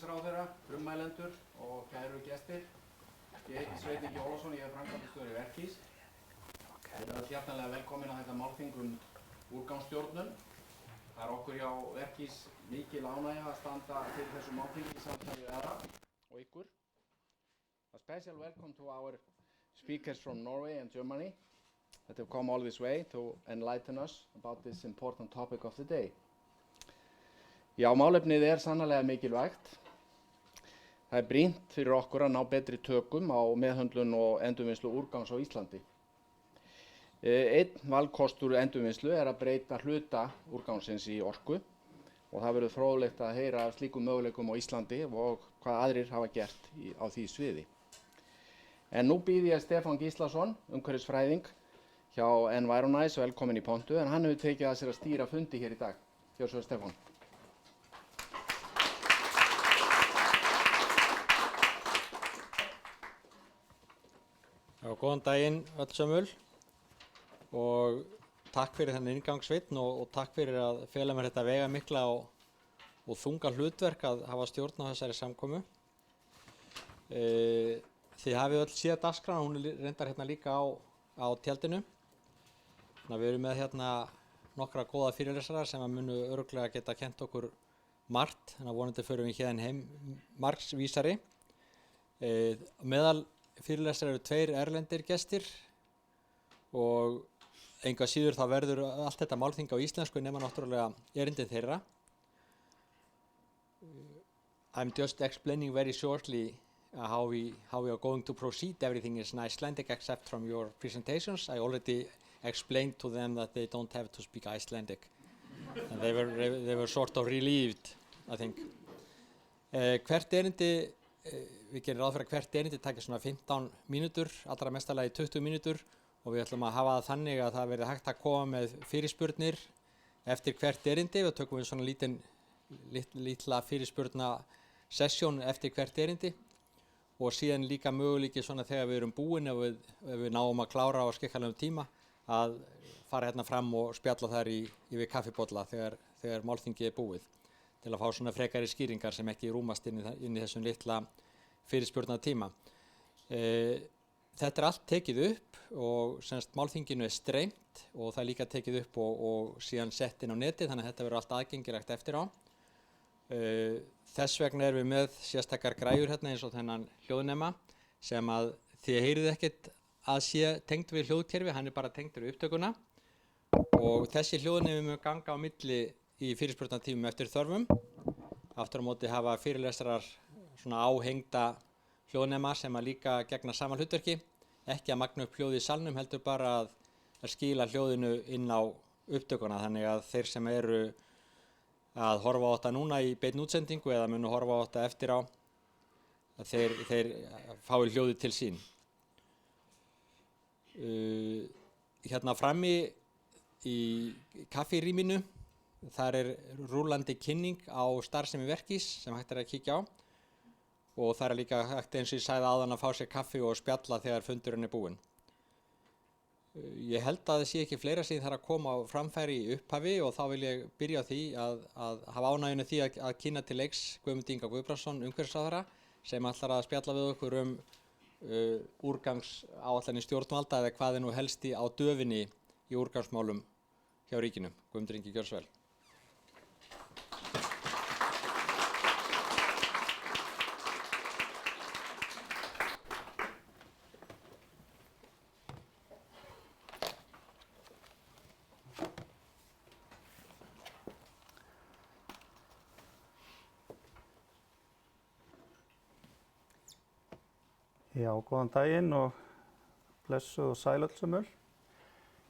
forsætisráðherra, frummælendur og kæru gestir. Ég heiti Sveinn Ólafsson, ég framkvæmdastjóri Verkís. Ég hjartanlega velkomin að þetta málþing úrgangsstjórnun. Það okkur hjá Verkís mikil ánægja að standa fyrir þessu málþingi samtali við aðra og ykkur. A special welcome to our speakers from Norway and Germany that have come all this way to enlighten us about this important topic of the day. Já, málefnið sannarlega mikilvægt. Það brýnt fyrir okkur að ná betri tökum á meðhöndlun og endurvinnslu úrgangs á Íslandi. Einn valkostur endurvinnslu að breyta hluta úrgangsins í orku og það verður fróðlegt að heyra af slíkum möguleikum á Íslandi og hvað aðrir hafa gert á því sviði. En nú býð ég Stefán Gíslason, umhverfisfræðing hjá Environize, velkomin í pontu, en hann hefur tekið að sér að stýra fundi hér í dag. Gjörðu svo, Stefán. Já, góðan daginn öll sömul og takk fyrir þennan inngangssveinn og takk fyrir að fela mér þetta veigamikla og þunga hlutverk að hafa stjórn á þessari samkomu. Þið hafið öll séð dagskrána, hún reyndar hérna líka á tjaldinu. Þannig að við erum með hérna nokkra góða fyrirlesarar sem að munu örugglega geta kennt okkur margt, þannig að vonandi förum við hérna heim margsvísari. Meðal fyrirlesarar eru 2 erlendir gestir og engu að síður þá verður allt þetta málþing á íslensku nema náttúrulega erindið þeirra. I'm just explaining very shortly how we are going to proceed. Everything is in Icelandic except from your presentations. I already explained to them that they don't have to speak Icelandic. And they were sort of relieved, I think. Hvert erindi, við gerum ráð fyrir að hvert erindi taki svona 15 mínútur, allra mestalagi 20 mínútur og við ætlum að hafa það þannig að það verði hægt að koma með fyrirspurnir eftir hvert erindi. Við tökum við svona lítla fyrirspurna sessjón eftir hvert erindi og síðan líka möguleiki svona þegar við erum búin ef við náum að klára á skikkanlegum tíma að fara hérna fram og spjalla þar yfir kaffibolla þegar málþingið búið til að fá svona frekari skýringar sem ekki rúmast inn í þessum litla fyrirspurnatíma. Þetta allt tekið upp og semst málþinginu streymt og það líka tekið upp og síðan sett inn á netið, þannig að þetta verður allt aðgengilegt eftir á. Þess vegna erum við með sérstakar græjur hérna eins og þennan hljóðnema sem að þið heyrið ekkert að sé tengd við hljóðkerfi, hann bara tengdur við upptökuna og þessi hljóðnemi mun ganga á milli í fyrirspurnatímum eftir þörfum. Aftur á móti hafa fyrirlesarar svona áhengda hljóðnema sem að líka gegna sama hlutverki, ekki að magna upp hljóði í salnum, heldur bara að skila hljóðinu inn á upptökuna, þannig að þeir sem eru að horfa á þetta núna í bein útsendingu eða munu horfa á þetta eftir á, að þeir fái hljóði til sín. Hérna frammi í kaffirýminu, þar rúllandi kynning á starfsemi Verkís sem hægt að kíkja á og það líka hægt eins og ég sagði áðan að fá sér kaffi og spjalla þegar fundurinn búinn. Ég held að það sé ekki fleira sem þarf að koma á framfæri í upphafi og þá vil ég byrja á því að hafa ánægjuna því að kynna til leiks Guðmund Inga Guðbrandsson, umhverfisráðherra, sem ætlar að spjalla við okkur úrgangsáætlanir stjórnvalda eða hvað nú helst á döfinni í úrgangsmálum hjá ríkinu. Guðmundur Ingi, gjörðu svo vel. Já, góðan daginn og blessuð og sæl öll sömul.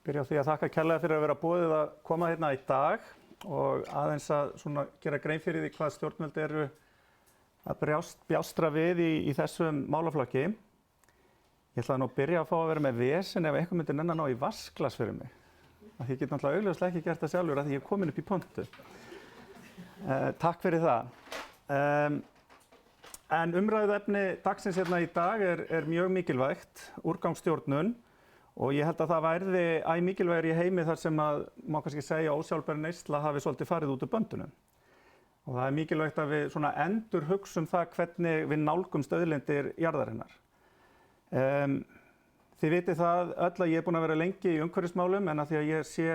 Byrja á því að þakka kærlega fyrir að vera boðið að koma hérna í dag og aðeins að svona gera grein fyrir því hvað stjórnvöld eru að bjástra við í þessum málaflokki. Ég ætlaði nú að byrja að fá að vera með vesen ef einhver myndi nenna ná í vaskglas fyrir mig. Ég get náttúrulega augljóslega ekki gert það sjálfur af því ég er komin upp í pontu. Takk fyrir það. En umræðuefni dagsins hérna í dag er mjög mikilvægt, úrgangsstjórnun, og ég held að það verði mikilvægir í heimi þar sem að má kannski segja ósjálfbær neysla hafi svolítið farið út úr böndunum. Og það mikilvægt að við svona endurhugsum það hvernig við nálgumst auðlindir jarðarinnar. Þið vitið það öll að ég er búinn að vera lengi í umhverfismálum en að því að ég sé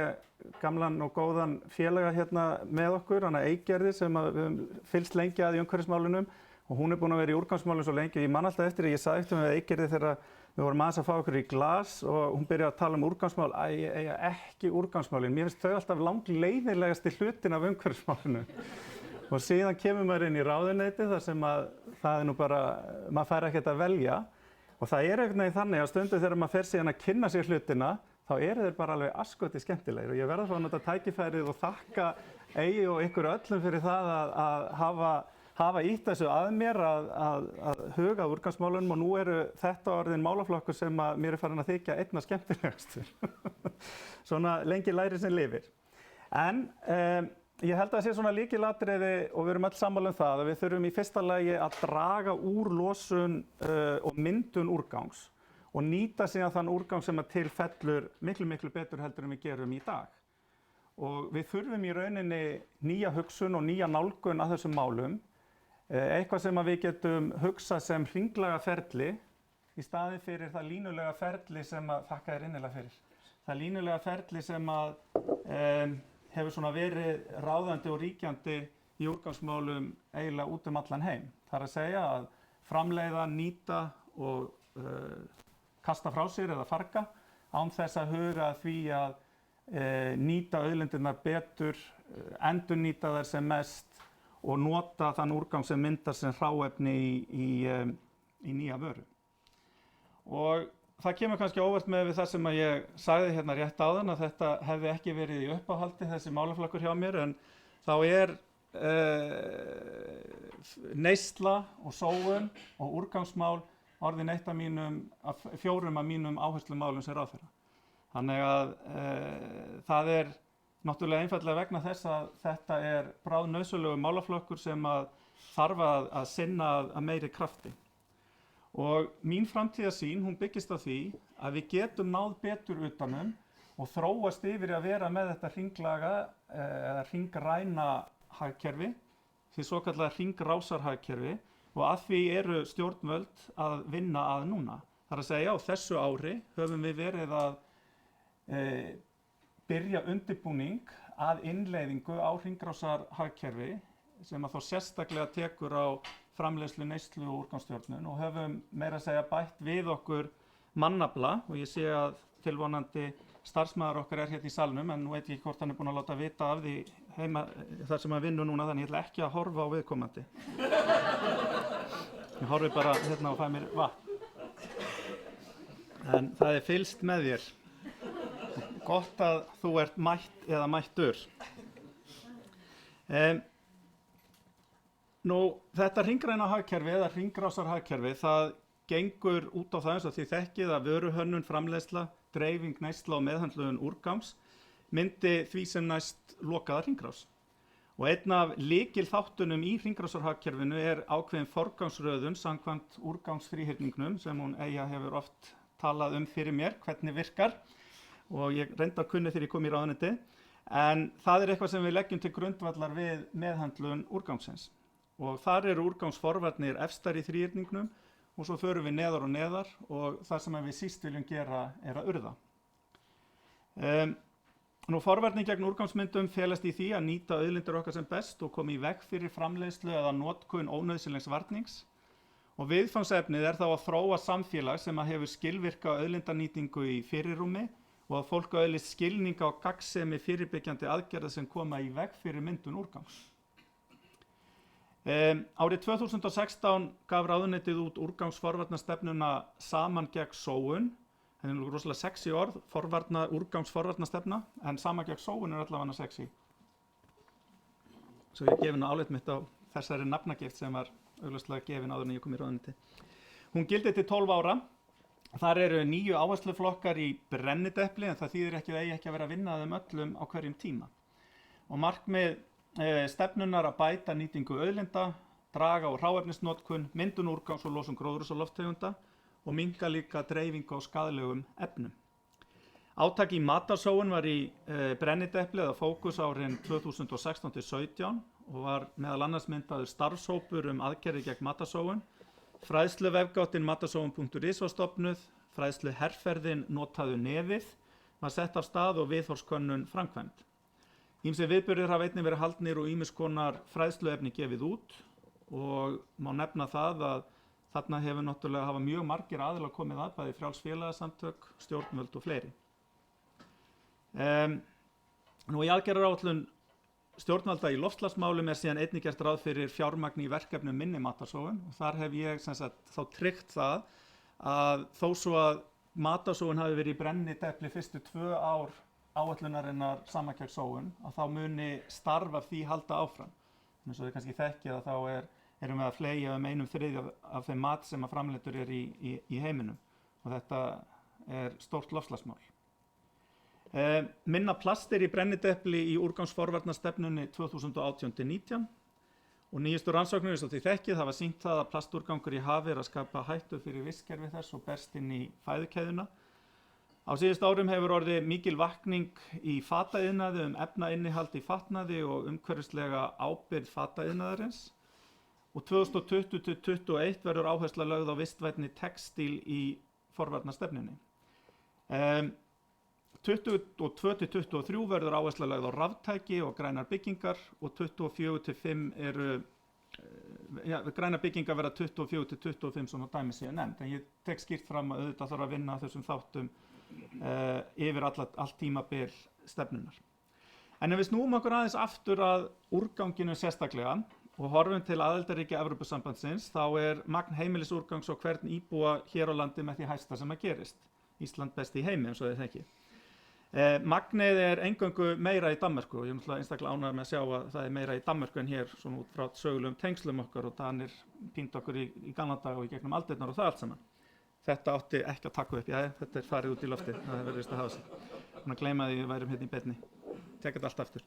gamlan og góðan félaga hérna með okkur, hana Eygerði sem við höfum fylgst lengi að í umhverfismálunum og hún er búin að vera í úrgangsmálum svo lengi og ég man alltaf eftir að ég sagði eftir með Eygerði þegar við vorum aðeins að fá okkur í glas og hún byrjaði að tala úrgangsmál, ég eiga ekki úrgangsmálin, mér finnst þau alltaf langleiðinlegasti hlutin af umhverfismálunum. Og síðan kemur maður inn í ráðuneyti þar sem að það er nú bara, maður fær ekkert að velja og það er einhvern veginn þannig að stundu þegar maður fer síðan að kynna sér hlutina þá eru þeir bara alveg asskoti skemmtilegir og ég verð að fá að nota tækifærið og þakka Eyju og ykkur öllum fyrir það að hafa ítt þessu að mér að huga að úrgangsmálunum og nú eru þetta orðin málaflokkur sem að mér er farin að þykja einna skemmtilegastur. Svona lengi læri sem lifir. En ég held að það sé svona lykilatriði og við erum öll sammála um það að við þurfum í fyrsta lagi að draga úr losun og myndun úrgangs og nýta síðan þann úrgang sem að til fellur miklu betur heldur en við gerum í dag. Og við þurfum í rauninni nýja hugsun og nýja nálgun að þessum málum, eitthvað sem að við getum hugsað sem hringlaga ferli í staðinn fyrir það línulega ferli sem að, þakka þér innilega fyrir, það línulega ferli sem að hefur svona verið ráðandi og ríkjandi í úrgangsmálum eiginlega út allan heim. Það er að segja að framleiða, nýta og kasta frá sér eða farga án þess að huga að því að nýta auðlindirnar betur, endurnýta þær sem mest og nota þann úrgang sem myndar sem hráefni í nýja vöru. Og það kemur kannski óvart með við það sem að ég sagði hérna rétt áðan að þetta hefði ekki verið í uppáhaldi þessi málaflokkur hjá mér en þá er neysla og sóun og úrgangsmál orðin eitt af fjórum af mínum áherslumálum sem ráðherra. Þannig að það er náttúrulega einfaldlega vegna þess að þetta er bráðnauðsynlegur málaflokkur sem að þarf að sinna að meiri krafti. Og mín framtíðarsýn, hún byggist á því að við getum náð betur utanum og þróast yfir að vera með þetta hringlaga eða hringræna hagkerfi, því svokallaða hringrásarhagkerfi og að því eru stjórnvöld að vinna að núna. Það er að segja á þessu ári höfum við verið að byrja undirbúning að innleiðingu á hringrásarhagkerfi sem að þá sérstaklega tekur á framleiðslu, neyslu og úrgangsstjórnun og höfum meira að segja bætt við okkur mannafla og ég sé að tilvonandi starfsmaður okkar er hérna í salnum en nú veit ég ekki hvort hann er búinn að láta vita af því heima þar sem hann vinnur núna þannig ég ætla ekki að horfa á viðkomandi. Ég horfi bara hérna og fæ mér vatn. En það er fylgst með þér. Gott að þú ert mætt eða mættur. Nú, þetta hringræna hagkerfi eða hringrásarhagkerfi, það gengur út á það eins og þið þekkið að vöruhönnun, framleiðsla, dreifing, neysla og meðhöndlun úrgangs myndi því sem næst lokaða hringrás. Og einn af lykilþáttunum í hringrásarhagkerfinu er ákveðin forgangsröðun samkvæmt úrgangsfríhyrningnum sem hún Eyja hefur oft talað fyrir mér, hvernig virkar og ég reyndar kunni þegar ég kom í ráðuneyti en það er eitthvað sem við leggjum til grundvallar við meðhöndlun úrgangsins. Og þar eru úrgangsforvarnir efstar í þríhyrningnum og svo förum við neðar og neðar og það sem við síst viljum gera er að urða. Nú forvarnir gegn úrgangsmyndum felast í því að nýta auðlindir okkar sem best og koma í veg fyrir framleiðslu eða notkun ónauðsynlegs varnings. Og viðfangsefnið er þá að þróa samfélag sem að hefur skilvirka auðlindanýtingu í fyrirrúmi og að fólk öðlist skilninga og gagnsemi fyrirbyggjandi aðgerða sem koma í veg fyrir myndun úrgangs. Árið 2016 gaf ráðuneytið út úrgangsforvarnastefnuna Saman gegn sóun. Það er nú rosalega sexy orð, úrgangsforvarnastefna, en Saman gegn sóun er allavega sexy. Svo ég gefi nú álit mitt á þessari nafnagift sem var augljóslega gefin áður en ég kom í ráðuneytið. Hún gildi til 12 ára. Þar eru 9 áhersluflokkar í brennidepli en það þýðir ekki að eigi ekki að vera að vinna þeim öllum á hverjum tíma. Og markmið stefnunar að bæta nýtingu auðlinda, draga úr hráefnisnotkun, myndun úrgangs og losun gróðurhúsalofttegunda og minnka líka dreifingu á skaðlegum efnum. Átak í matarsóun var í brennidepli eða fókus árin 2016-17 og var meðal annars myndaður starfshópur aðgerðir gegn matarsóun. Fræðsluvefgáttin matarsóun.is var stofnuð, fræðsluherferðin Notaðu nefið var sett af stað og viðhorfskönnun framkvæmd. Ýmsir viðburðir hafa einnig verið haldnir og ýmiss konar fræðsluefni gefið út og má nefna það að þarna hafa mjög margir aðilar komið að, bæði frjáls félagasamtök, stjórnvöld og fleiri. Í aðgerðaráætlun stjórnvalda í loftslagsmálum síðan einnig gert ráð fyrir fjármagni í verkefnum minni matarsóun og þar hef ég þá tryggt það að þó svo að matarsóun hafi verið í brennidepli fyrstu 2 ár áætlunarinnar sama gegn sóun, að þá muni starf af því halda áfram. Eins og þið kannski þekkið að þá erum við að fleygja 1/3 af þeim mat sem að framleiddur í heiminum og þetta er stórt loftslagsmál. Minna plast í brennidepli í úrgangsforvarnastefnunni 2018-19 og nýjustu rannsóknir eins og þið þekkið hafa sýnt það að plastúrgangur í hafi að skapa hættu fyrir vistkerfi þess og berst inn í fæðukeðjuna. Á síðustu árum hefur orðið mikil vakning í fataiðnaði efnainnihald í fatnaði og umhverfislega ábyrgð fataiðnaðarins. Og 2020-2021 verður áhersla lögð á vistvænni textíl í forvarnastefnunni. 2022-2023 verður áhersla lögð á raftæki og grænar byggingar og 2024-2025 grænar byggingar verða 2024-2025 svona dæmi séu nefnd. En ég tek skýrt fram að auðvitað þarf að vinna þessum þáttum yfir allt tímabil stefnunar. En ef við snúum okkur aðeins aftur að úrganginu sérstaklega og horfum til aðildarríkja Evrópusambandsins, þá magn heimilisúrgangs á hvern íbúa hér á landi með því hæsta sem að gerist. Ísland best í heimi eins og þið þekkið. Magnið eingöngu meira í Danmörku og ég er einstaklega ánægður með að sjá að það meira í Danmörku en hér svona út frá sögulegum tengslum okkar og Danir píndu okkur í gamla daga og í gegnum aldirnar og það allt saman. Þetta átti ekki að taka upp, þetta farið út í loftið, það hefur verið að hafa sig. Þannig að gleyma því við værum hérna í beinni. Tekja þetta allt aftur.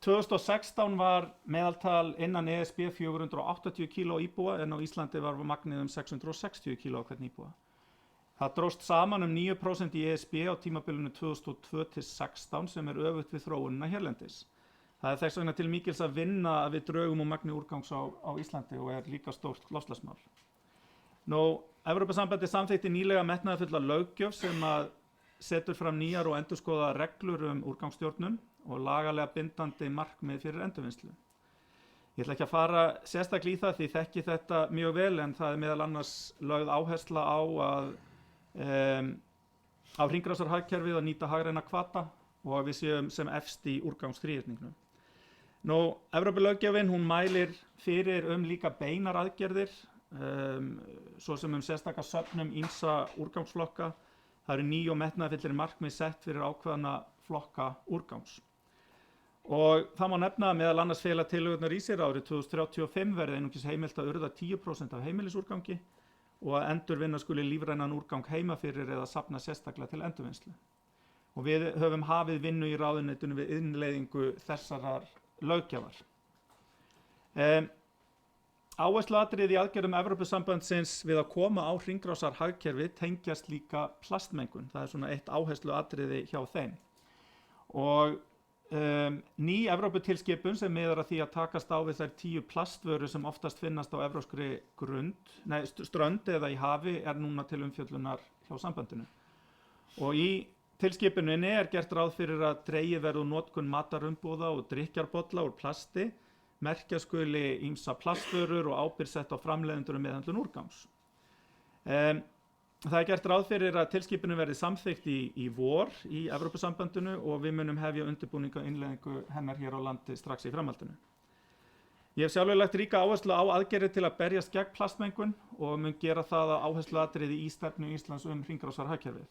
2016 var meðaltal innan ESB 480 kíló íbúa en á Íslandi var magnið 660 kíló á hvern íbúa. Það dróst saman 9% í ESB á tímabilinu 2002-16 sem öfugt við þróunina hérlendis. Það þess vegna til mikils að vinna að við drögum magni úrgangs á Íslandi og líka stórt loftslagsmál. Evrópusambandið samþykkti nýlega metnaðarfulla löggjöf sem að setur fram nýjar og endurskoðaðar reglur úrgangsstjórnun og lagalega bindandi markmið fyrir endurvinnslu. Ég ætla ekki að fara sérstaklega í það því þekki þetta mjög vel en það meðal annars lögð áhersla á hringrásarhagkerfið að nýta hagræna hvata og að við séum sem efst í úrgangsþríhyrningnum. Evrópulöggjöfin hún mælir fyrir líka beinar aðgerðir svo sem sérstaka söfnum ýmsa úrgangsflokka. Það eru ný og metnaðarfyllri markmið sett fyrir ákveðna flokka úrgangs. Og það má nefna að meðal annars fela tillögurnar í sér árið 2035 verði einungis heimilt að urða 10% af heimilisúrgangi og að endurvinna skuli lífrænan úrgang heima fyrir eða safna sérstaklega til endurvinnslu. Og við höfum hafið vinnu í ráðuneytinu við innleiðingu þessarar löggjafar. Áhersluatriði í aðgerðum Evrópusambandsins við að koma á hringrásarhagkerfi tengjast líka plastmengun. Það svona eitt áhersluatriði hjá þeim. Og ný Evróputilskipun sem miðar að því að takast á við þær 10 plastvörur sem oftast finnast á evrópskri strönd eða í hafi núna til umfjöllunar hjá sambandinu. Og í tilskipuninni gert ráð fyrir að dregið verði úr notkun matarumbúða og drykkjarbolla úr plasti, merkja skuli ýmsa plastvörur og ábyrgð sett á framleiðendur meðhöndlun úrgangs. Það gert ráð fyrir að tilskipunin verði samþykkt í vor í Evrópusambandinu og við munum hefja undirbúning og innleiðingu hennar hér á landi strax í framhaldinu. Ég hef sjálfur lagt ríka áherslu á aðgerðir til að berjast gegn plastmengun og mun gera það að áhersluatriði í stefnu Íslands hringrásarhagkerfið.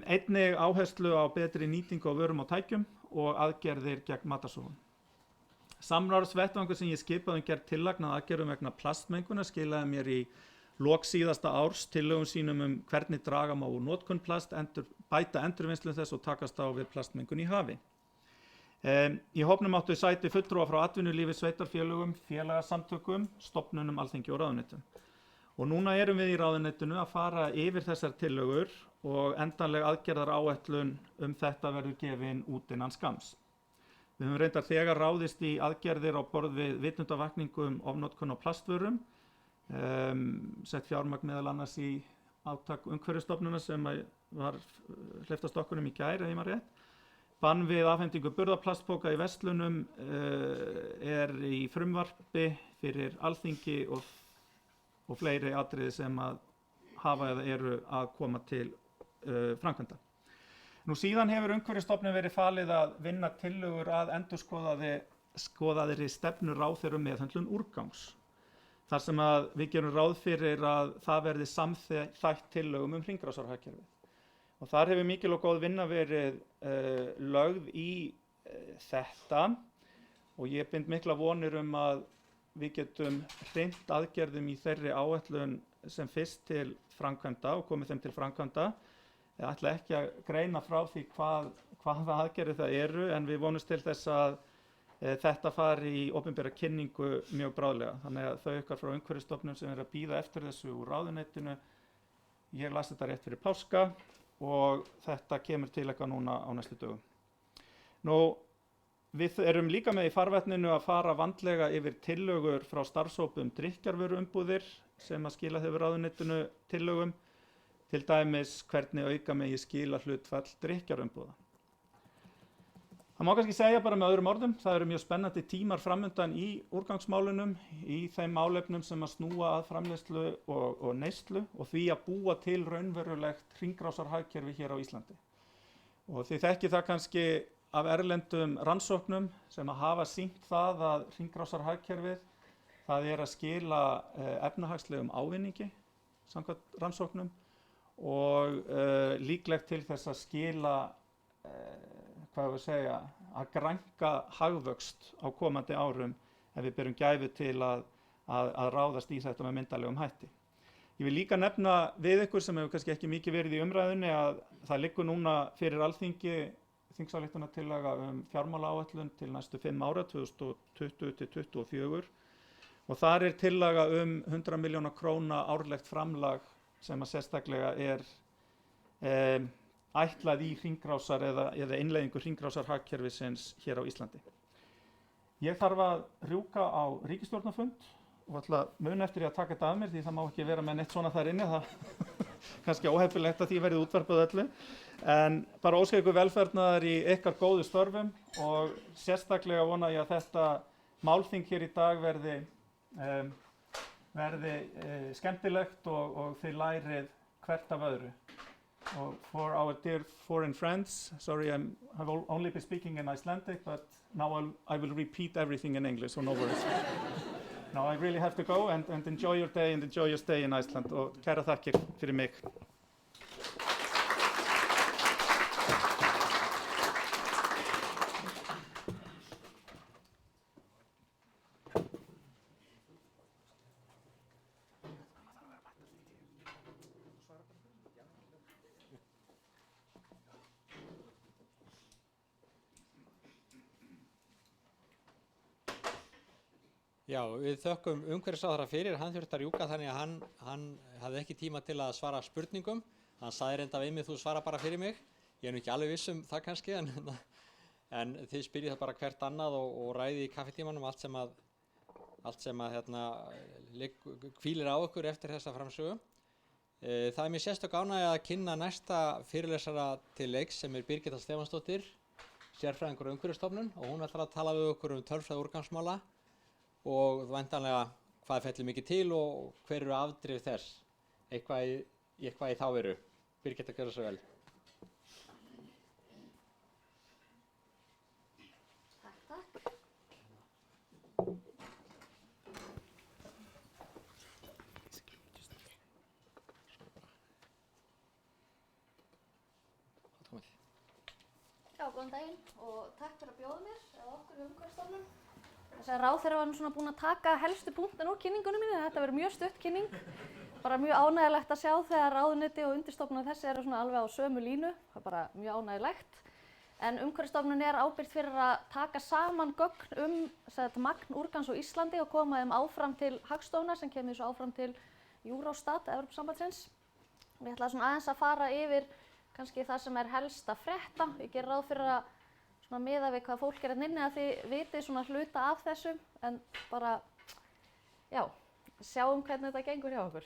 Einnig áherslu á betri nýtingu á vörum og tækjum og aðgerðir gegn matarsóun. Samráðsvettvangur sem ég skipaði gerð tillagna aðgerðum vegna plastmengunar skilaði mér í lok síðasta árs tillögum sínum hvernig draga má úr notkun plast, bæta endurvinnslu þess og takast á við plastmengun í hafi. Í hópnum áttu sæti fulltrúar frá atvinnulífi, sveitarfélögum, félagasamtökum, stofnunum, Málþingi og ráðuneytum. Og núna erum við í ráðuneytinu að fara yfir þessar tillögur og endanleg aðgerðaráætlun þetta verður gefin út innan skamms. Við höfum reyndar þegar ráðist í aðgerðir á borð við vitundarvakningu ofnotkun á plastvörum, sett fjármagn meðal annars í átak Umhverfisstofnunar sem var hleypt af stokkunum í gær, ef ég man rétt. Bann við afhendingu burðarplastpoka í verslunum í frumvarpi fyrir Alþingi og fleiri atriði sem að hafa eða eru að koma til framkvæmda. Nú síðan hefur Umhverfisstofnun verið falið að vinna tillögur að endurskoðaðri stefnu ráðherra um meðhöndlun úrgangs. Þar sem að við gerum ráð fyrir að það verði samþætt tillögum hringrásarhagkerfið. Og þar hefur mikil og góð vinna verið lögð í þetta og ég bind mikla vonir að við getum hrint aðgerðum í þeirri áætlun sem fyrst til framkvæmda og komið þeim til framkvæmda. Ég ætla ekki að greina frá því hvaða aðgerðir það eru en við vonumst til þess að þetta fari í opinbera kynningu mjög bráðlega. Þannig að þau ykkar frá Umhverfisstofnun sem að bíða eftir þessu úr ráðuneytinu, ég las þetta rétt fyrir páska og þetta kemur til eitthvað núna á næstu dögum. Nú, við erum líka með í farvetninu að fara vandlega yfir tillögur frá starfshópi drykkjarvöruumbúðir sem að skila hefur ráðuneytinu tillögum, til dæmis hvernig auka megi skilahlutfall drykkjarumbúða. Það má kannski segja bara með öðrum orðum, það eru mjög spennandi tímar framundan í úrgangsmálunum, í þeim málefnum sem að snúa að framleiðslu og neyslu og því að búa til raunverulegt hringrásarhagkerfi hér á Íslandi. Og þið þekkið það kannski af erlendum rannsóknum sem að hafa sýnt það að hringrásarhagkerfið, það að skila efnahagslegum ávinningi samkvæmt rannsóknum og líklegt til þess að skila að grænka hagvöxt á komandi árum ef við berum gæfu til að ráðast í þetta með myndarlegum hætti. Ég vil líka nefna við ykkur sem hefur kannski ekki mikið verið í umræðunni að það liggur núna fyrir Alþingi þingsályktunartillaga fjármálaáætlun til næstu 5 ára, 2020-2024 og þar tillaga 100 milljóna króna árlegt framlag sem að sérstaklega ætlað í hringrásar eða innleiðingu hringrásarhagkerfisins hér á Íslandi. Ég þarf að rjúka á ríkisstjórnarfund og ætla mun eftir að taka þetta af mér því það má ekki vera með neitt svona þar inni, það kannski óheppilegt að því verið útvarpað öllu. En bara óska ykkur velferðnaðar í ykkar góðu störfum og sérstaklega vona ég að þetta málþing hér í dag verði skemmtilegt og þið lærið hvert af öðru. For our dear foreign friends, sorry, I've only been speaking in Icelandic, but now I will repeat everything in English, so no worries. Now I really have to go and enjoy your day and enjoy your stay in Iceland. Og kæra þakkir fyrir mig. Já, við þökkum umhverfisráðherra fyrir, hann þurfti að rjúka þannig að hann hafði ekki tíma til að svara spurningum. Hann sagði reynda við mig, þú svara bara fyrir mig. Ég ekki alveg viss það kannski, en þið spyrjið það bara hvert annað og ræðið í kaffitímanum allt sem hvílir á ykkur eftir þessa framsögu. Það mér sérstök ánægja að kynna næsta fyrirlesara til leiks sem Birgitta Stefánsdóttir, sérfræðingur á Umhverfisstofnun og hún ætlar að tala við okkur tölfræði úrgangsmála og væntanlega hvað fellir mikið til og hver eru afdrif þess, eitthvað í þá veru. Birgitta, gjörðu svo vel. Takk. Já, góðan daginn og takk fyrir að bjóða mér eða okkur í Umhverfisstofnun. Þess að ráðherra var svona búin að taka helstu punktin úr kynningunum minni. Þetta verður mjög stutt kynning. Bara mjög ánægjulegt að sjá þegar ráðuneyti og undirstofnunar þessi eru svona alveg á sömu línu. Það er bara mjög ánægjulegt. En Umhverfisstofnun er ábyrgt fyrir að taka saman gögn magn úrgangs á Íslandi og koma þeim áfram til Hagstofunnar sem kemur svo áfram til Eurostat, Evrópusambandsins. Ég ætla svona aðeins að fara yfir kannski það sem helst að frétta. Ég geri ráð fyrir að svona miðað við hvað fólk hérna inni að þið vitið svona hluta af þessu en bara, já, sjáum hvernig þetta gengur hjá okkur.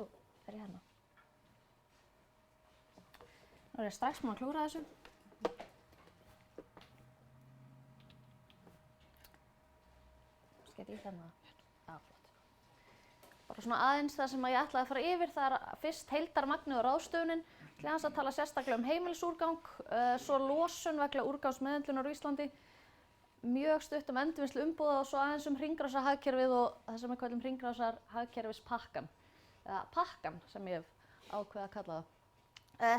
Ó, er ég hérna? Nú er ég strax búin að klúra þessu. Skeitt í þarna? Já, flott. Bara svona aðeins það sem ég ætlaði að fara yfir, það er fyrst heildarmagnið og ráðstöfunin. Ég ætla aðeins að tala sérstaklega um heimilisúrgang, svo losun vegna úrgangsmeðhöndlunar á Íslandi, mjög stutt endurvinnslu umbúða og svo aðeins hringrásarhagkerfið og það sem við kallum hringrásarhagkerfispakkann, eða pakkann sem ég hef ákveðið að kalla það.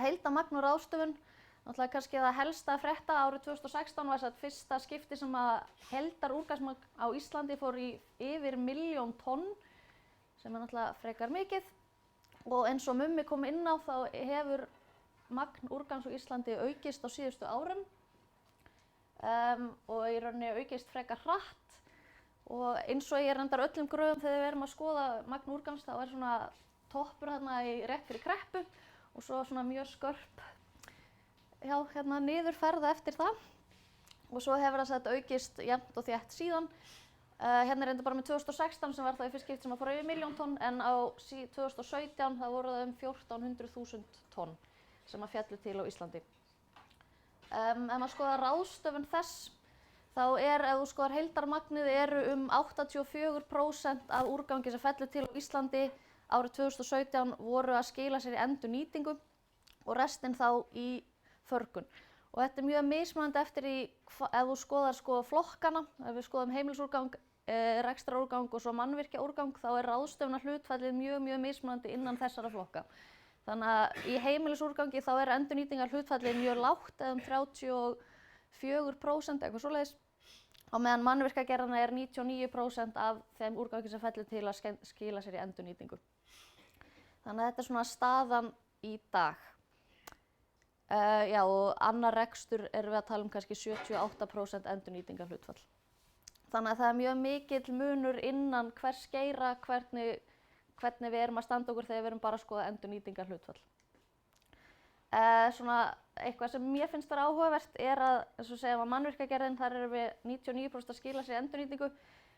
Heildarmagn og ráðstöfun, náttúrulega kannski það helsta að frétta árið 2016 var þess að fyrsta skipti sem að heildarúrgangsmagn á Íslandi fór í yfir 1 milljón tonn, sem er náttúrulega frekar mikið. Og eins og Mummi kom inn á þá hefur magn úrgangs á Íslandi aukist á síðustu árum og í rauninni aukist frekar hratt. Og eins og ég reyndar öllum gröfum þegar við erum að skoða magn úrgangs þá er svona toppur hérna rétt fyrir kreppu og svo svona mjög skörp hérna niðurferð eftir það. Og svo hefur það aukist jafnt og þétt síðan. Hérna er reyndar bara með 2016 sem var það í fyrst skipti sem að fór yfir 1 milljón tonn en á 2017 það voru það 1400.000 tonn sem að féllu til á Íslandi. Ef maður skoðar ráðstöfun þess þá ef þú skoðar heildarmagnið eru 84% af úrgangi sem fellur til á Íslandi árið 2017 voru að skila sér í endurnýtingu og restin þá í förgun. Og þetta er mjög mismunandi eftir í ef þú skoðar flokkana, ef við skoðum heimilisúrgang, rekstrarúrgang og svo mannvirkjaúrgang þá er ráðstöfunarhlutfallið mjög mismunandi innan þessara flokka. Þannig að í heimilisúrgangi þá er endurnýtingarhlutfallið mjög lágt eða 34% eitthvað svoleiðis. Á meðan mannvirkjagerðarna er 99% af þeim úrgangi sem fellur til að skila sér í endurnýtingu. Þannig að þetta er svona staðan í dag. Já, og annar rekstur erum við að tala um kannski 78% endurnýtingarhlutfall. Þannig að það er mjög mikill munur innan hvers geira hvernig við erum að standa okkur þegar við erum bara að skoða endurnýtingarhlutfall. Svona eitthvað sem mér finnst vera áhugavert er að, eins og segjum að mannvirkjagerðin, þar erum við 99% að skila sér í endurnýtingu,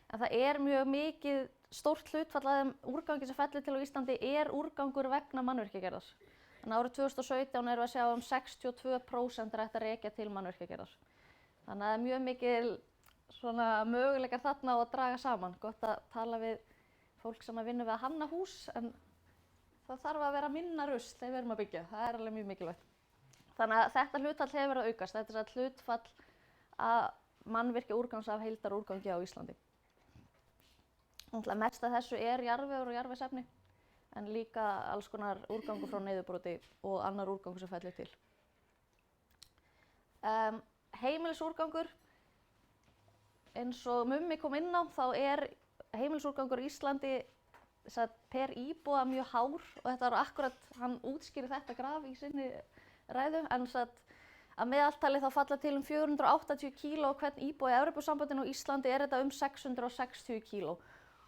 en það er mjög mikið stórt hlutfall af þeim úrgangi sem fellur til á Íslandi er úrgangur vegna mannvirkjagerðar. En árið 2017 erum við að sjá 62% er hægt að rekja til mannvirkjagerðar. Þannig að það er mjög mikil svona möguleikar þarna á að draga saman. Gott að tala við fólk sem að vinna við að hanna hús, en það þarf að vera minna rusl þegar við erum að byggja. Það er alveg mjög mikilvægt. Þannig að þetta hlutfall hefur verið að aukast. Þetta er hlutfall að mannvirkja úrgangs af heildarúrgangi á Íslandi. Mest af þessu er jarðvegur og jarðvegsefni, en líka alls konar úrgangur frá niðurbroti og annar úrgangur sem fellur til. Heimilisúrgangur, eins og Mummi kom inn á, þá er heimilisúrgangur í Íslandi per íbúa mjög hár og þetta var akkurat, hann útskýrir þetta graf í sinni ræðu, en að meðaltali þá falla til 480 kíló hvern íbúa í Evrópusambandinu og Íslandi er þetta 660 kíló.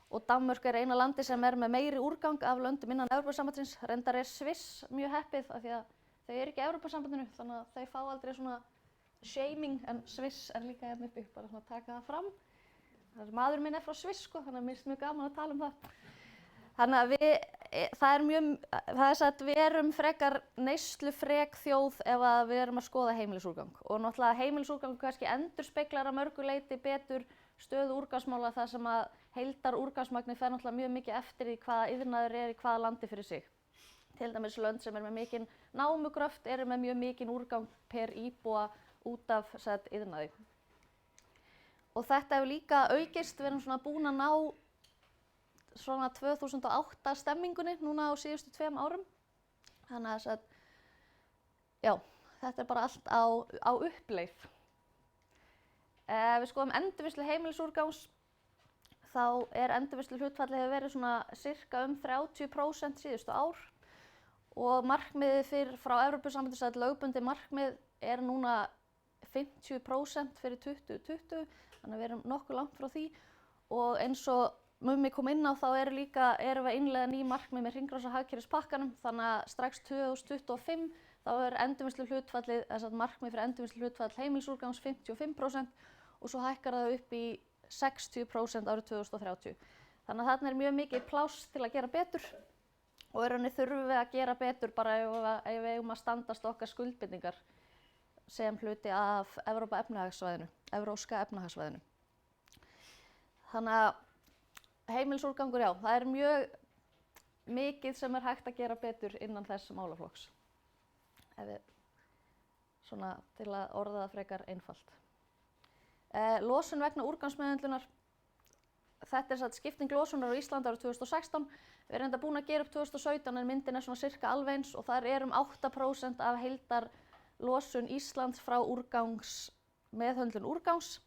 Og Danmörk er eina landi sem er með meiri úrgang af löndum innan Evrópusambandsins. Reyndar er Sviss mjög heppið af því að þau eru ekki í Evrópusambandinu, þannig að þau fá aldrei svona shaming, en Sviss er líka hérna uppi, bara svona að taka það fram. Maður minn er frá Sviss, sko, þannig að mér finnst mjög gaman að tala um það. Þannig að við erum frekar neyslufrek þjóð ef að við erum að skoða heimilisúrgang. Og náttúrulega heimilisúrgang kannski endurspeglar að mörgu leyti betur stöðu úrgangsmála þar sem að heildarúrgangsmagnið fer náttúrulega mjög mikið eftir í hvaða iðnaður er í hvaða landi fyrir sig. Til dæmis lönd sem er með mikinn námugröft eru með mjög mikinn úrgang per íbúa út af iðnaði. Og þetta hefur líka aukist, við erum svona búin að ná svona 2008 stemmingunni núna á síðustu 2 árum. Þannig að já, þetta er bara allt á uppleið. Við skoðum endurvinnslu heimilisúrgangs, þá er endurvinnslu hlutfallið hefur verið svona sirka 30% síðustu ár og markmiðið frá Evrópusambandinu, lögbundið markmið er núna 50% fyrir 2020, þannig að við erum nokkuð langt frá því og eins og Mummi kom inn á þá erum við að innleiða ný markmið með hringrásarhagkerfispakkanum, þannig að strax 2025 þá endurvinnsluhlutfallið, markmið fyrir endurvinnsluhlutfall heimilisúrgangs 55% og svo hækkar það upp í 60% árið 2030. Þannig að þarna mjög mikið pláss til að gera betur og í rauninni þurfum við að gera betur bara ef við eigum að standast okkar skuldbindingar sem hluti af evrópska efnahagsvæðinu. Þannig að heimilisúrgangur, já, það mjög mikið sem hægt að gera betur innan þess málaflokks. Svona til að orða það frekar einfalt. Losun vegna úrgangsmeðhöndlunar. Þetta skipting losunar á Íslandi árið 2016. Við erum enda búin að gera upp 2017 en myndin svona sirka alveg eins og þar um 8% af heildarlosun Íslands frá meðhöndlun úrgangs.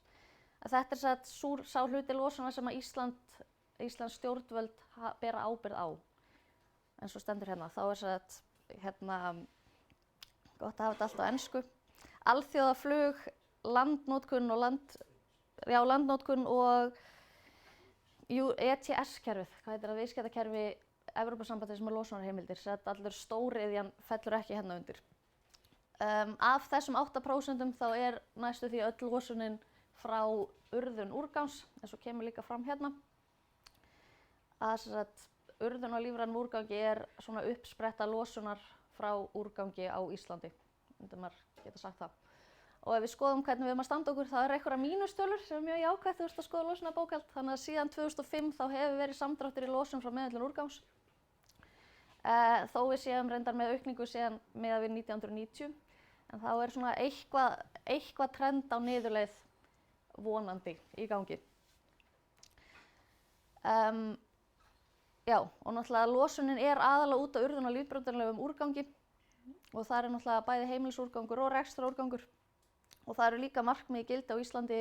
Þetta sá hluti losunar sem að Íslands stjórnvöld bera ábyrgð á. En svo stendur hérna, þá gott að hafa þetta allt á ensku. Alþjóðaflug, landnotkun og ETS-kerfið, hvað heitir það, viðskiptakerfi Evrópusambandsins með losunarheimildir. Allur stóriðjan fellur ekki hérna undir. Af þessum 8% þá næstu því öll losunin frá urðun úrgangs, eins og kemur líka fram hérna. Urðun á lífrænum úrgangi svona uppspretta losunar frá úrgangi á Íslandi, myndi maður geta sagt það. Og ef við skoðum hvernig við að standa okkur, þá einhverjar mínustölur sem mjög jákvætt þegar þú að skoða losunarbókhald. Þannig að síðan 2005 þá hefur verið samdráttur í losun frá meðhöndlun úrgangs. Þó við séum reyndar með aukningu síðan miðað við 1990, en þá svona eitthvað trend á niðurleið vonandi í gangi. Já, og náttúrulega losunin aðalega út á urðun á lífbrjótanlegum úrgangi og það náttúrulega bæði heimilisúrgangur og rekstrarúrgangur og það líka markmið í gildi á Íslandi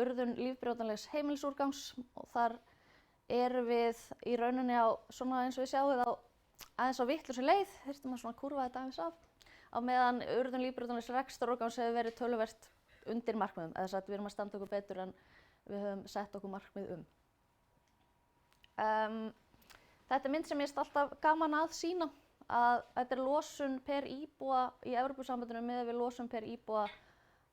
urðun lífbrjótanlegs heimilisúrgangs og þar við í rauninni á svona eins og við sjáum aðeins á vitlausu leið, þurftum að svona kúrfa þetta aðeins af, á meðan urðun lífbrjótanlegs rekstrarúrgangs hefur verið töluvert undir markmiðum, eða við erum að standa okkur betur en við höfum sett okkur markmið Þetta mynd sem ég alltaf gaman að sýna að þetta losun per íbúa í Evrópusambandinu miðað við losun per íbúa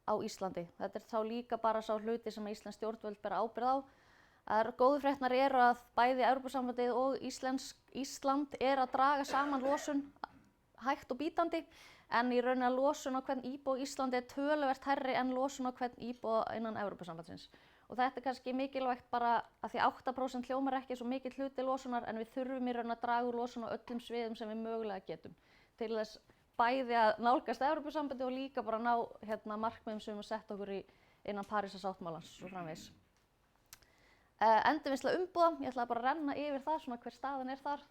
á Íslandi. Þetta þá líka bara sá hluti sem Íslensk stjórnvöld bera ábyrgð á. Góðu fréttirnar að bæði Evrópusambandið og Ísland að draga saman losun hægt og bítandi en í rauninni að losun á hvern íbúa á Íslandi töluvert hærri en losun á hvern íbúa innan Evrópusambandsins. Og þetta kannski mikilvægt bara að því 8% hljómar ekki svo mikill hluti losunar en við þurfum í raun að draga úr losun á öllum sviðum sem við mögulega getum. Til þess bæði að nálgast Evrópusambandið og líka bara ná markmiðum sem við sett okkur innan Parísarsáttmálans svo framvegis. Endurvinnsla umbúða, ég ætla bara að renna yfir það svona hver staðan þar.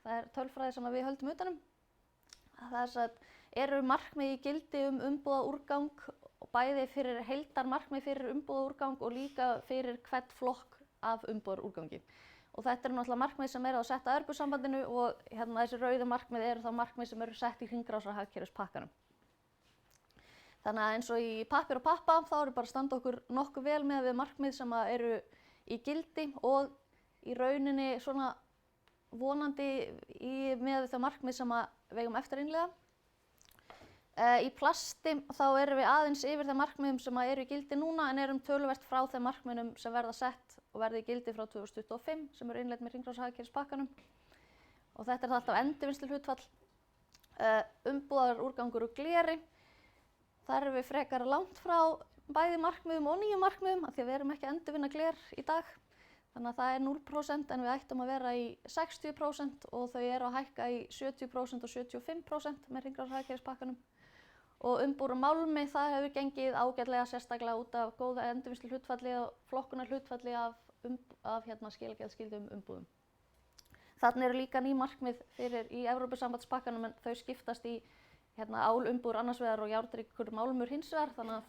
Það tölfræði sem við höldum utanum. Það markmið í gildi umbúðaúrgang bæði fyrir heildarmarkmið fyrir umbúðaúrgang og líka fyrir hvern flokk af umbúðaúrgangi. Og þetta náttúrulega markmið sem að sett að Evrópusambandinu og þessi rauðu markmið þá markmið sem sett í hringrásarhagkerfispakkanum. Þannig að eins og í pappír og pappa þá bara standa okkur nokkuð vel með við markmið sem eru í gildi og í rauninni svona vonandi með það markmið sem við eigum eftir að innleiða. Í plasti þá við aðeins yfir þeim markmiðum sem eru í gildi núna en töluvert frá þeim markmiðum sem verða sett og verða í gildi frá 2025 sem innleidd með hringrásarhagkerfispakkanum. Og þetta alltaf endurvinnsluhlutfall. Umbúðaúrgangur úr gleri. Þar við frekar langt frá bæði markmiðum og nýjum markmiðum af því að við erum ekki að endurvinna gler í dag. Þannig að það 0% en við ættum að vera í 60% og þau að hækka í 70% og 75% með hringrásarhagkerfispakkanum. Og umbúr málmi, það hefur gengið ágætlega sérstaklega út af góða endurvinnsluhlutfalli og flokkunarhlutfalli af skilagjaldsskyldum umbúðum. Þarna líka ný markmið í Evrópusambandspakkanum en þau skiptast í álumbúður annars vegar og járnríkur málmur hins vegar þannig að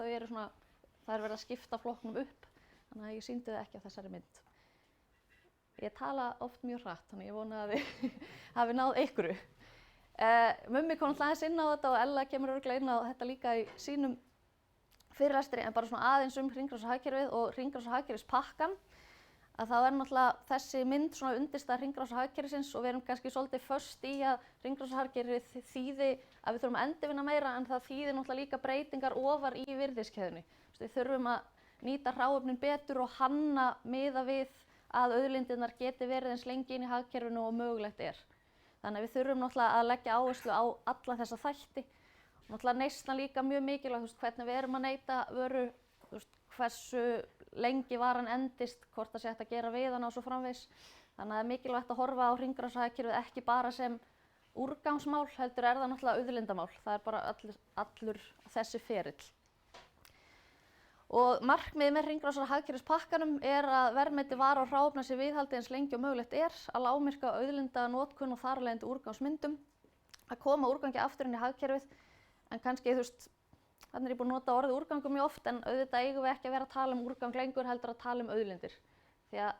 það verið að skipta flokknum upp þannig að ég sýndi það ekki á þessari mynd. Ég tala oft mjög hratt þannig ég vona að þið hafi náð einhverju. Mummi kom aðeins inn á þetta og Ella kemur örugglega inn á þetta líka í sínum fyrirlestri en bara svona aðeins hringrásarhagkerfið og hringrásarhagkerfispakkan að þá náttúrulega þessi mynd svona undirstaða hringrásarhagkerfisins og við erum kannski svolítið föst í að hringrásarhagkerfið þýði að við þurfum að endurvinna meira en það þýðir náttúrulega líka breytingar ofar í virðiskeðjunni. Við þurfum að nýta hráefnin betur og hanna miða við að auðlindirnar geti verið eins lengi inn í hagkerfinu og mögulegt er. Þannig að við þurfum náttúrulega að leggja áherslu á alla þessa þætti. Náttúrulega neyslan líka mjög mikilvægt, hvernig við erum að neyta vöru, hversu lengi varan endist, hvort það sé hægt að gera við hana og svo framvegis. Þannig að það er mikilvægt að horfa á hringrásarhagkerfið ekki bara sem úrgangsmál, heldur það náttúrulega auðlindamál. Það er bara allur þessi ferill. Og markmiðið með hringrásarhagkerfispakkanum er að verðmæti vara og hráefna sé viðhaldið eins lengi og mögulegt er, að lágmarka auðlindanotkun og þar af leiðandi úrgangsmyndum, að koma úrgangi aftur inn í hagkerfið, en kannski þannig er ég búin að nota orðið úrgangur mjög oft en auðvitað eigum við ekki að vera að tala úrgang lengur heldur að tala auðlindir. Því að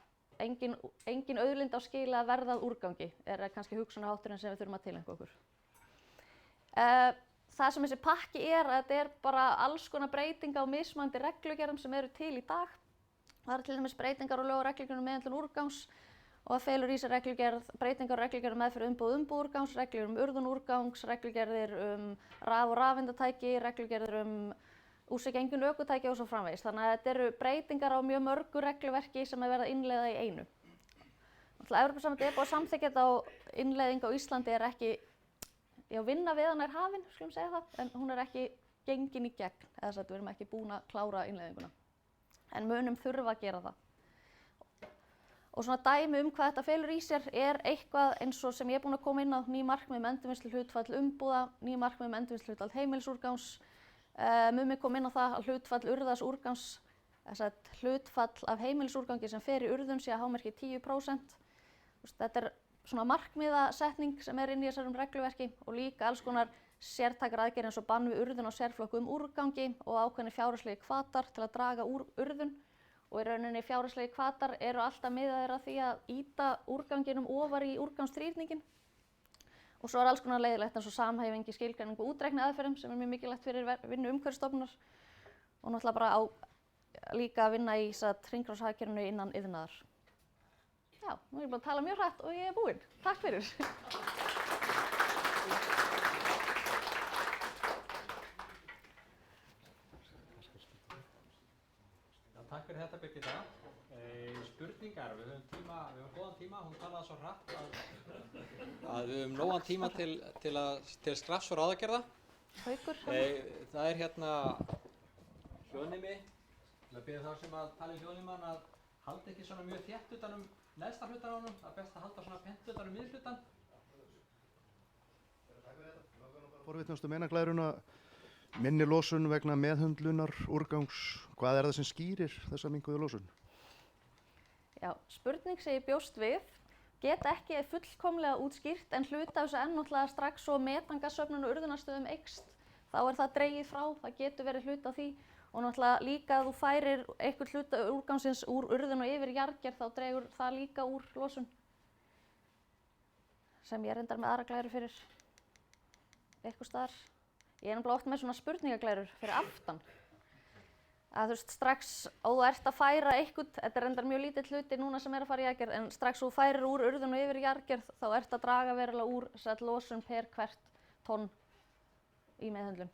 engin auðlind á skilið að verða að úrgangi kannski hugsunarhátturinn sem við þurfum að tileinka okkur. Það sem þessi pakki að þetta er bara alls konar breytinga á mismunandi reglugerðum sem eru til í dag. Það eru til dæmis breytingar á lög og reglugerðum um meðhöndlun úrgangs og það felur í sér breytingar á reglugerðum meðferð umbúð úrgangs, reglugerðir urðun úrgangs, reglugerðir raf- og rafeindatæki, reglugerðir úrgengjun ökutæki og svo framvegis. Þannig að þetta eru breytingar á mjög mörgu regluverki sem verða innleiða í einu. Evrópusambandið er búið að samþykkja þetta og innleiðing á Íslandi er ekki, vinna við hana er hafin, skulum segja það, en hún er ekki gengin í gegn, eða þess að við erum ekki búin að klára innleiðinguna. En munum þurfa að gera það. Og svona dæmi hvað þetta felur í sér er eitthvað eins og sem ég er búin að koma inn á, ný markmið endurvinnsluhlutfall umbúða, ný markmið endurvinnsluhlutfall heimilisúrgangs, mummi kom inn á það að hlutfall urðasúrgangs, þess að hlutfall af heimilisúrgangi sem fer í urðun sé að hámarki 10%. Þetta er svona markmiðasetning sem er inn í þessum regluverki og líka alls konar sértækar aðgerðir eins og bann við urðun og sérflokkuðum úrgangi og ákveðnir fjárhagslegi hvatar til að draga úr urðun. Og í rauninni fjárhagslegi hvatar eru alltaf miðaðir að því að ýta úrganginum ofar í úrgangsþrýrninginn. Og svo er alls konar leiðilegt eins og samhæfingi, skilgreining og útreikniaðferðum sem er mjög mikilvægt fyrir vinnu Umhverfisstofnunar og náttúrulega bara líka að vinna í hringrásarhagkerfinu innan iðnaðar. Já, nú er ég búin að tala mjög hratt og ég er búin. Takk fyrir. Takk fyrir þetta Birgitta. Spurningar, við höfum góðan tíma, hún talaði svo hratt að við höfum nógan tíma til skrafs og ráðagerða. Haukur. Það er hérna hljóðnemi, ég bið þá sem að tala í hljóðnemann að halda ekki svona mjög þétt utan neðsta hlutan á honum, það er best að halda svona pent utan miðhlutan. Forvitnastu meinaglæruna, minni losun vegna meðhöndlunar, úrgangs, hvað er það sem skýrir þessa minnkuðu losun? Já, spurning sem ég bjóst við, get ekki fullkomlega útskýrt en hluta af þessu náttúrulega strax og metangassöfnun og urðunarstöðum eykst, þá er það dregið frá, það getur verið hluta af því og náttúrulega líka að þú færir einhvern hluta úrgangsins úr urðun og yfir í jarðgerð þá dregur það líka úr losun sem ég reyndar með aðra glæru fyrir eitthvað staðar. Ég er nefnilega oft með svona spurningaglærur fyrir aftan. Að þú veist, strax og þú ert að færa eitthvað, þetta er reyndar mjög lítill hluti núna sem er að fara í jarðgerð, en strax og þú færir úr urðun og yfir í jarðgerð, þá ert að draga verulega úr losun per hvert tonn í meðhöndlun.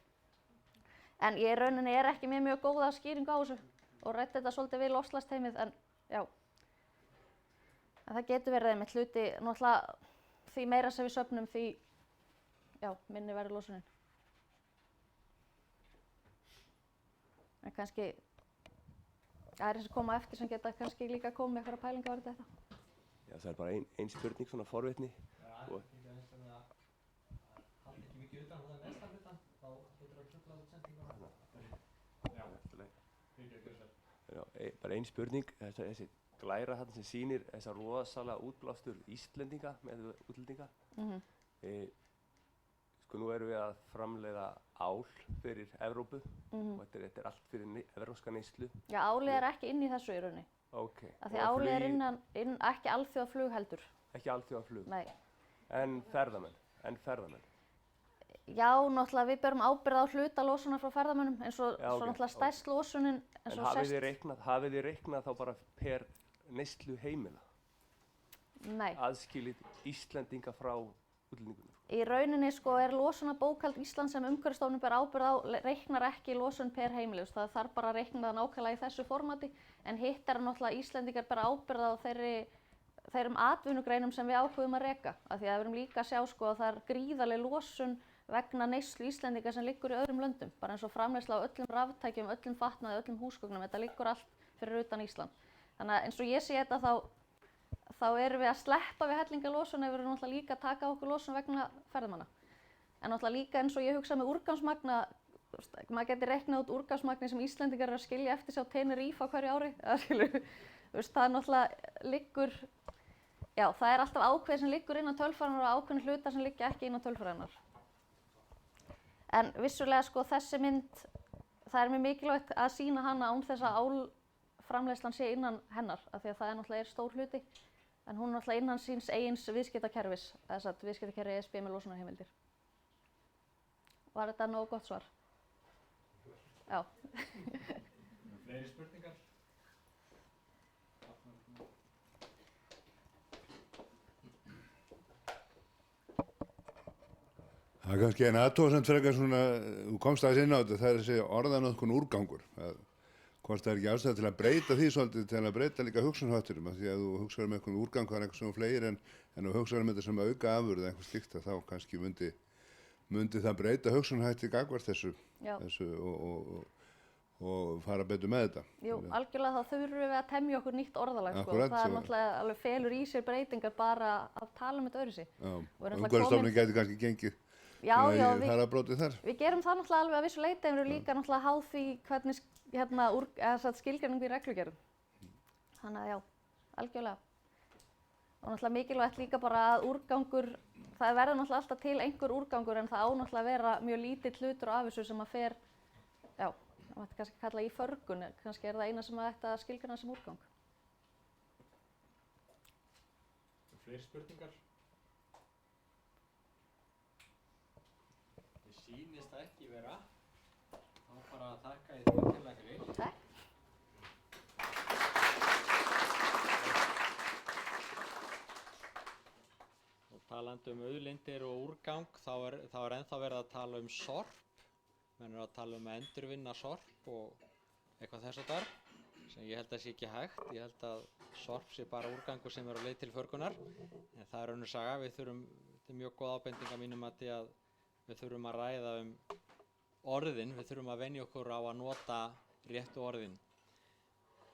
En ég í rauninni er ekki með mjög góða skýringu á þessu og ræddi þetta svolítið við loftslagsteymið, en já. En það getur verið einmitt hluti, náttúrulega því meira sem við söfnum því, já, minni verður losunin. En kannski aðrir sem koma eftir sem geta kannski líka komið með eitthvað pælinga varðið þetta. Já, það er bara ein spurning, svona forvitni. Já, haldi ekki mikið utan það neðsta hlutan, þá getur það truflað útsendinguna. Já, já, bara ein spurning, þessi glæra þarna sem sýnir þessa rosalega útblástur Íslendinga með útlendinga. Sko nú erum við að framleiða ál fyrir Evrópu og þetta er allt fyrir evrópska neyslu. Já, álið er ekki inn í þessu í rauninni. Ok. Af því álið er ekki alþjóðaflug heldur. Ekki alþjóðaflug? Nei. En ferðamenn? Já, náttúrulega við berum ábyrgð á hluta losunar frá ferðamönnum eins og svo náttúrulega stærst losunin. En hafið þið reiknað þá bara per neyslu heimila? Nei. Aðskilið Íslendinga frá útlendingum? Í rauninni sko losunarbókhald Íslands sem Umhverfisstofnun ber ábyrgð á reiknar ekki losun per heimili. Það þarf bara að reikna það nákvæmlega í þessu formati, en hitt náttúrulega Íslendingar ber ábyrgð á þeirrum atvinnugreinum sem við ákveðum að reka. Af því að við erum líka að sjá sko að það gríðarleg losun vegna neyslu Íslendinga sem liggur í öðrum löndum. Bara eins og framleiðsla á öllum raftækjum, öllum fatnaði, öllum húsgögnum. Þetta liggur allt fyrir utan Ísland. Þannig að eins og ég sé þetta þá erum við að sleppa við hellingalósun ef við erum náttúrulega líka að taka okkur losun vegna ferðamanna. En náttúrulega líka eins og ég hugsa með úrgangsmagn maður getur reiknað út úrgangsmagni sem Íslendingar eru að skilja eftir sig á Tenerife á hverju ári. Það náttúrulega liggur, já það alltaf ákveð sem liggur innan tölfræðinnar og ákveðin hlutar sem liggja ekki innan tölfræðinnar. En vissulega sko þessi mynd, það mjög mikilvægt að sýna hana án þess að álframleiðslan sé innan hennar, af því að það náttúrulega stór hluti. En hún náttúrulega innan síns eigins viðskiptakerfis, þess að viðskiptakerfi ESB með losunarheimildir. Var þetta nógu gott svar? Já. Fleiri spurningar? Það kannski en athugasemd frekar svona, þú komst aðeins inn á þetta, það þessi orðanotkun úrgangur. Hvort það ekki ástæða til að breyta því svolítið, til að breyta líka hugsunarhátturum, af því að þú hugsaður einhvern úrgang, það eitthvað sem fleiri en þú hugsaður þetta sem auka afurð eða eitthvað slíkt, þá kannski myndi það breyta hugsunarhætti gagnvart þessu og fara betur með þetta. Jú, algjörlega þá þurfum við að temja okkur nýtt orðalag, sko. Akkurat, það náttúrulega alveg felur í sér breytingar bara að tala þetta öðruvísi. Já, Umhverfisstofnun gæti kannski gengið þar. Við gerum það náttúrulega alveg að vissu leyti, en við erum líka náttúrulega háð því hvernig skilgreining í reglugerðum. Þannig að já, algjörlega. Og náttúrulega mikilvægt líka bara að úrgangur, það verður náttúrulega alltaf til einhver úrgangur, en það á náttúrulega að vera mjög lítill hlutur af þessu sem að fer, já, það mætti kannski kalla í förgun, kannski það eina sem að þetta skilgreina sem úrgang. Fleiri spurningar? Sýnist það ekki vera, þá bara þakka ég því kærlega fyrir. Takk. Og talandi auðlindir og úrgang, þá er ennþá verið að tala sorp. Menn að tala að endurvinna sorp og eitthvað þess að þar, sem ég held að sé ekki hægt. Ég held að sorp sé bara úrgangur sem á leið til förgunar. En það önnur saga, þetta er mjög góð ábending að mínum mati að við þurfum að ræða orðin, við þurfum að venja okkur á að nota réttu orðin.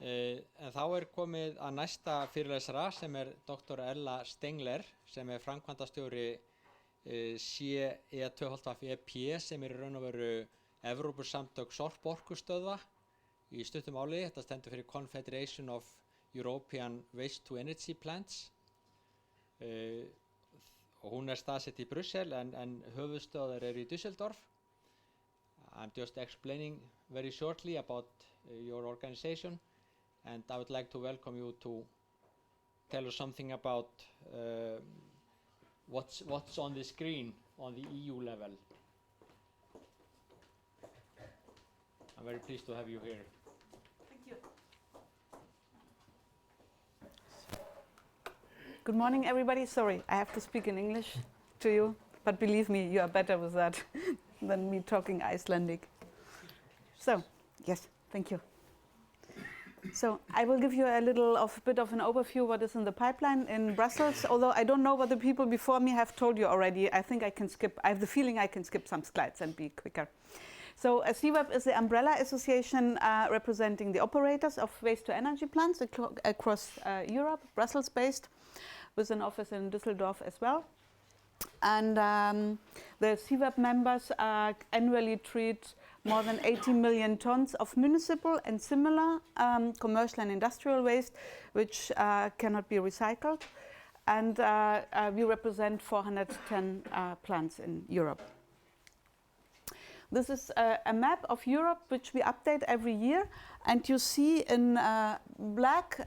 En þá komið að næsta fyrirlesara sem Dr. Ella Stengler, sem framkvæmdastjóri CE2EP, sem í raun og veru Evrópusamtök sorporkustöðva í stuttu máli. Þetta stendur fyrir Confederation of European Waste to Energy Plants. Og hún staðsett í Brussel, en höfuðstöðvar í Düsseldorf. I'm just explaining very shortly about your organization, and I would like to welcome you to tell us something about what's on the screen on the EU level. I'm very pleased to have you here. Thank you. Good morning, everybody. Sorry, I have to speak in English to you, but believe me, you are better with that than me talking Icelandic. So, yes, thank you. So, I will give you a bit of an overview what is in the pipeline in Brussels, although I don't know what the people before me have told you already. I think I have the feeling I can skip some slides and be quicker. So, CWEP is the umbrella association representing the operators of waste-to-energy plants across Europe, Brussels-based, with an office in Düsseldorf as well. And the CWEP members annually treat more than 80 million tons of municipal and similar commercial and industrial waste, which cannot be recycled. And we represent 410 plants in Europe. This is a map of Europe, which we update every year. And you see in black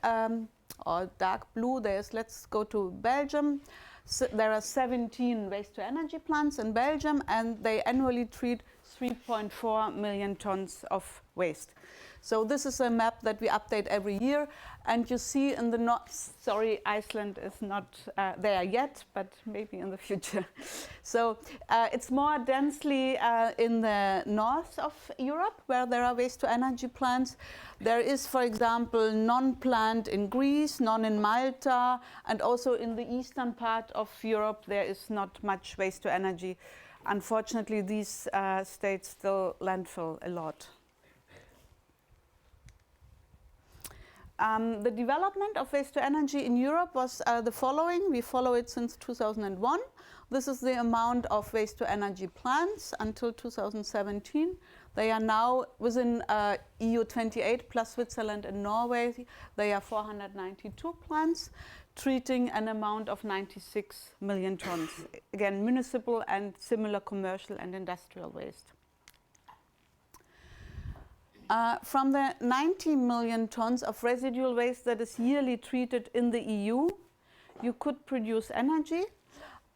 or dark blue, let's go to Belgium. So there are 17 waste-to-energy plants in Belgium, and they annually treat 3.4 million tons of waste. So this is a map that we update every year, and you see in the north, sorry, Iceland is not there yet, but maybe in the future. So it's more densely in the north of Europe, where there are waste-to-energy plants. There is, for example, none planned in Greece, none in Malta, and also in the eastern part of Europe there is not much waste-to-energy. Unfortunately, these states still landfill a lot. The development of waste-to-energy in Europe was the following. We follow it since 2001. This is the amount of waste-to-energy plants until 2017. They are now within EU 28 plus Switzerland and Norway. They are 492 plants, treating an amount of 96 million tons. Again, municipal and similar commercial and industrial waste. From the 90 million tons of residual waste that is yearly treated in the EU, you could produce energy,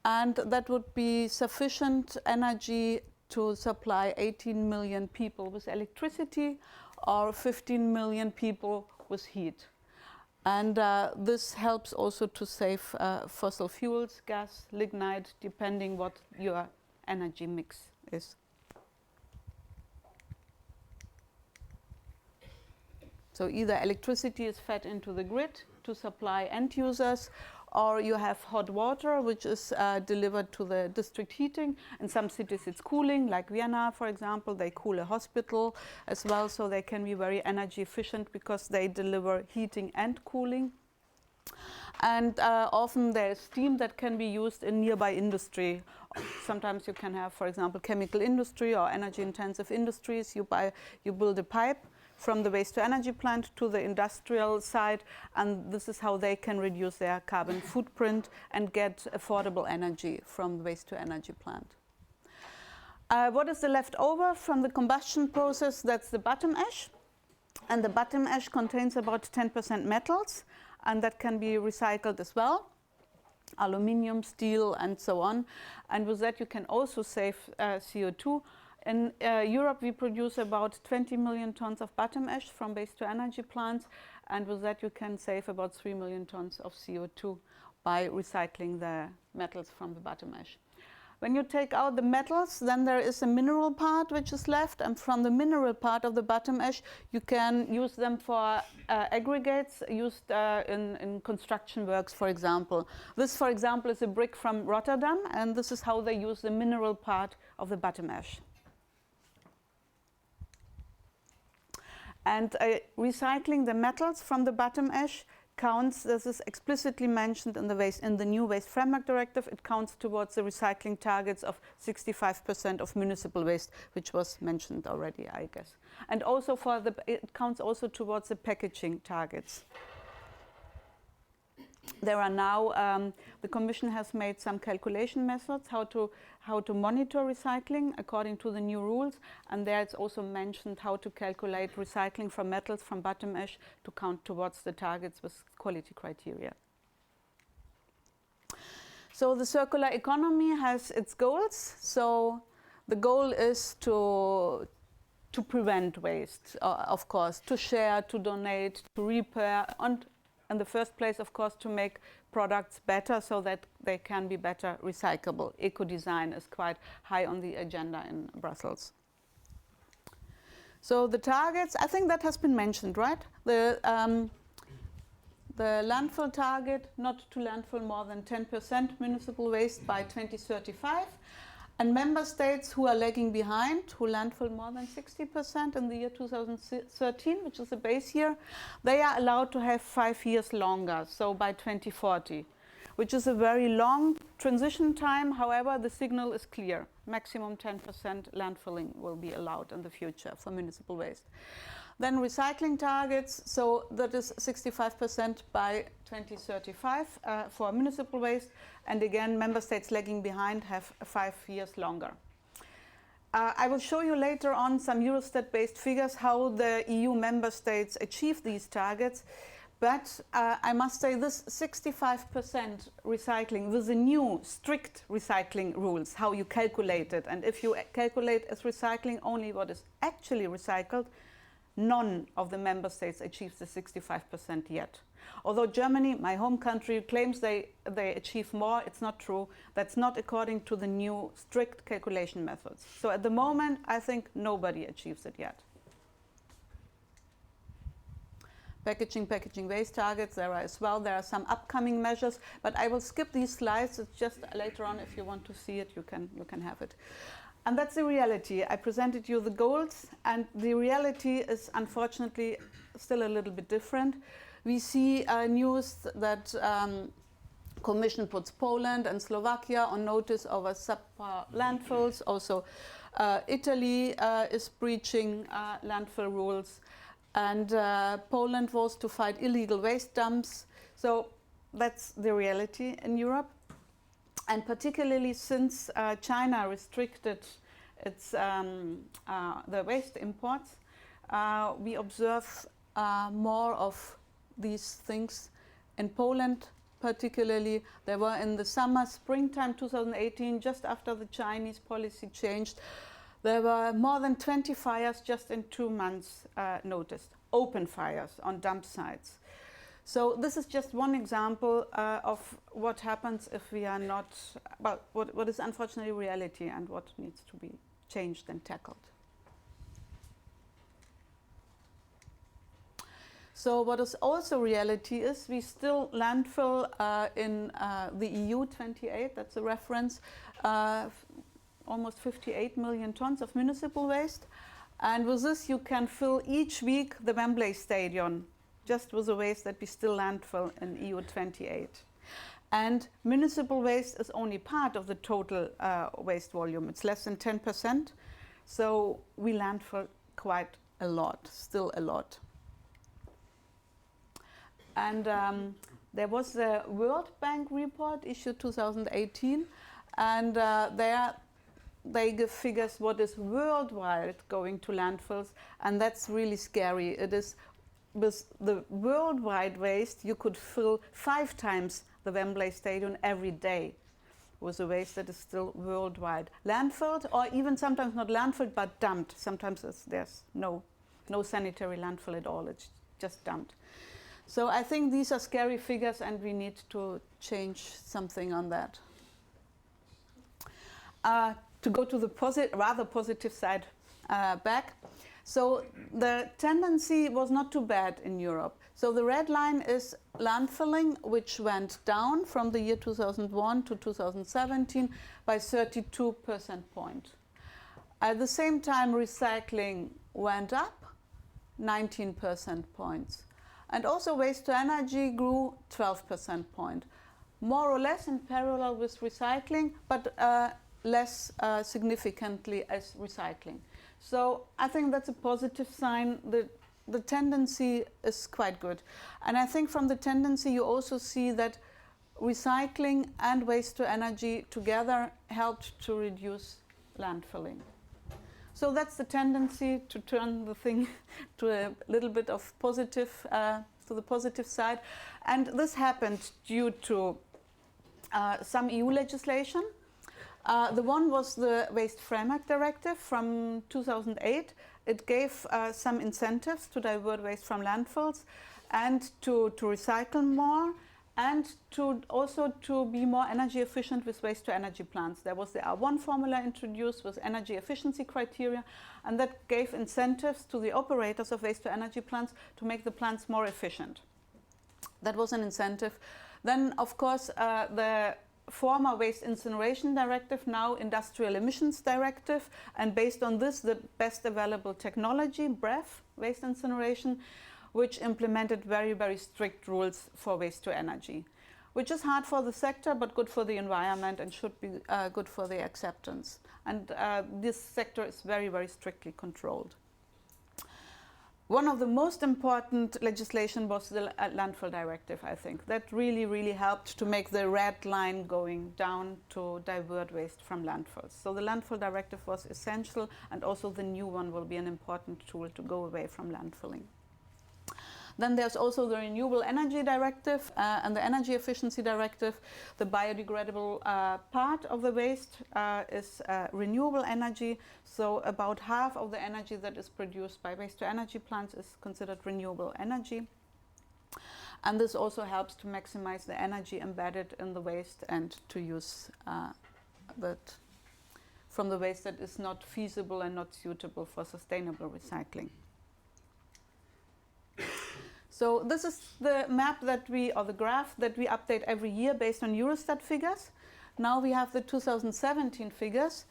and that would be sufficient energy to supply 18 million people with electricity or 15 million people with heat. And this helps also to save fossil fuels, gas, lignite, depending what your energy mix is. So either electricity is fed into the grid to supply end users, or you have hot water, which is delivered to the district heating. In some cities it's cooling, like Vienna, for example. They cool a hospital as well, so they can be very energy efficient because they deliver heating and cooling. And often there is steam that can be used in nearby industry. Sometimes you can have, for example, chemical industry or energy-intensive industries. You build a pipe from the waste-to-energy plant to the industrial side, and this is how they can reduce their carbon footprint and get affordable energy from the waste-to-energy plant. What is the leftover from the combustion process? That's the bottom ash, and the bottom ash contains about 10% metals, and that can be recycled as well. Aluminium, steel, and so on. And with that you can also save CO2. In Europe, we produce about 20 million tons of bottom ash from waste-to-energy plants, and with that you can save about 3 million tons of CO2 by recycling the metals from the bottom ash. When you take out the metals, then there is a mineral part which is left, and from the mineral part of the bottom ash, you can use them for aggregates used in construction works, for example. This, for example, is a brick from Rotterdam, and this is how they use the mineral part of the bottom ash. And recycling the metals from the bottom ash counts, this is explicitly mentioned in the new Waste Framework Directive, it counts towards the recycling targets of 65% of municipal waste, which was mentioned already, I guess. And also it counts also towards the packaging targets. There are now, the Commission has made some calculation methods how to monitor recycling according to the new rules, and there it's also mentioned how to calculate recycling from metals from bottom ash to count towards the targets with quality criteria. So the circular economy has its goals. So the goal is to prevent waste, of course, to share, to donate, to repair, and in the first place, of course, to make products better so that they can be better recyclable. Eco-design is quite high on the agenda in Brussels. So the targets, I think that has been mentioned, right? The landfill target, not to landfill more than 10% municipal waste by 2035. And member states who are lagging behind, who landfill more than 60% in the year 2013, which is the base year, they are allowed to have 5 years longer, so by 2040, which is a very long transition time. However, the signal is clear. Maximum 10% landfilling will be allowed in the future for municipal waste. Then recycling targets, so that is 65% by 2035 for municipal waste. And again, member states lagging behind have 5 years longer. I will show you later on some Eurostat-based figures how the EU member states achieve these targets. But I must say this 65% recycling with the new strict recycling rules, how you calculate it. And if you calculate as recycling only what is actually recycled, none of the member states achieves the 65% yet. Although Germany, my home country, claims they achieve more, it's not true. That's not according to the new strict calculation methods. So at the moment, I think nobody achieves it yet. Packaging waste targets, there are as well. There are some upcoming measures, but I will skip these slides. It's just later on, if you want to see it, you can have it. And that's the reality. I presented you the goals, and the reality is unfortunately still a little bit different. We see news that Commission puts Poland and Slovakia on notice over subpar landfills. Also, Italy is breaching landfill rules. And Poland vows to fight illegal waste dumps. So that's the reality in Europe. And particularly since China restricted its, the waste imports, we observe more of these things. In Poland, particularly, there were in the summer, springtime 2018, just after the Chinese policy changed, there were more than 20 fires just in 2 months noticed, open fires on dump sites. So this is just one example of what happens if we are not, well, what is unfortunately reality and what needs to be changed and tackled. So what is also reality is we still landfill in the EU 28, that's a reference, almost 58 million tons of municipal waste. And with this you can fill each week the Wembley Stadium, just with the waste that we still landfill in EU 28. And municipal waste is only part of the total waste volume. It's less than 10%. So we landfill quite a lot, still a lot. And there was the World Bank report issued 2018, and there they give figures what is worldwide going to landfills, and that's really scary. It is with the worldwide waste, you could fill 5 times the Wembley Stadium every day with the waste that is still worldwide landfilled, or even sometimes not landfilled but dumped. Sometimes there's no sanitary landfill at all, it's just dumped. So I think these are scary figures and we need to change something on that. To go to the rather positive side back. So the tendency was not too bad in Europe. So the red line is landfilling, which went down from the year 2001 to 2017 by 32 percentage points. At the same time, recycling went up 19 percentage points. And also waste to energy grew 12 percentage points. More or less in parallel with recycling, but less significantly as recycling. So I think that's a positive sign. The tendency is quite good. And I think from the tendency you also see that recycling and waste to energy together helped to reduce landfilling. So that's the tendency to turn the thing to a little bit of positive, to the positive side. And this happened due to some EU legislation. The one was the Waste Framework Directive from 2008. It gave some incentives to divert waste from landfills and to recycle more, and also to be more energy efficient with waste to energy plants. There was the R1 formula introduced with energy efficiency criteria, and that gave incentives to the operators of waste to energy plants to make the plants more efficient. That was an incentive. Then, of course, the former Waste Incineration Directive, now Industrial Emissions Directive, and based on this, the best available technology, BREF, waste incineration, which implemented very, very strict rules for waste to energy, which is hard for the sector, but good for the environment and should be good for the acceptance. And this sector is very, very strictly controlled. One of the most important legislation was the landfill directive, I think. That really, really helped to make the red line going down to divert waste from landfills. So the landfill directive was essential, and also the new one will be an important tool to go away from landfilling. Then there's also the Renewable Energy Directive and the Energy Efficiency Directive. The biodegradable part of the waste is renewable energy. So about half of the energy that is produced by waste-to-energy plants is considered renewable energy. And this also helps to maximize the energy embedded in the waste and to use that from the waste that is not feasible and not suitable for sustainable recycling. So this is the map that or the graph that we update every year based on Eurostat figures. Now we have the 2017 figures.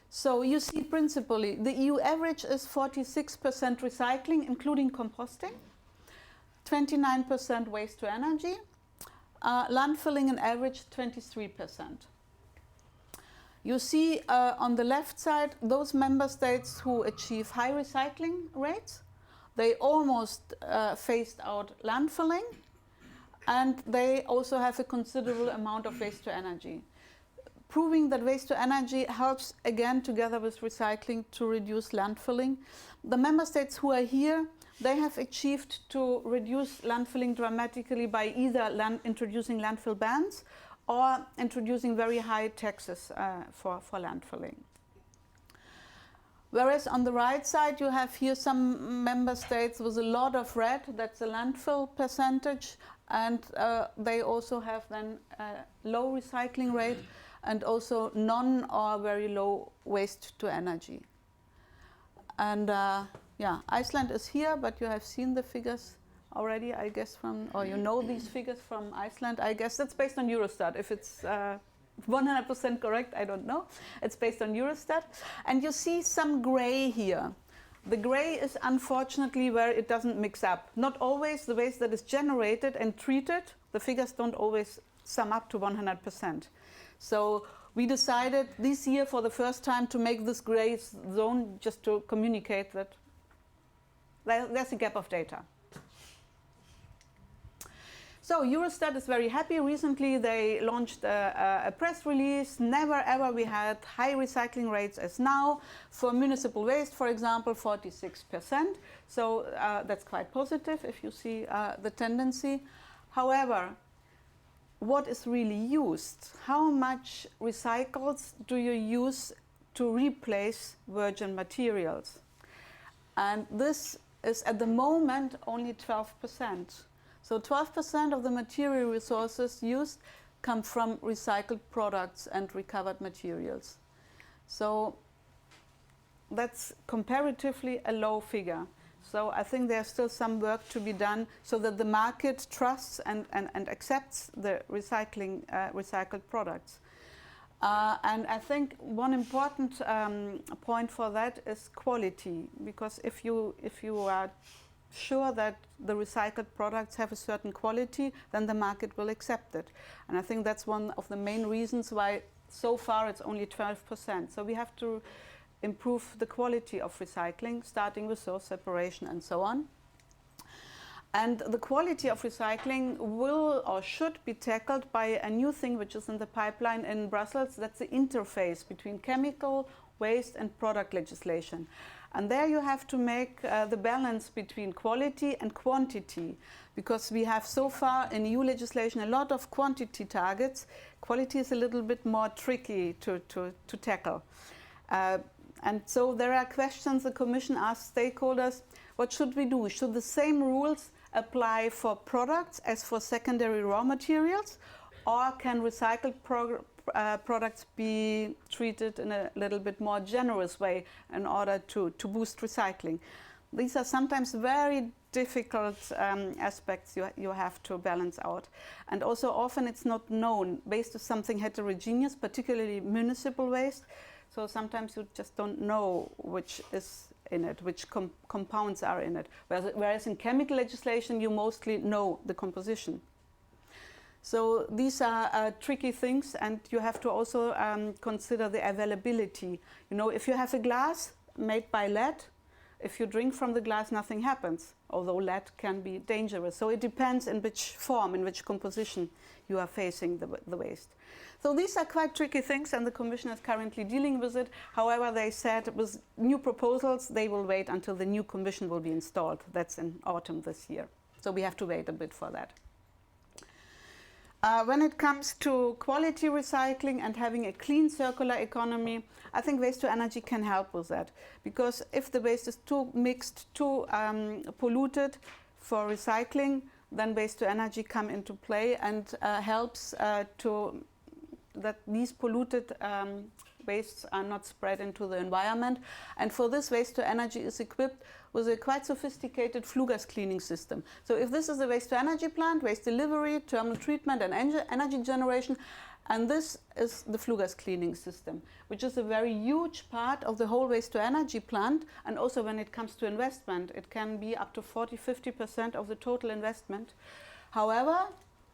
So you see principally the EU average is 46% recycling, including composting, 29% waste to energy, landfilling an average 23%. You see on the left side those member states who achieve high recycling rates. They almost phased out landfilling, and they also have a considerable amount of waste to energy, proving that waste to energy helps again together with recycling to reduce landfilling. The member states who are here, they have achieved to reduce landfilling dramatically by either introducing landfill bans or introducing very high taxes for landfilling. Whereas on the right side you have here some member states with a lot of red, that's the landfill percentage, and they also have then a low recycling rate and also none or very low waste to energy. And yeah, Iceland is here, but you have seen the figures already, I guess, or you know these figures from Iceland. I guess that's based on Eurostat. If it's 100% correct, I don't know. It's based on Eurostat. And you see some gray here. The gray is unfortunately where it doesn't mix up. Not always the waste that is generated and treated, the figures don't always sum up to 100%. So we decided this year for the first time to make this gray zone just to communicate that there's a gap of data. So Eurostat is very happy. Recently they launched a press release. Never ever we had high recycling rates as now. For municipal waste, for example, 46%. So that's quite positive if you see the tendency. However, what is really used? How much recycles do you use to replace virgin materials? And this is at the moment only 12%. So 12% of the material resources used come from recycled products and recovered materials. So that's comparatively a low figure. So I think there's still some work to be done so that the market trusts and accepts the recycled products. And I think one important point for that is quality, because if you are sure that the recycled products have a certain quality, then the market will accept it. And I think that's one of the main reasons why so far it's only 12%. So we have to improve the quality of recycling, starting with source separation and so on. And the quality of recycling will or should be tackled by a new thing which is in the pipeline in Brussels. That's the interface between chemical, waste and product legislation. And there you have to make the balance between quality and quantity, because we have so far in EU legislation a lot of quantity targets. Quality is a little bit more tricky to tackle. And so there are questions the Commission asks stakeholders, what should we do? Should the same rules apply for products as for secondary raw materials? Or can recycled products be treated in a little bit more generous way in order to boost recycling? These are sometimes very difficult aspects you have to balance out. And also often it's not known. Waste is something heterogeneous, particularly municipal waste. So sometimes you just don't know which is in it, which compounds are in it. Whereas in chemical legislation, you mostly know the composition. So these are tricky things, and you have to also consider the availability. You know, if you have a glass made by lead, if you drink from the glass, nothing happens, although lead can be dangerous. So it depends in which form, in which composition you are facing the waste. So these are quite tricky things, and the Commission is currently dealing with it. However, they said with new proposals, they will wait until the new Commission will be installed. That's in autumn this year. So we have to wait a bit for that. When it comes to quality recycling and having a clean circular economy, I think waste to energy can help with that. Because if the waste is too mixed, too polluted for recycling, then waste to energy come into play and helps to that these polluted wastes are not spread into the environment. And for this, waste to energy is equipped with a quite sophisticated flue gas cleaning system. So if this is a waste to energy plant, waste delivery, thermal treatment and energy generation, and this is the flue gas cleaning system, which is a very huge part of the whole waste to energy plant. And also when it comes to investment, it can be up to 40–50% of the total investment. However,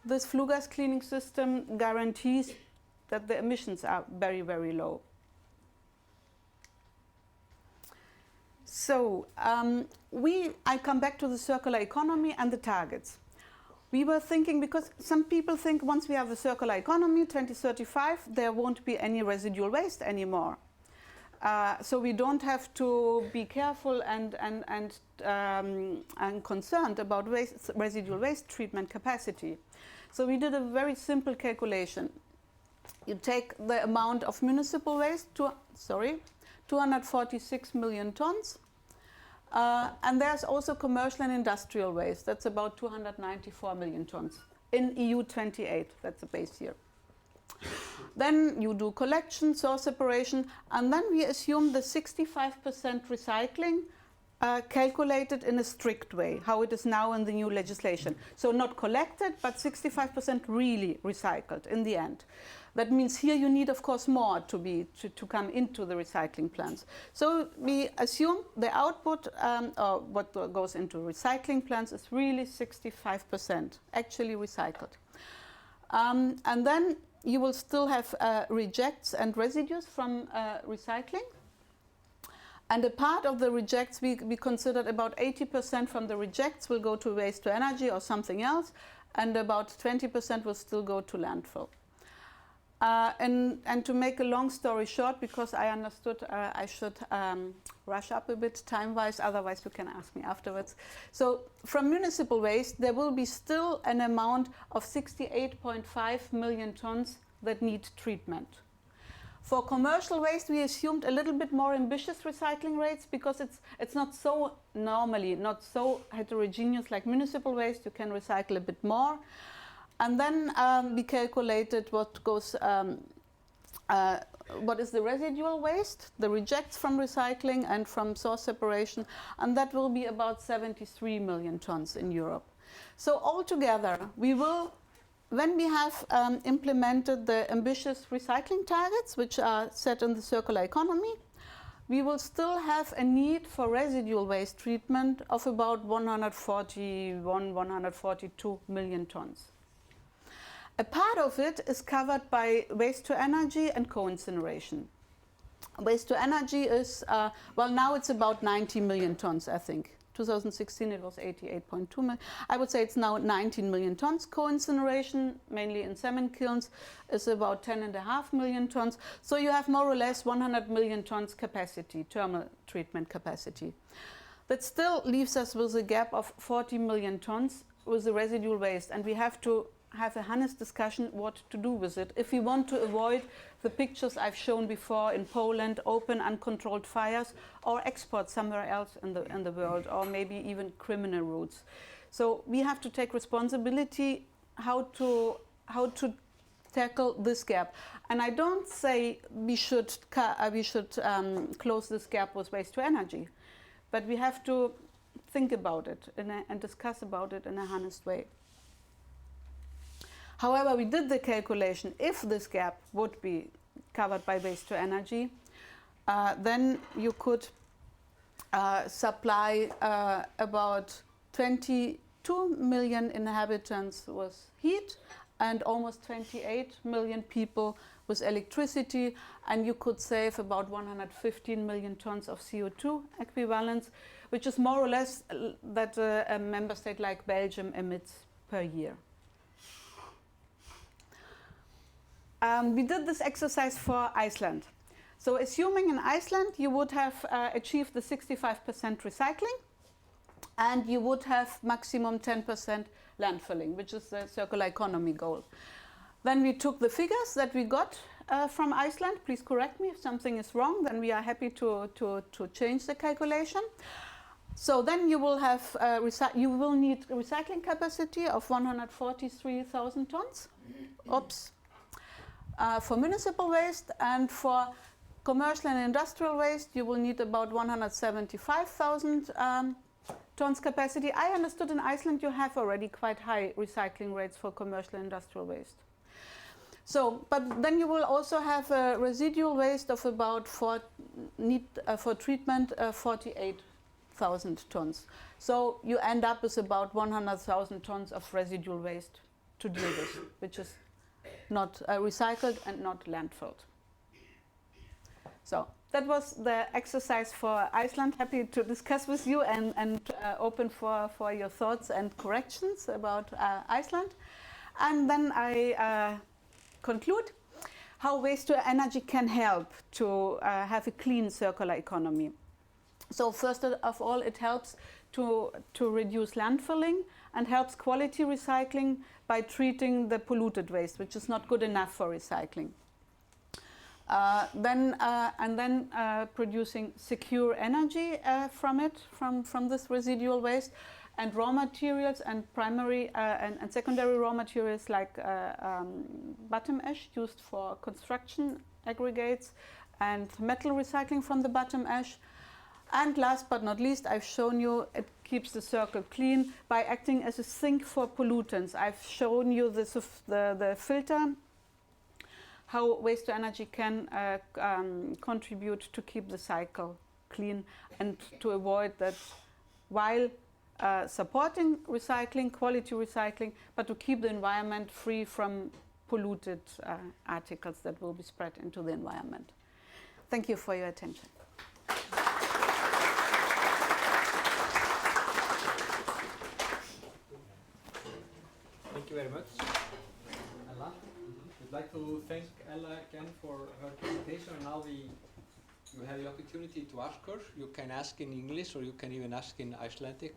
this flue gas cleaning system guarantees that the emissions are very, very low. So I come back to the circular economy and the targets. We were thinking, because some people think once we have a circular economy, 2035, there won't be any residual waste anymore. So we don't have to be careful and concerned about residual waste treatment capacity. So we did a very simple calculation. You take the amount of municipal waste, 246 million tons. And there's also commercial and industrial waste. That's about 294 million tons in EU 28. That's the base year. Then you do collection, source separation, and then we assume the 65% recycling calculated in a strict way, how it is now in the new legislation. So not collected, but 65% really recycled in the end. That means here you need, of course, more to come into the recycling plants. So we assume the output or what goes into recycling plants is really 65% actually recycled. And then you will still have rejects and residues from recycling. And a part of the rejects, we considered about 80% from the rejects will go to waste to energy or something else, and about 20% will still go to landfill. And to make a long story short, because I understood I should rush up a bit time-wise, otherwise you can ask me afterwards. So from municipal waste, there will be still an amount of 68.5 million tons that need treatment. For commercial waste, we assumed a little bit more ambitious recycling rates because it's not so normally, not so heterogeneous like municipal waste. You can recycle a bit more. And then we calculated what is the residual waste, the rejects from recycling and from source separation, and that will be about 73 million tons in Europe. So altogether, we will, when we have implemented the ambitious recycling targets, which are set in the circular economy, we will still have a need for residual waste treatment of about 142 million tons. A part of it is covered by waste to energy and co-incineration. Waste to energy is, well, now it's about 90 million tons, I think. 2016 it was 88.2 million. I would say it's now 19 million tons. Co-incineration, mainly in cement kilns, is about 10.5 million tons. So you have more or less 100 million tons capacity, thermal treatment capacity. That still leaves us with a gap of 40 million tons with the residual waste, and we have to have a honest discussion what to do with it if we want to avoid the pictures I've shown before in Poland, open uncontrolled fires, or export somewhere else in the world, or maybe even criminal routes. So we have to take responsibility how to tackle this gap. And I don't say we should close this gap with waste to energy, but we have to think about it and discuss about it in a honest way. However, we did the calculation, if this gap would be covered by waste to energy, then you could supply about 22 million inhabitants with heat and almost 28 million people with electricity, and you could save about 115 million tons of CO2 equivalents, which is more or less that a member state like Belgium emits per year. We did this exercise for Iceland. So assuming in Iceland you would have achieved the 65% recycling, and you would have maximum 10% landfilling, which is the circular economy goal. Then we took the figures that we got from Iceland. Please correct me if something is wrong, then we are happy to change the calculation. So then you will have you will need a recycling capacity of 143,000 tons. Oops. For municipal waste, and for commercial and industrial waste you will need about 175,000 tons capacity. I understood in Iceland you have already quite high recycling rates for commercial and industrial waste. So, but then you will also have a residual waste of about for treatment 48,000 tons. So you end up with about 100,000 tons of residual waste to deal with, which is not recycled and not landfilled. So that was the exercise for Iceland. Happy to discuss with you and open for your thoughts and corrections about Iceland. And then I conclude how waste to energy can help to have a clean circular economy. So first of all, it helps to reduce landfilling and helps quality recycling by treating the polluted waste, which is not good enough for recycling. Then producing secure energy from this residual waste, and raw materials and primary and secondary raw materials like bottom ash used for construction aggregates, and metal recycling from the bottom ash. And last but not least, I've shown you it keeps the circle clean by acting as a sink for pollutants. I've shown you the filter, how waste to energy can contribute to keep the cycle clean and to avoid that while supporting recycling, quality recycling, but to keep the environment free from polluted articles that will be spread into the environment. Thank you for your attention. Thank you very much, Ella. We'd like to thank Ella again for her presentation. And now you have the opportunity to ask her. You can ask in English or you can even ask in Icelandic.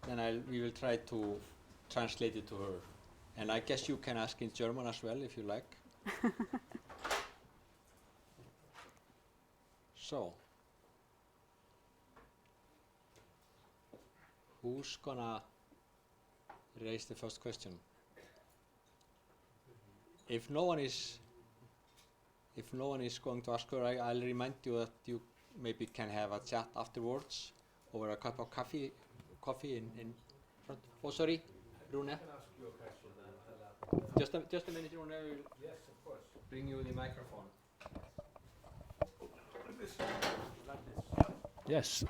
Then we will try to translate it to her. And I guess you can ask in German as well if you like. So, who's gonna raise the first question? If no one is going to ask her, I'll remind you that you maybe can have a chat afterwards over a cup of coffee in front. Oh, sorry, Rune. I can ask you a question then. Just a minute, Rune. Yes, of course. Bring you the microphone. Yes,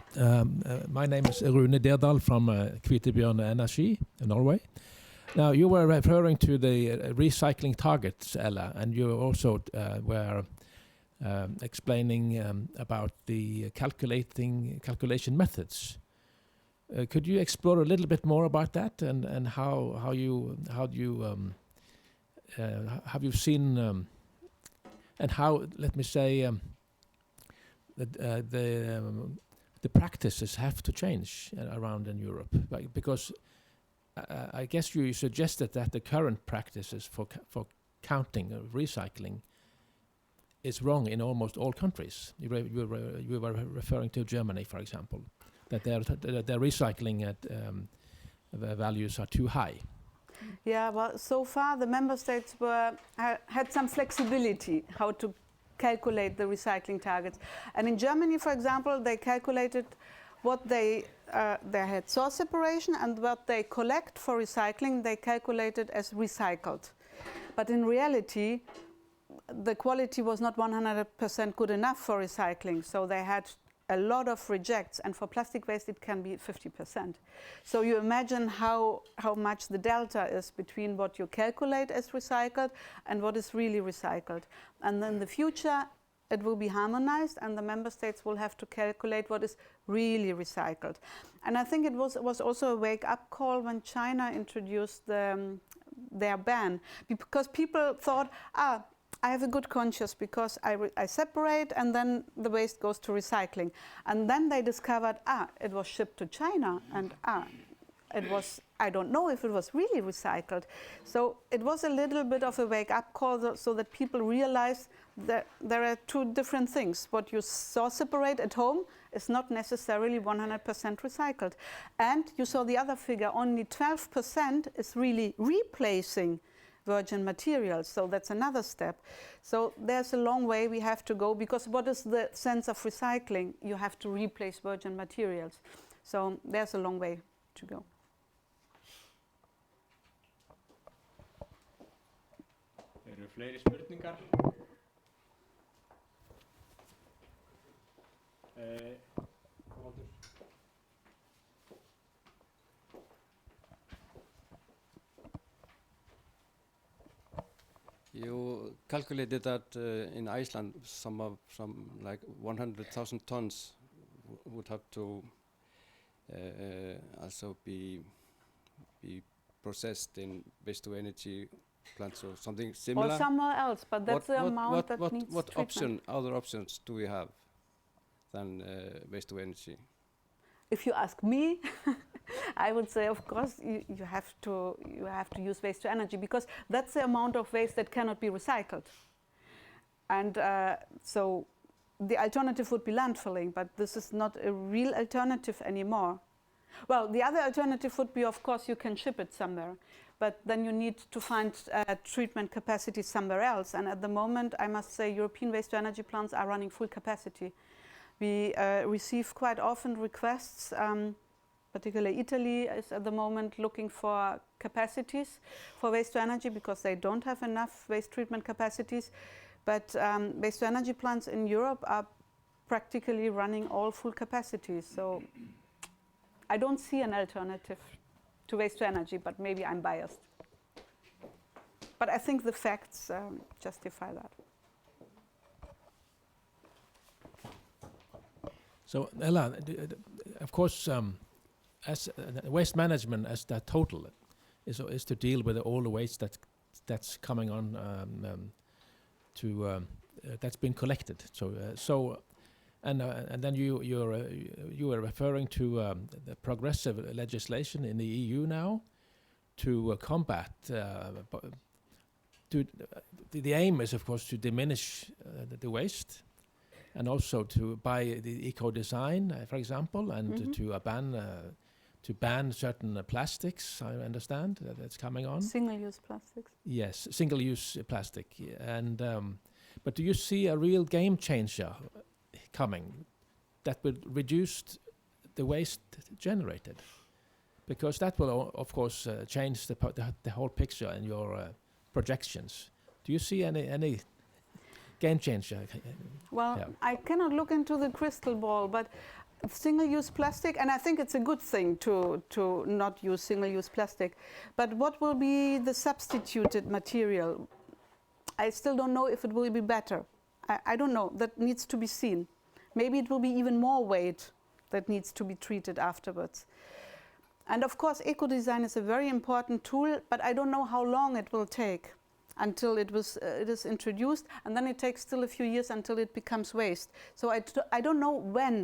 my name is Rune Derdal from Kvitebjørn Energy in Norway. Now, you were referring to the recycling targets, Ella, and you also were explaining about the calculation methods. Could you explore a little bit more about that, and how you have you seen and how, let me say, the practices have to change around in Europe, because I guess you suggested that the current practices for counting recycling is wrong in almost all countries. You were referring to Germany, for example, that their recycling at values are too high. Yeah, well, so far the member states had some flexibility how to calculate the recycling targets. And in Germany, for example, they calculated what they had source separation, and what they collect for recycling they calculated as recycled. But in reality, the quality was not 100% good enough for recycling, so they had a lot of rejects, and for plastic waste it can be 50%. So you imagine how much the delta is between what you calculate as recycled and what is really recycled. And in the future it will be harmonized, and the member states will have to calculate what is really recycled. And I think it was also a wake-up call when China introduced their ban, because people thought, I have a good conscience because I separate and then the waste goes to recycling. And then they discovered, it was shipped to China and it was, I don't know if it was really recycled. So it was a little bit of a wake-up call so that people realize that there are two different things. What you saw separate at home is not necessarily 100% recycled. And you saw the other figure, only 12% is really replacing virgin materials, so that's another step. So there's a long way we have to go, because what is the sense of recycling? You have to replace virgin materials. So there's a long way to go. Eru fleiri spurningar? You calculated that in Iceland, some like 100,000 tons would have to also be processed in waste-to-energy plants or something similar. Or somewhere else, but that's the amount that needs what treatment. other options do we have than waste-to-energy? If you ask me, I would say, of course, you have to use waste to energy, because that's the amount of waste that cannot be recycled. And so the alternative would be landfilling, but this is not a real alternative anymore. Well, the other alternative would be, of course, you can ship it somewhere, but then you need to find treatment capacity somewhere else. And at the moment, I must say, European waste to energy plants are running full capacity. We receive quite often requests, particularly Italy is at the moment looking for capacities for waste to energy because they don't have enough waste treatment capacities. But waste to energy plants in Europe are practically running all full capacities. So I don't see an alternative to waste to energy, but maybe I'm biased. But I think the facts justify that. So Ella, of course, as waste management as that total is to deal with all the waste that's coming on that's been collected. And then you were referring to the progressive legislation in the EU now to combat. The aim is, of course, to diminish the waste. And also to buy the eco-design, for example, and to ban certain plastics. I understand that's coming on. Single-use plastics. Yes, single-use plastic. And but do you see a real game changer coming that will reduce the waste generated? Because that will, of course, change the whole picture in your projections. Do you see any game changer? Well, yeah. I cannot look into the crystal ball, but single-use plastic, and I think it's a good thing to not use single-use plastic, but what will be the substituted material? I still don't know if it will be better. I don't know. That needs to be seen. Maybe it will be even more weight that needs to be treated afterwards. And of course, eco-design is a very important tool, but I don't know how long it will take until it is introduced, and then it takes still a few years until it becomes waste. So I don't know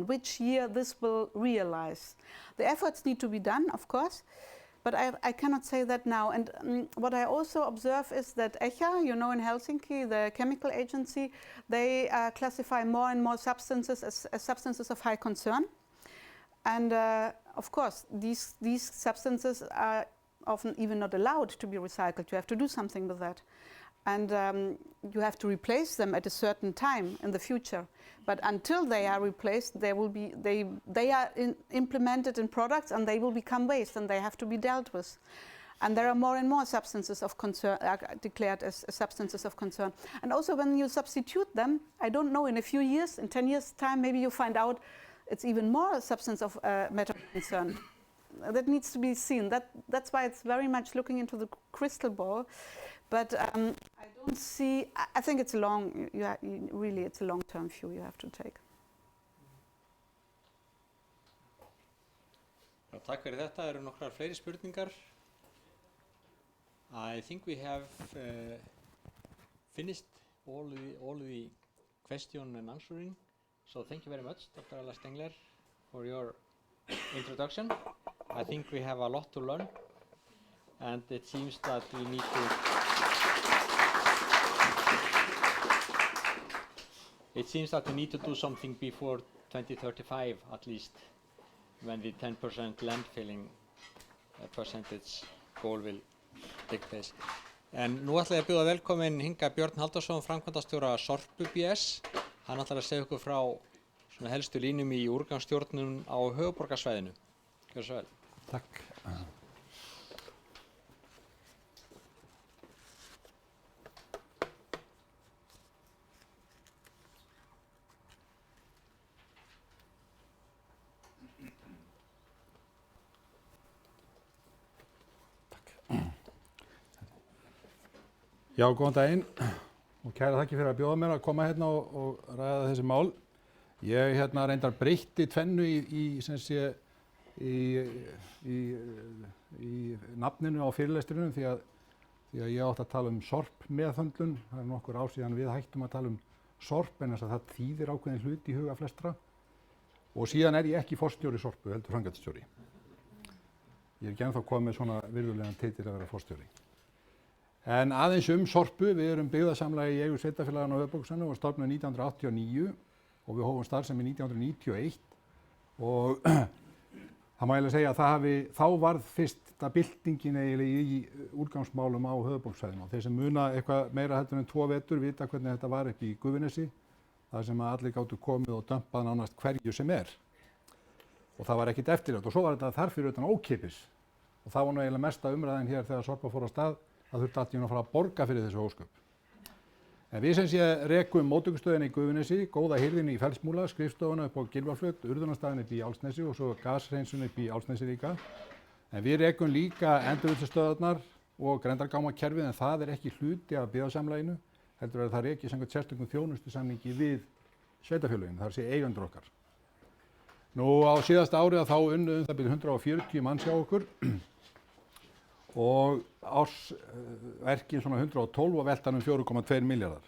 which year this will realize. The efforts need to be done, of course, but I cannot say that now. And what I also observe is that ECHA, in Helsinki, the chemical agency, they classify more and more substances as substances of high concern. And of course, these substances are often even not allowed to be recycled. You have to do something with that. And you have to replace them at a certain time in the future. But until they are replaced, they are implemented in products and they will become waste and they have to be dealt with. And there are more and more substances of concern declared as substances of concern. And also when you substitute them, I don't know, in a few years, in 10 years' time, maybe you find out it's even more a substance of matter of concern. That needs to be seen. That's why it's very much looking into the crystal ball. But I don't see. I think it's really it's a long-term view you have to take. Takk fyrir þetta. Eru nokkrar fleiri spurningar? I think we have finished all the question and answering. So thank you very much, Dr. Alla Stengler, for your introduction. I think we have a lot to learn, and it seems that we need to. It seems that we need to do something before 2035 at least, when the 10% landfilling percentage goal will take place. En nú ætla ég að bjóða velkominn hingað Björn Halldórsson, framkvæmdastjóra Sorpu BS. Hann ætlar að segja okkur frá svona helstu línum í úrgangsstjórnun á höfuðborgarsvæðinu. Gjörðu svo vel. Takk. Já, góðan daginn og kæra þakki fyrir að bjóða mér að koma hérna og ræða þessi mál. Ég reyndar breytti tvennu í nafninu á fyrirlestrinum því að ég átti að tala um sorpmeðhöndlun. Það nokkur ár síðan við hættum að tala um sorp en þess að það þýðir ákveðin hlut í huga flestra. Og síðan ég ekki forstjóri Sorpu, heldur framkvæmdastjóri. Ég ekki ennþá komið með svona virðulegan titil að vera forstjóri. En aðeins Sorpu, við erum byggðasamlag í eigu sveitarfélagana á höfuðborgarsvæðinu og stofnuð 1989 og við hófum starfsemi 1991 og það má eiginlega segja að þá varð fyrsta byltingin eiginlega í úrgangsmálum á höfuðborgarsvæðinu og þeir sem muna eitthvað meira heldur en 2 vetur vita hvernig þetta var upp í Gufunesi, þar sem allir gátu komið og dömpað nánast hverju sem og það var ekkert eftirlit og svo var þetta þar fyrir utan ókeypis og það var nú eiginlega mesta umræðan hér þegar Sorpa fór á stað. Það þurfti allt í hún að fara að borga fyrir þessu ósköp. En við sem sé rekum móttökustöðina í Gufunesi, góða hirðinni í Fellsmúla, skrifstofuna upp á Gylfaflöt, urðunarstaðinn upp í Álfsnesi og svo gashreinsun upp í Álfsnesi líka. En við rekum líka endurvinnslustöðvarnar og grenndargámakerfið en það ekki hluti af byggðasamlaginu, heldur það rekið samkvæmt sérstökum þjónustusamningi við sveitarfélögin, það sé eigendur okkar. Nú á síðasta árið þá unnu það bil 140 manns hjá okkur og ársverkin svona 112 og veltan 4,2 milljarðar.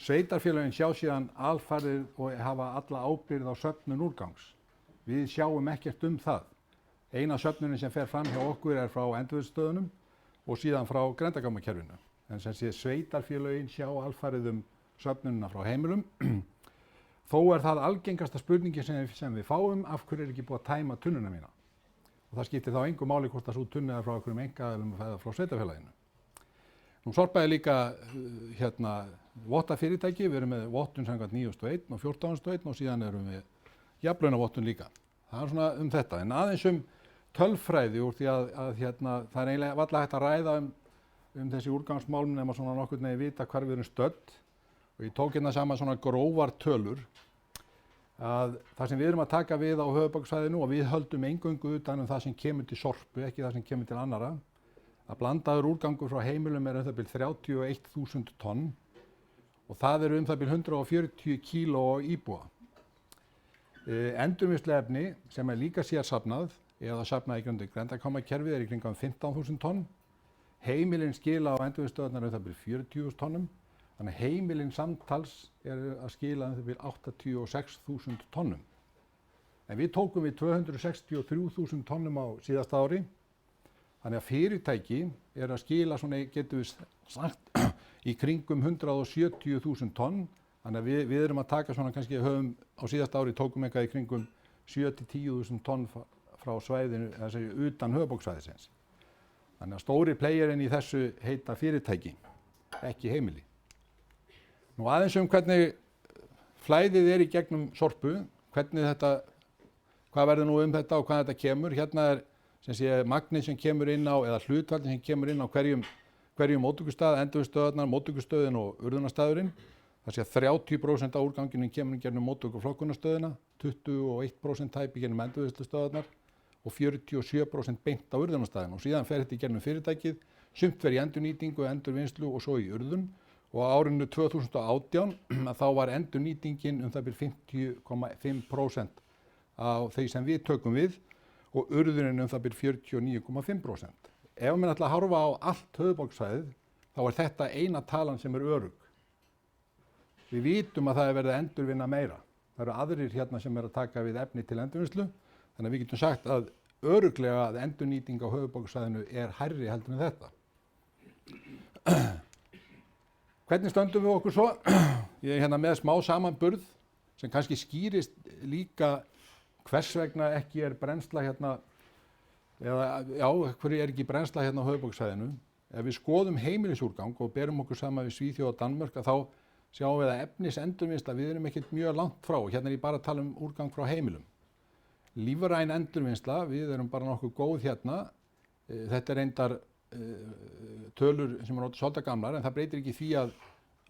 Sveitarfélögin sjá síðan alfarið og hafa alla ábyrgð á söfnun úrgangs. Við sjáum ekkert það. Eina söfnunin sem fer fram hjá okkur frá endurvinnslustöðvunum og síðan frá grenndargámakerfinu. En sem sé sveitarfélögin sjá alfarið söfnunina frá heimilum. Þó það algengasta spurningin sem við fáum, af hverju ekki búið að tæma tunnuna mína? Og það skiptir þá engu máli hvort sú tunna frá einhverjum einkaaðilum eða frá sveitarfélaginu. Nú Sorpa líka vottafyrirtæki, við erum með vottun samkvæmt 9001 og 1401 og síðan erum við jafnlaunavottun líka. Það svona þetta, en aðeins tölfræði úr því að það eiginlega varla hægt að ræða þessi úrgangsmálum nema svona nokkurn veginn vita hvar við erum stödd og ég tók saman svona grófar tölur að það sem við erum að taka við á höfuðborgarsvæðinu og við höldum eingöngu utan það sem kemur til Sorpu, ekki það sem kemur til annarra, að blandaður úrgangur frá heimilum það bil 31.000 tonn og það það bil 140 kíló á íbúa. Endurvinnsluefni sem líka sérsafnað eða safnað í grenndargámakerfið í kringum 15.000 tonn. Heimilin skila á endurvinnslustöðvarnar það bil 40.000 tonnum. Þannig að heimilin samtals að skila það bil 86.000 tonnum. En við tókum við 263.000 tonnum á síðasta ári. Þannig að fyrirtæki að skila svona, getum við sagt, í kringum 170.000 tonn. Þannig að við erum að taka svona kannski höfum á síðasta ári tókum eitthvað í kringum 7-10.000 tonn frá svæðinu, þessi utan höfuðborgarsvæðisins. Þannig að stóri playerinn í þessu heita fyrirtæki, ekki heimili. Nú aðeins hvernig flæðið í gegnum Sorpu, hvernig hvað verður nú þetta og hvað þetta kemur. Hérna sem sé magnið sem kemur inn á, eða hlutfallið sem kemur inn á hverjum móttökustað, endurvinnsstöðvarnar, móttökustöðin og urðunarstaðurinn. Það sé 30% af úrganginum kemur í gegnum móttöku- og flokkunarstöðina, 21% tæpi í gegnum endurvinnslustöðvarnar og 47% beint á urðunarstaðina. Og síðan fer þetta í gegnum fyrirtækið, sumt fer í endurnýtingu, endurvinnslu og svo í urðun. Og á árinu 2018 þá var endurnýtingin það bil 50,5% á þeir sem við tökum við og urðunin það bil 49,5%. Ef menn ætla að horfa á allt höfuðborgarsvæðið þá þetta eina talan sem örugg. Við vitum að það verið að endurvinna meira. Það eru aðrir hérna sem að taka við efni til endurvinnslu, þannig að við getum sagt að örugglega að endurnýting á höfuðborgarsvæðinu hærri heldur en þetta. Hvernig stöndum við okkur svo? Ég hérna með smá samanburð sem kannski skýrist líka hvers vegna ekki brennsla hérna, hverju ekki brennsla hérna á höfuðborgarsvæðinu. Ef við skoðum heimilisúrgang og berum okkur saman við Svíþjóð og Danmörk, þá sjáum við að efnisendurvinnsla, við erum ekkert mjög langt frá. Hérna ég bara að tala úrgang frá heimilum. Lífræn endurvinnsla, við erum bara nokkuð góð hérna. Þetta reyndar tölur sem orðið svolítið gamlar, en það breytir ekki því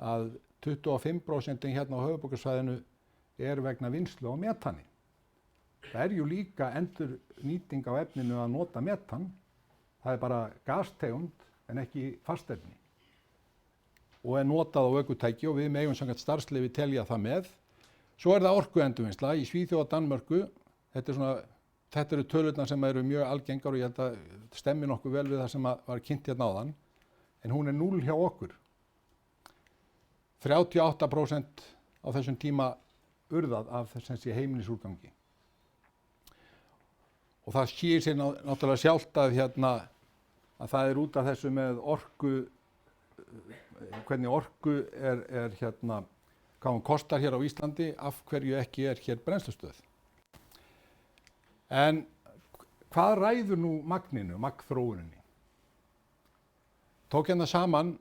að 25% hérna á höfuðborgarsvæðinu vegna vinnslu á metani. Það jú líka endurnýting á efninu að nota metan. Það bara gastegund en ekki fastefni. Og notað á ökutæki og við megum samkvæmt starfsleyfi telja það með. Svo það orkuendurvinnsla í Svíþjóð og Danmörku. Þetta eru tölurnar sem eru mjög algengar og ég held að stemmi nokkuð vel við það sem var kynnt hérna áðan. En hún 0 hjá okkur. 38% á þessum tíma urðað af þessi heimilisúrgangi. Og það skýr sér náttúrulega sjálft að að það út af þessu með orku, hvernig orku hérna, hvað hún kostar hér á Íslandi, af hverju ekki hér brennslustöð. En hvað ræður nú magninu, magnþróuninni? Tók hérna saman,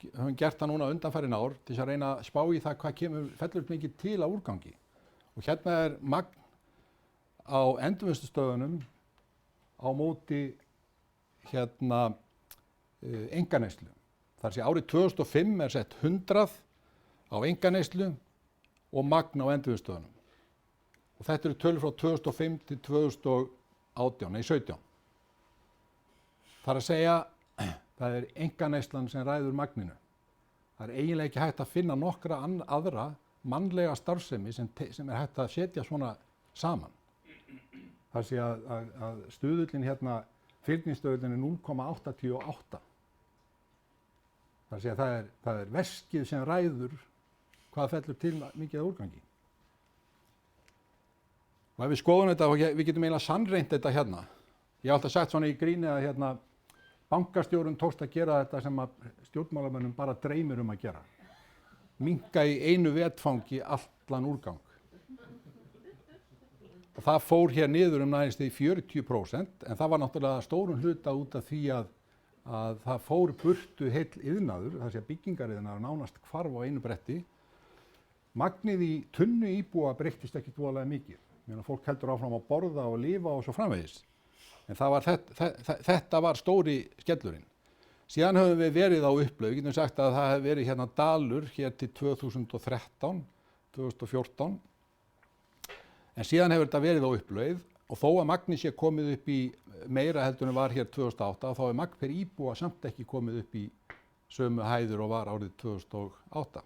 höfum gert það núna undanfarin ár, til að reyna að spá í það hvað fellur mikið til af úrgangi. Og hérna magn á endurvinnslustöðunum á móti einkaneyslu. Þar sé árið 2005 sett 100 á einkaneyslu og magn á endurvinnslustöðunum. Og þetta eru tölur frá 2005 til 2017. Það að segja, það einkaneyslan sem ræður magninu. Það eiginlega ekki hægt að finna nokkra aðra mannlega starfsemi sem hægt að setja svona saman. Það sé að stuðullin hérna, fylgningsstöðullin 0,88. Það sé að það veskið sem ræður hvað fellur til mikið af úrgangi. Og ef við skoðum þetta, og við getum eiginlega sannreynt þetta hérna. Ég hef alltaf sagt svona í gríni að bankastjórun tókst að gera þetta sem að stjórnmálamönnum bara dreymir að gera. Minnka í einu vetfangi allan úrgang. Og það fór hér niður næst í 40%, en það var náttúrulega stórum hluta út af því að það fór burtu heill iðnaður, það sé að byggingariðnaður nánast hvarf á einu bretti. Magnið í tunnu íbúa breyttist ekki voðalega mikið. Fólk heldur áfram að borða og lifa og svo framvegis. En þetta var stóri skellurinn. Síðan höfum við verið á uppleið, við getum sagt að það hefði verið hérna dalur hér til 2013, 2014. En síðan hefur þetta verið á uppleið og þó að magnið sé komið upp í meira heldur en var hér 2008, þá magn per íbúa samt ekki komið upp í sömu hæðir og var árið 2008.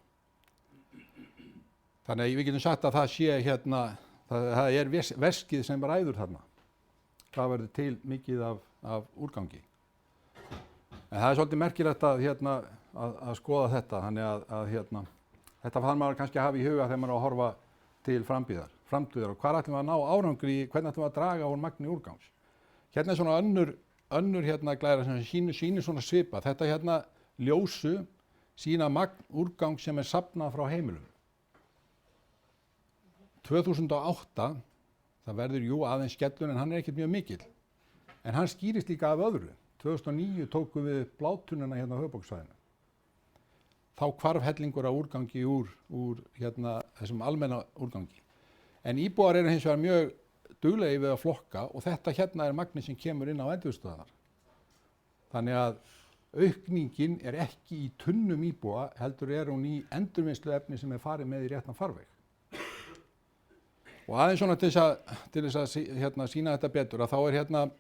Þannig að við getum sagt að það sé hérna, það veskið sem ræður þarna. Það verður til mikið af úrgangi. En það svolítið merkilegt að skoða þetta. Þannig að þetta þarf maður kannski að hafa í huga þegar maður að horfa til framtíðar. Og hvað ætlum við að ná árangri í, hvernig ætlum við að draga úr magni úrgangs. Hérna svona önnur glæra sem sýnir svona svipa. Þetta ljósu sýna magn úrgang sem safnað frá heimilum. 2008, það verður aðeins skellur en hann ekkert mjög mikill. En hann skýrist líka af öðru. 2009 tókum við blátunnuna hérna á höfuðborgarsvæðinu. Þá hvarf hellingur af úrgangi úr þessum almenna úrgangi. En íbúar hins vegar mjög duglegir við að flokka og þetta magnið sem kemur inn á endurvinnslustöðvarnar. Þannig að aukningin ekki í tunnum íbúa, heldur hún í endurvinnsluefni sem farið með í réttan farveg. Og aðeins svona til þess að sýna þetta betur, að þá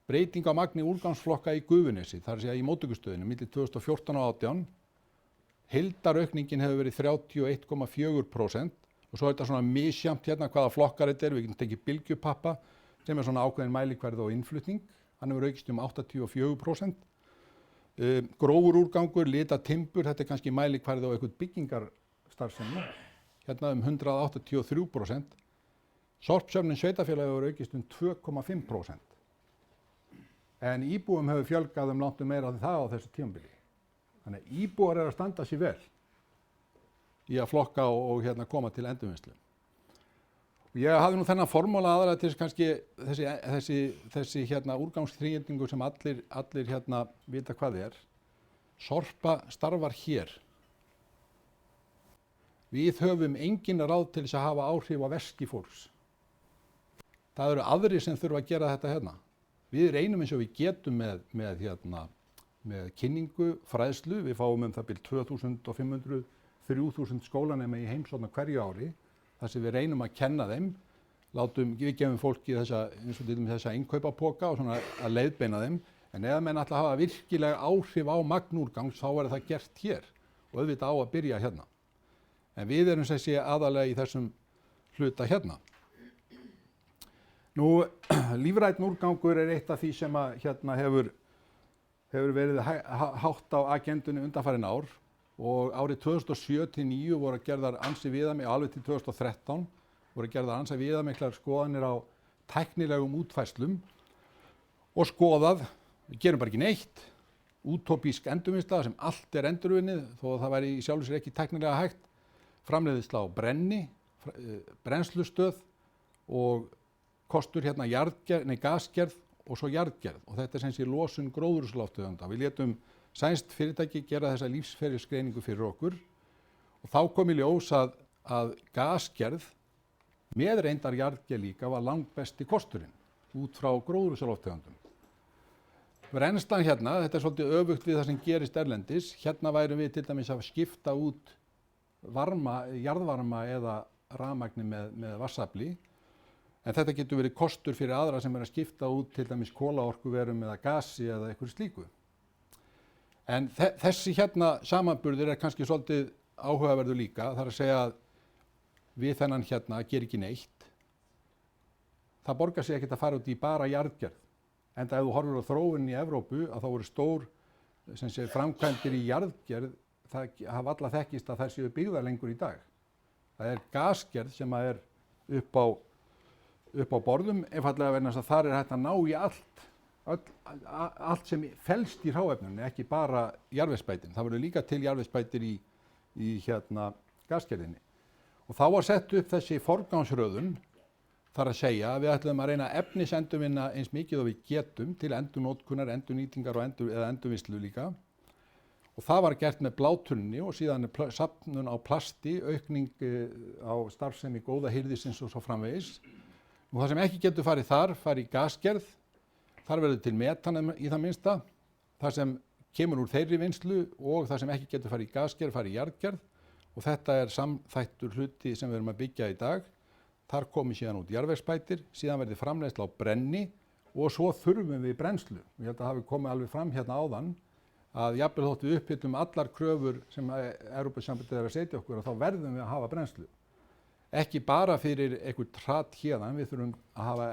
breyting á magni úrgangsflokka í Gufunesi, þar sé að í móttökustöðinu, milli 2014 og 2018, heildaraukningin hefur verið 31,4% og svo þetta svona misjafnt hvaða flokkar þetta við getum tekið bylgjupappa, sem svona ákveðin mælikvarði og innflutning, hann hefur aukist 84%. Grófur úrgangur, lita timbur, þetta kannski mælikvarði á eitthvað byggingar starfsemi, hérna 183%. Sorpsöfnun sveitarfélagi hefur aukist 2,5%. En íbúum hefur fjölgað langt meira en það á þessu tímabili. Þannig að íbúar að standa sér vel í að flokka og koma til endurvinnslu. Ég hafði nú þennan formúla aðalega til kannski þessi úrgangsþrígildingu sem allir vita hvað er. Sorpa starfar hér. Við höfum engin ráð til þess að hafa áhrif á veski fólks. Það eru aðrir sem þurfa að gera þetta hérna. Við reynum eins og við getum með kynningu, fræðslu. Við fáum það bil 2500, 3000 skólanema í heimsókn á hverju ári. Þar sem við reynum að kenna þeim. Við gefum fólki eins og til dæmis þessa innkaupapoka og svona að leiðbeina þeim. En ef menn ætla að hafa virkilega áhrif á magnúrgangs, þá verður það gert hér. Og auðvitað á að byrja hérna. En við erum sem sé aðalega í þessum hluta hérna. Nú, lífrænn úrgangur er eitt af því sem hefur verið hátt á agendunni undanfarin ár og árið 2007-2009 voru gerðar ansi viðamiklar, alveg til 2013 voru gerðar ansi viðamiklar skoðanir á tæknilegum útfærslum og skoðað, við gerum bara ekki neitt, útópísk endurvinnsla sem allt er endurvinnið þó að það væri í sjálfu sér ekki tæknilega hægt, framleiðsla á brenni, brennslustöð og kostur gasgerð og svo jarðgerð og þetta er sem sé losun gróðurhúsalofttegunda. Við létum sænskt fyrirtæki gera þessa lífsferilsgreiningu fyrir okkur og þá kom í ljós að gasgerð með reyndar jarðgerð líka var langbesti kosturinn út frá gróðurhúsalofttegundum. Brennslan þetta er svolítið öfugt við það sem gerist erlendis. Hérna værum við til dæmis að skipta út jarðvarma eða rafmagni með vatnsafli. En þetta getur verið kostur fyrir aðra sem að skipta út til dæmis kolaorkuverum eða gasi eða eitthvað slíku. En þessi samanburður er kannski svolítið áhugaverður líka. Það er að segja að við þennan gerir ekki neitt. Það borgar sig ekkert að fara út í bara jarðgerð. Enda ef þú horfir á þróunin í Evrópu að þá voru stór framkvæmdir í jarðgerð, það hafa alla þekkist að þær séu byggðar lengur í dag. Það er gasgerð sem er upp á borðum, einfallega vegna þess að þar er hægt að ná í allt sem felst í hráefninu, ekki bara jarðvegsspætin. Það verður líka til jarðvegsspætir í gasgerðinni. Og þá var sett upp þessi forgangsröðun, þar að segja að við ætlum að reyna að efnisendurvinna eins mikið og við getum til endurnotkunar, endurnýtingar eða endurvinnslu líka. Og það var gert með blátunnunni og síðan safnun á plasti, aukning á starfsemi góða hirðisins og svo framvegis. Og það sem ekki getur farið þar, farið í gasgerð, þar verður til metan í það minnsta, það sem kemur úr þeirri vinnslu og það sem ekki getur farið í gasgerð, farið í jarðgerð og þetta er samþættur hluti sem við erum að byggja í dag. Þar komi síðan út jarðvegsspætir, síðan verði framleiðsla á brenni og svo þurfum við brennslu. Ég held að það hafi komið alveg fram áðan að jafnvel þótt við uppfyllum allar kröfur sem Evrópusambandið er að setja okkur og þá verðum við að hafa brennslu. Ekki bara fyrir einhver tratt héðan, við þurfum að hafa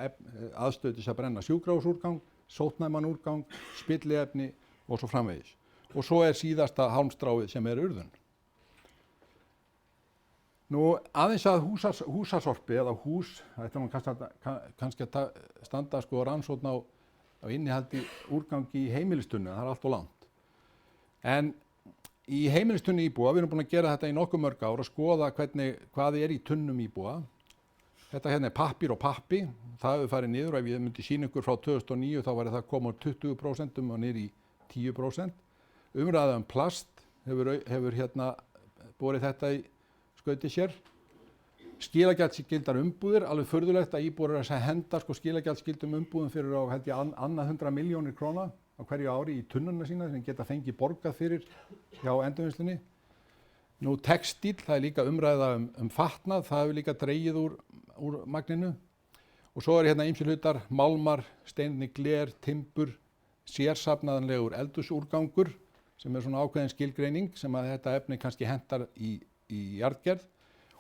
aðstöðu til að brenna sjúkrahúsúrgang, sótnæman úrgang, spilliefni og svo framvegis. Og svo er síðasta hálmstráið sem er urðun. Nú aðeins að húsasorpi eða hús, þetta er kannski að standa rannsókn á innihaldi úrgangi í heimilistunni, það er allt of langt. En í heimilistunni íbúa, við erum búin að gera þetta í nokkuð mörg ár að skoða hvað er í tunnum íbúa. Þetta er pappír og pappi, það hefur farið niður, ef ég myndi sýna ykkur frá 2009 þá var það komið úr 20% og niður í 10%. Umræða plast hefur borið þetta í skauti sér. Skilagjaldskyldar umbúðir, alveg furðulegt að íbúar eru að henda skilagjaldskyldum umbúðum fyrir á annað 100 milljónir króna á hverju ári í tunnuna sína sem geta fengið borgað fyrir hjá endurvinnslunni. Nú textíl, það er líka umræða fatnað, það hefur líka dregið úr magninu. Og svo er ýmsir hlutar, málmar, steinni, gler, timbur, sérsafnaðanlegur eldhúsúrgangur sem er svona ákveðin skilgreining sem að þetta efni kannski hentar í jarðgerð.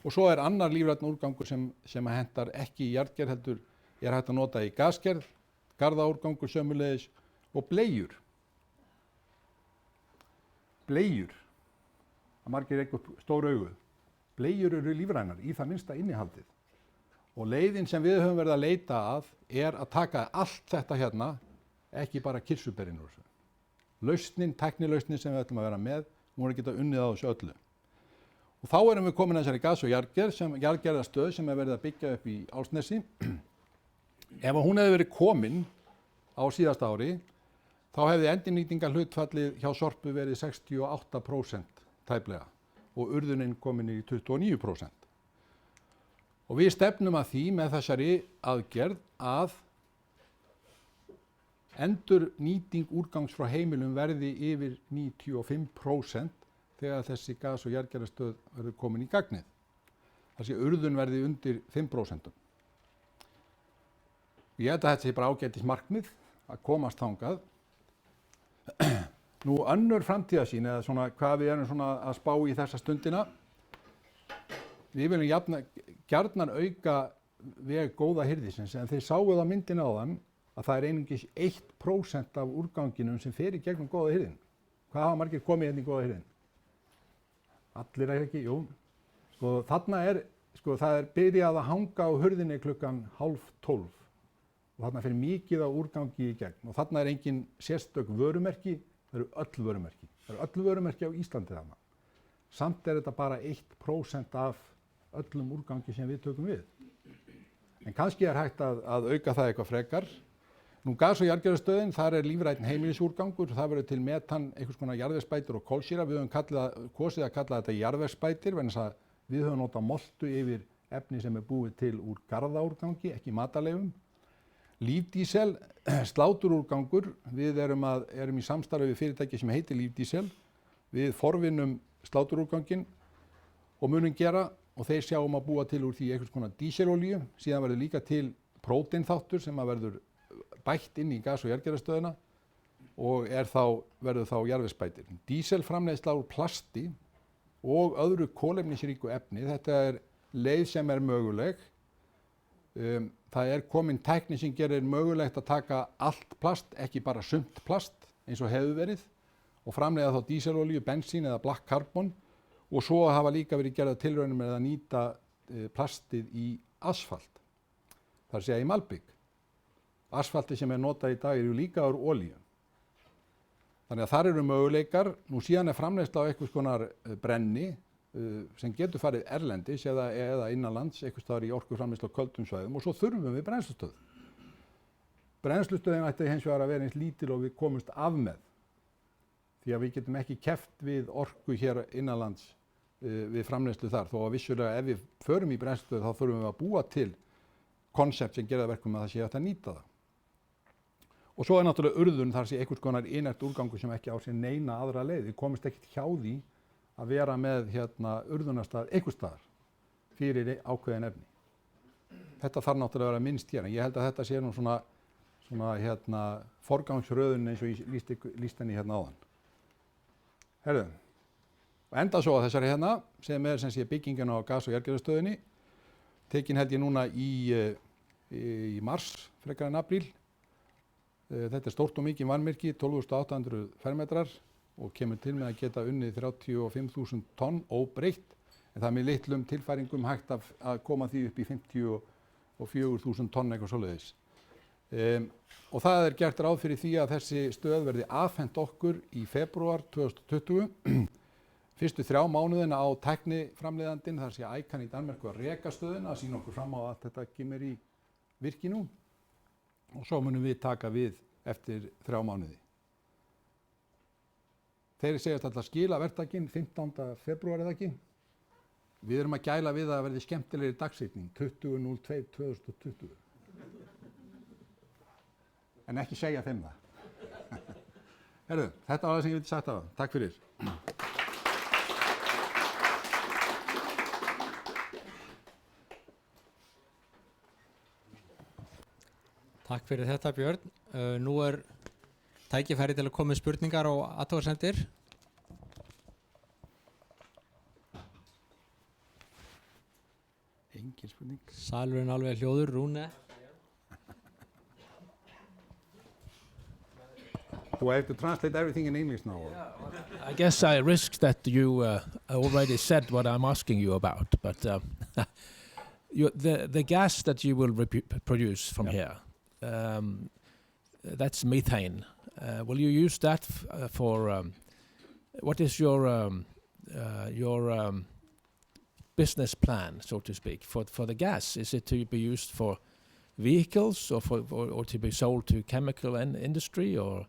Og svo er annar lífrænn úrgangur sem að hentar ekki í jarðgerð heldur er hægt að nota í gasgerð, garðaúrgangur sömuleiðis og bleiur. Bleiur, að margir eitthvað stór augu. Bleiur eru lífrænar í það minnsta innihaldið. Og leiðin sem við höfum verið að leita að að taka allt þetta hérna, ekki bara kirsuberinn úr þessu. Lausnin, tæknilausnin sem við ætlum að vera með, nú er að geta unnið á þessu öllu. Og þá erum við komin að þessari gas- og jarðgerðarstöð sem er verið að byggja upp í Álfsnesi. Ef hún hefði verið komin á síðasta ári, þá hefði endurnýtingarhlutfallið hjá Sorpu verið 68% tæplega og urðunin komin í 29%. Og við stefnum að því með þessari aðgerð að endurnýting úrgangs frá heimilum verði yfir 95% þegar þessi gas- og jarðgerðarstöð verður komin í gagnið. Þessi urðun verði undir 5%. Ég held að þetta sé bara ágætis markmið að komast þangað. Nú önnur framtíðarsýn eða svona hvað við erum svona að spá í þessa stundina. Við viljum gjarnan auka veg góða hirðisins en þeir sáu það á myndinni áðan að það er einungis 1% af úrganginum sem fer í gegnum góða hirðin. Hvað hafa margir komið hérna í góða hirðin? Allir ekki, jú. Sko þarna það er byrjað að hanga á hurðinni klukkan 11:30 og þarna fer mikið af úrgangi í gegn og þarna er engin sérstök vörumerki, það eru öll vörumerki. Það eru öll vörumerki á Íslandi þarna. Samt er þetta bara 1% af öllum úrgangi sem við tökum við. En kannski er hægt að auka það eitthvað frekar. Nú gas- og jarðgerðarstöðin, þar er lífrænn heimilisúrgangur, það verður til metan, einhvers konar jarðvegsspætur og kolsýra. Við höfum kosið að kalla þetta jarðvegsspætur, vegna þess að við höfum notað moltu yfir efni sem er búið til úr garðaúrgangi, ekki matarleifum. Lífdísel, sláturúrgangur, við erum í samstarfi við fyrirtæki sem heitir Lífdísel. Við forvinnum sláturúrganginn og munum gera og þeir sjáum að búa til úr því einhvers konar díselolíu. Síðan verður líka til próteinþáttur sem verður bætt inn í gas- og jarðgerðarstöðina og verður þá jarðvegsspætir. Díselframleiðsla úr plasti og öðru kolefnisríku efni, þetta er leið sem er möguleg. Það er komin tækni sem gerir mögulegt að taka allt plast, ekki bara sumt plast eins og hefur verið og framleiða þá díselolíu, bensín eða black carbon og svo hafa líka verið gerða tilraunir með að nýta plastið í asfalt. Það er að segja í malbygg. Asfalti sem er notað í dag eru líka úr olíu. Þannig að þar eru möguleikar. Nú síðan er framleiðsla á einhvers konar brenni sem getur farið erlendis eða innanlands, einhvers staðar í orkuframleiðslu á köldum svæðum og svo þurfum við brennslustöð. Brennslustöðin ætti hins vegar að vera eins lítil og við komumst af með. Því að við getum ekki keppt við orku hér innanlands við framleiðslu þar. Þó að vissulega ef við förum í brennslustöð þá þurfum við að búa til konsept sem gera verkum að það sé hægt að nýta það. Og svo er náttúrulega urðun þar sé einhvers konar inert úrgangur sem ekki á sér neina aðra leið. Við komumst ekkert hjá því að vera með urðunarstað einhvers staðar fyrir ákveðin efni. Þetta þarf náttúrulega að vera minnst hér. Ég held að þetta sé nú svona forgangsröðun eins og ég lýst henni hérna áðan. Herðu, og enda svo á þessari hérna sem er sem sé byggingin á gas- og jarðgerðarstöðinni. Tekin held ég núna í mars, frekar en apríl. Þetta er stórt og mikið mannvirki, 12.800 fermetrar og kemur til með að geta unnið 35.000 tonn óbreytt. En það er með litlum tilfæringum hægt að koma því upp í 54.000 tonn eitthvað svoleiðis. Og það er gert ráð fyrir því að þessi stöð verði afhent okkur í febrúar 2020. Fyrstu 3 mánuðina á tækniframleiðandinn, þar sé ICAN í Danmörku að reka stöðina, að sýna okkur fram á að þetta kemur í virki nú. Og svo munum við taka við eftir 3 mánuði. Þeir segjast alltaf skila verktakinn 15. febrúar eða ekki. Við erum að gæla við að það verði skemmtilegri dagsetning, 20.02.2020. En ekki segja þeim það. Herðu, þetta var það sem ég vildi sagt á það. Takk fyrir. Takk fyrir þetta, Björn. Nú er tækifæri til að koma með spurningar og athugasemdir. Engin spurning. Salurinn alveg hljóður, Rúne. Do I have to translate everything in English now? I guess I risk that you already said what I'm asking you about, but the gas that you will produce from here, that's methane. Will you use that for? What is your business plan, so to speak, for the gas? Is it to be used for vehicles or to be sold to chemical industry, or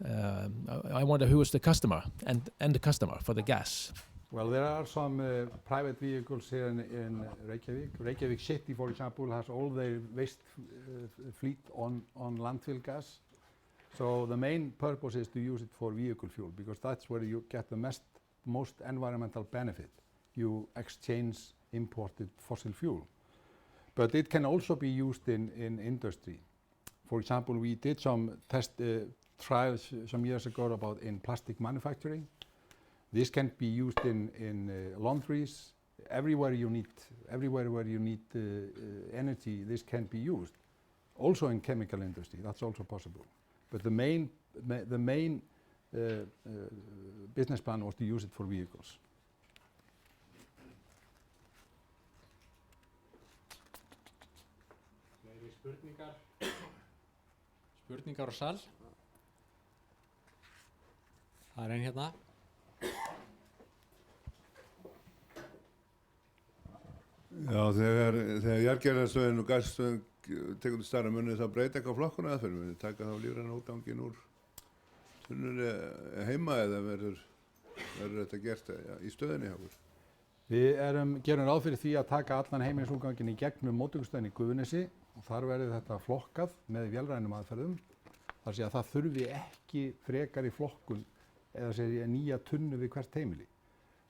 I wonder who is the customer and the customer for the gas? Well, there are some private vehicles here in Reykjavik. Reykjavik City, for example, has all their waste fleet on landfill gas. So the main purpose is to use it for vehicle fuel, because that's where you get the most environmental benefit. You exchange imported fossil fuel. But it can also be used in industry. For example, we did some test trials some years ago in plastic manufacturing. This can be used in laundries. Everywhere where you need energy, this can be used. Also in chemical industry, that's also possible. But the main business plan was to use it for vehicles. Spurningar á sal. Það ein hérna. Já, þegar jarðgerðarstöðin og gasstöðin tekur til stærra munni þá breyta eitthvað flokkun aðferð, munni taka þá lífræna útganginn úr tunnunni heima eða verður þetta gert í stöðinni hjá okkur? Við gerum ráð fyrir því að taka allan heimilisúrganginn í gegnum móttökustöðin í Gufunesi og þar verður þetta flokkað með vélrænum aðferðum. Þar sé að það þurfi ekki frekari flokkun eða segja nýja tunnu við hvert heimili.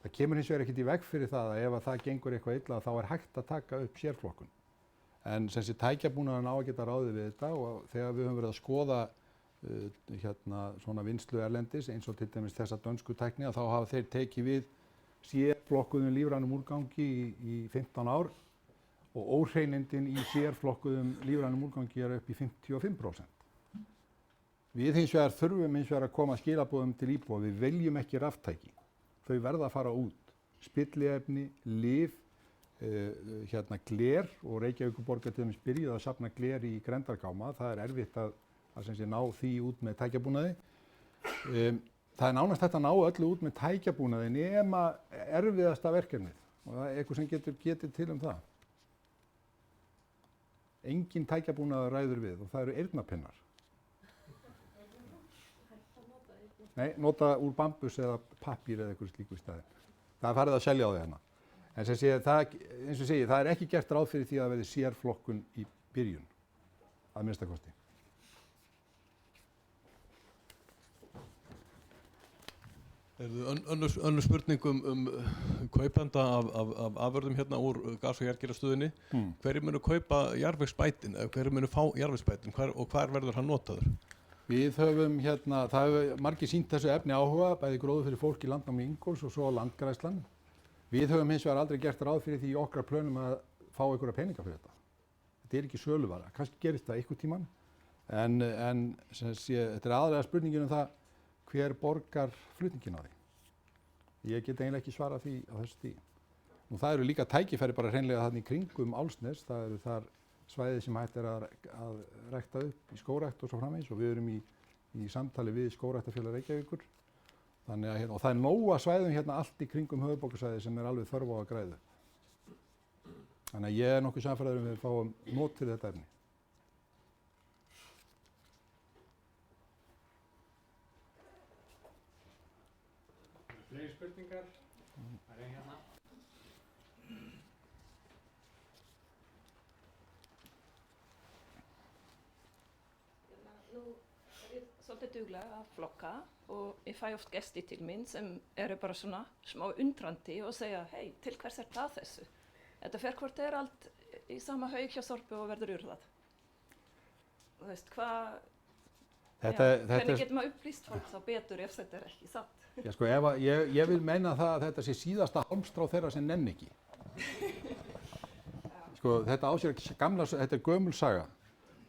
Það kemur hins vegar ekkert í veg fyrir það að ef að það gengur eitthvað illa þá hægt að taka upp sérflokkun. En sem sé tækjabúnaðurinn á að geta ráðið við þetta og þegar við höfum verið að skoða svona vinnslu erlendis eins og til dæmis þessa dönsku tækni þá hafa þeir tekið við sérflokkuðum lífrænum úrgangi í 15 ár og óhreinindin í sérflokkuðum lífrænum úrgangi upp í 55%. Við þurfum hins vegar að koma skilaboðum til íbúa. Við viljum ekki raftæki. Þau verða að fara út. Spilliefni, lyf, gler og Reykjavíkurborg til dæmis byrjuð að safna gler í grendargáma. Það erfitt að ná því út með tækjabúnaði. Það nánast hægt að ná öllu út með tækjabúnaði nema erfiðasta verkefnið og það eitthvað sem getur til það. Engin tækjabúnaður ræður við og það eru eyrnapinnar. Nei, nota úr bambus eða pappír eða eitthvað slíku í staðinn. Það farið að selja á því hérna. En eins og segi, það ekki gert ráð fyrir því að verði sérflokkun í byrjun, að minnsta kosti. Önnur spurning kaupanda af afurðum hérna úr gas- og jarðgerðarstöðinni. Hverjir munu kaupa jarðvegsbætin, hverjir munu fá jarðvegsbætin og hvar verður hann notaður? Við höfum það hefur margir sýnt þessu efni áhuga, bæði gróður fyrir fólk í landnámi Ingólfs og svo landgræðslan. Við höfum hins vegar aldrei gert ráð fyrir því í okkar plönum að fá einhverja peninga fyrir þetta. Þetta ekki söluvara, kannski gerist það einhvern tímann, en þetta aðalega spurningin það hver borgar flutningin á því. Ég get eiginlega ekki svarað því á þessu stigi. Nú það eru líka tækifæri bara hreinlega þarna í kringum Álfsnes, það eru þar svæði sem hægt að rækta upp í skógrækt og svo framvegis og við erum í samtali við Skógræktarfélag Reykjavíkur. Þannig og það nóga svæðum allt í kringum höfuðborgarsvæði sem alveg þörf á að græða. Þannig að ég nokkuð sannfærður við fáum not fyrir þetta efni. Fleiri spurningar? Það ein hérna. Nú ég svolítið duglega að flokka og ég fæ oft gesti til mín sem eru bara svona smá undrandi og segja hei, til hvers það þessu? Þetta fer hvort allt í sama haug hjá Sorpu og verður urðað. Þú veist, hvernig getur maður upplýst fólk þá betur ef þetta ekki satt? Já, sko, ég vil meina það að þetta sé síðasta hálmstrá þeirra sem nenni ekki. Sko, þetta á sér þetta gömul saga.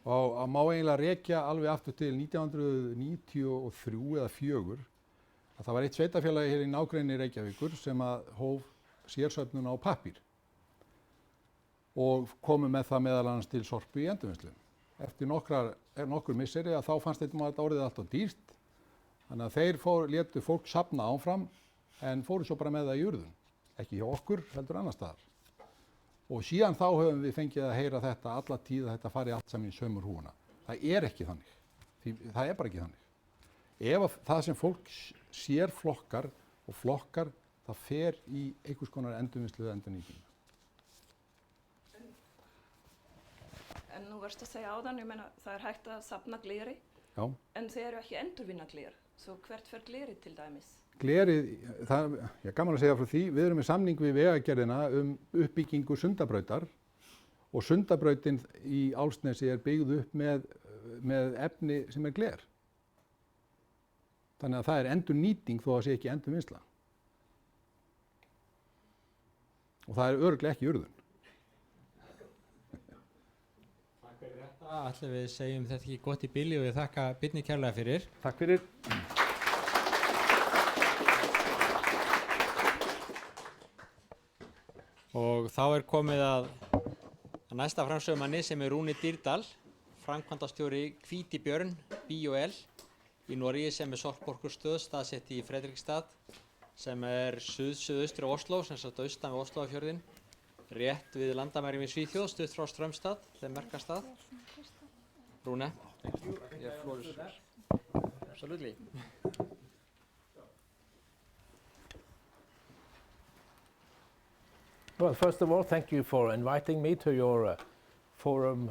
Og má eiginlega rekja alveg aftur til 1993 eða 4 að það var eitt sveitafélagi hér í nágrenni Reykjavíkur sem að hóf sérsöfnun á pappír og komu með það meðal annars til sorpu í endurvinnslu. Eftir nokkur misseri að þá fannst þetta orðið alltaf dýrt, þannig að þeir létu fólk safna áfram en fóru svo bara með það í urðun, ekki hjá okkur heldur annar staðar. Og síðan þá höfum við fengið að heyra þetta alla tíð að þetta fari allt saman í sömu hrúguna. Það er ekki þannig. Það er bara ekki þannig. Ef það sem fólk sér flokkar og flokkar, það fer í einhvers konar endurvinnslu eða endurnýtingu. En nú varst að segja áðan, ég meina það er hægt að safna gleri, Já. En þið eru ekki endurvinna gler, svo hvert fer glerið til dæmis? Glerið, ég gaman að segja frá því, við erum með samning við Vegagerðina uppbyggingu Sundabrautar og Sundabrautin í Álfsnesi er byggð upp með efni sem er gler. Þannig að það er endurnýting þó að það sé ekki endurvinnsla. Og það er örugglega ekki urðun. Takk fyrir þetta. Ætli við segjum þetta ekki gott í bili og ég þakka Birni kærlega fyrir. Takk fyrir. Og þá er komið að næsta framsögumanni sem er Rúni Dýrdal, framkvæmdastjóri Hvítibjörn BOL í Noregi sem er sorpbörkurstöð staðsett í Fredrikstad sem er suðaustur á Oslo, sem sagt austan við Osloafjörðinn, rétt við landamærin við Svíþjóð, stutt frá Strömstad, þeim merkastað. Rune. Thank you. Yeah, floor is yours. Absolutely. Well, first of all, thank you for inviting me to your forum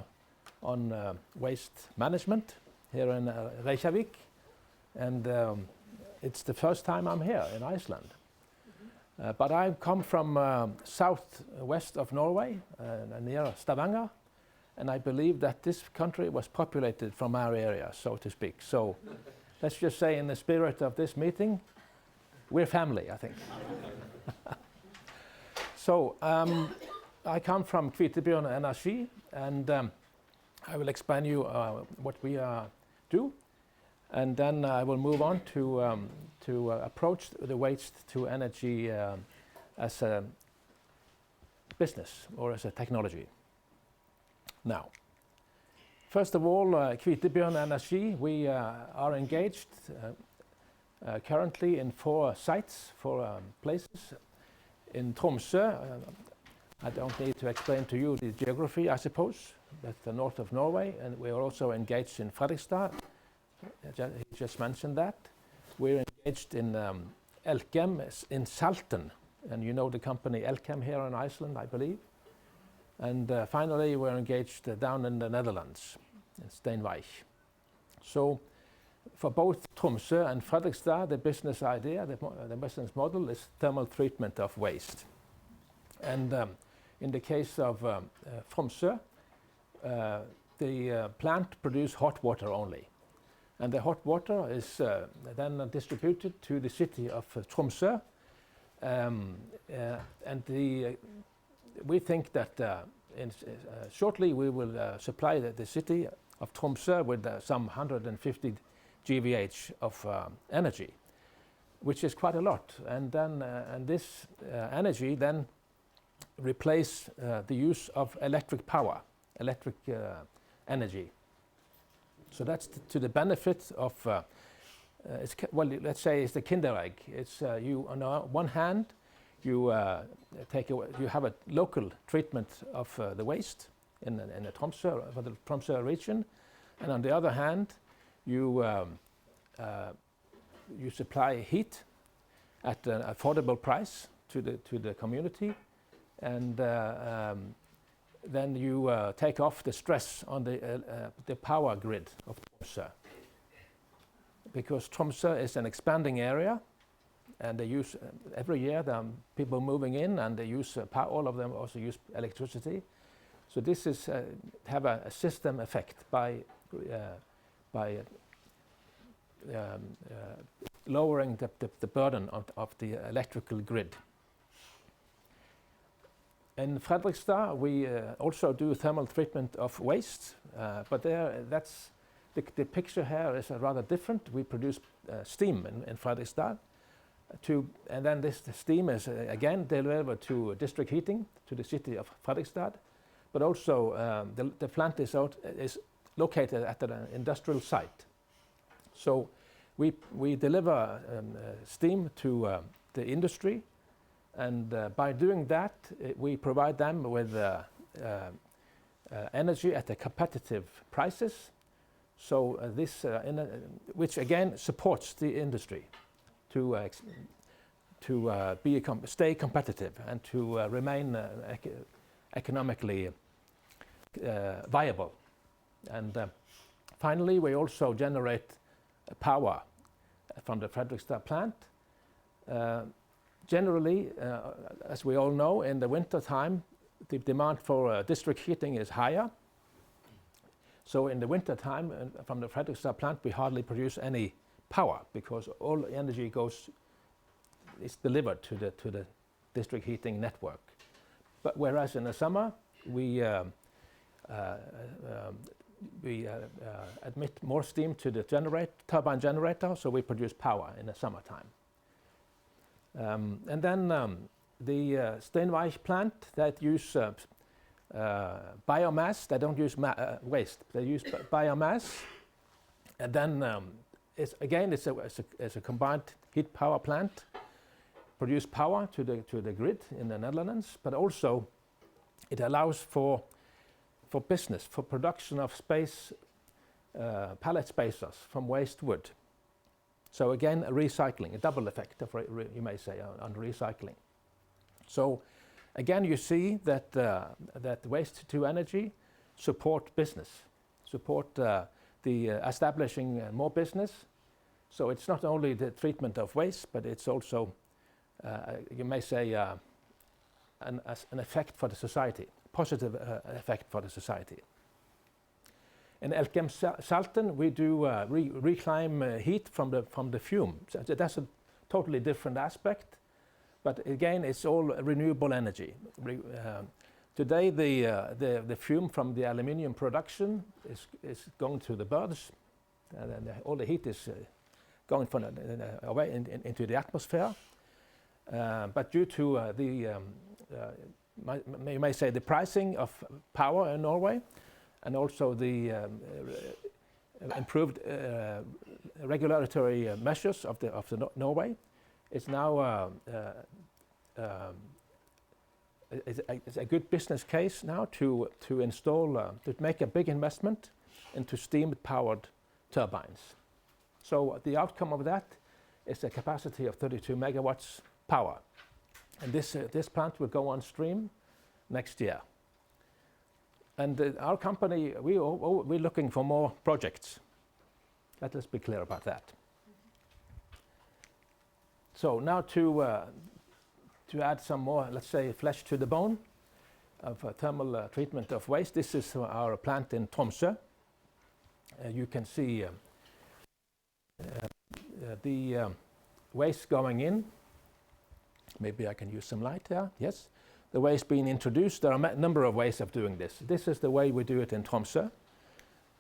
on waste management here in Reykjavik. And it's the first time I'm here in Iceland. But I come from southwest of Norway, near Stavanger, and I believe that this country was populated from our area, so to speak. So let's just say in the spirit of this meeting, we're family, I think. So I come from Hvítibjörn Energy, and I will explain you what we do, and then I will move on to approach the waste to energy as a business or as a technology. Now, first of all, Hvítibjörn Energy, we are engaged currently in 4 sites, 4 places. In Tromsø, I don't need to explain to you the geography, I suppose. That's the north of Norway, and we are also engaged in Fredrikstad. He just mentioned that. We're engaged in Elkem in Salten, and you know the company Elkem here in Iceland, I believe. And finally, we're engaged down in the Netherlands, in Steenwijk. So, for both Tromsø and Fredrikstad, the business idea, the business model is thermal treatment of waste. And in the case of Tromsø, the plant produces hot water only. And the hot water is then distributed to the city of Tromsø. We think that shortly we will supply the city of Tromsø with some 150 GVH of energy, which is quite a lot. And then this energy then replace the use of electric power, electric energy. So that's to the benefit of, well, let's say it's the Kinder egg. It's you on one hand, you have a local treatment of the waste in the Tromsø, for the Tromsø region, and on the other hand, you supply heat at an affordable price to the community, and then you take off the stress on the power grid of Tromsø, because Tromsø is an expanding area, and they use every year there are people moving in, and they use all of them also use electricity. So this is have a system effect by lowering the burden of the electrical grid. In Fredrikstad, we also do thermal treatment of waste, but that's the picture here is rather different. We produce steam in Fredrikstad, and then the steam is again delivered to district heating to the city of Fredrikstad, but also the plant is located at an industrial site. So we deliver steam to the industry, and by doing that, we provide them with energy at a competitive prices. So which again supports the industry to stay competitive and to remain economically viable. And finally, we also generate power from the Fredrikstad plant. Generally, as we all know, in the winter time, the demand for district heating is higher. So in the winter time, from the Fredrikstad plant, we hardly produce any power because all the energy is delivered to the district heating network. But whereas in the summer, we admit more steam to the turbine generator, so we produce power in the summertime. And then the Steinweich plant that use biomass. They don't use waste. They use biomass, and then it's a combined heat power plant. Produce power to the grid in the Netherlands, but also it allows for business, for production of pallet spacers from waste wood. So again, a recycling, a double effect, you may say, on recycling. So again, you see that that waste to energy support business, support the establishing more business. So it's not only the treatment of waste, but it's also, you may say, an effect for the society, positive effect for the society. In Elkem Salten, we do reclaim heat from the fume. So that's a totally different aspect, but again, it's all renewable energy. Today, the fume from the aluminium production is going to the birds, and all the heat is going from away into the atmosphere. But due to you may say the pricing of power in Norway, and also the improved regulatory measures of Norway, it's now it's a good business case now to install to make a big investment into steam-powered turbines. So the outcome of that is a capacity of 32 megawatts power, and this plant will go on stream next year. And our company, we're looking for more projects. Let us be clear about that. So now to add some more, let's say, flesh to the bone of thermal treatment of waste. This is our plant in Tromsø. You can see the waste going in. Maybe I can use some light here. Yes. The waste being introduced. There are a number of ways of doing this. This is the way we do it in Tromsø.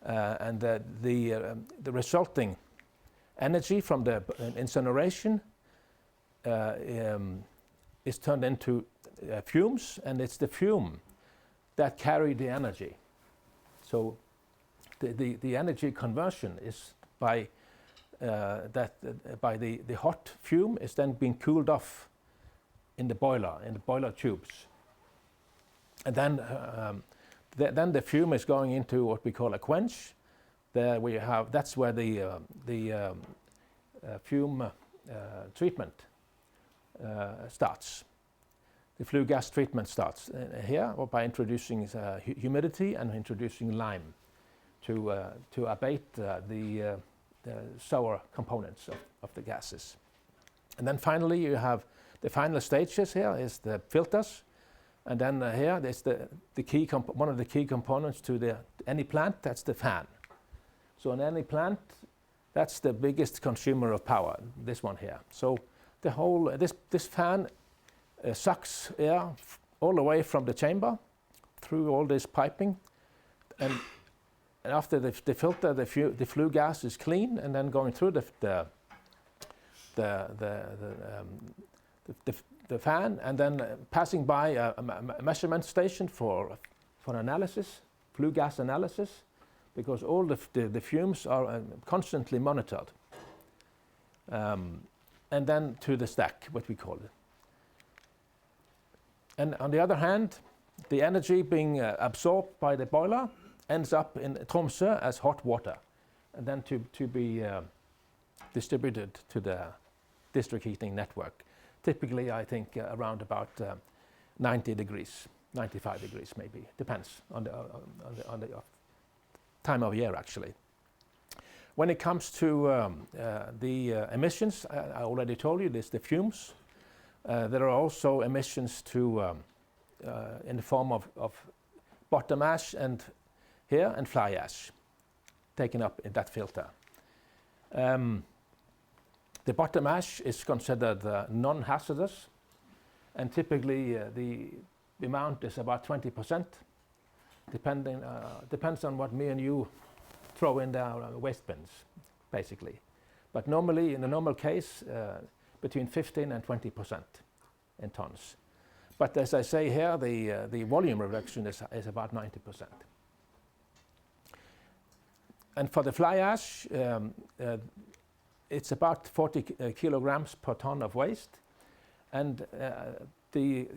And the resulting energy from the incineration is turned into fumes, and it's the fume that carry the energy. So the energy conversion is by the hot fume is then being cooled off in the boiler tubes, and then the fume is going into what we call a quench. There we have, that's where the fume treatment starts. The flue gas treatment starts here, or by introducing humidity and introducing lime to abate the sour components of the gases. And then finally you have the final stages. Here is the filters, and then here there's one of the key components to any plant. That's the fan. So in any plant, that's the biggest consumer of power. This one here. So the whole this fan sucks air all the way from the chamber through all this piping, and after the filter, the flue gas is clean, and then going through the fan, and then passing by a measurement station for analysis, flue gas analysis, because all the fumes are constantly monitored. And then to the stack, what we call it. And on the other hand, the energy being absorbed by the boiler ends up in Tromsø as hot water, and then to be distributed to the district heating network. Typically, I think around about 90 degrees, 95 degrees maybe, depends on the time of year actually. When it comes to the emissions, I already told you there's the fumes. There are also emissions in the form of bottom ash and fly ash taken up in that filter. The bottom ash is considered non-hazardous, and typically the amount is about 20%, depends on what me and you throw in our waste bins, basically. But normally, in a normal case, between 15 and 20% in tons. But as I say here, the volume reduction is about 90%. And for the fly ash, it's about 40 kilograms per ton of waste. And the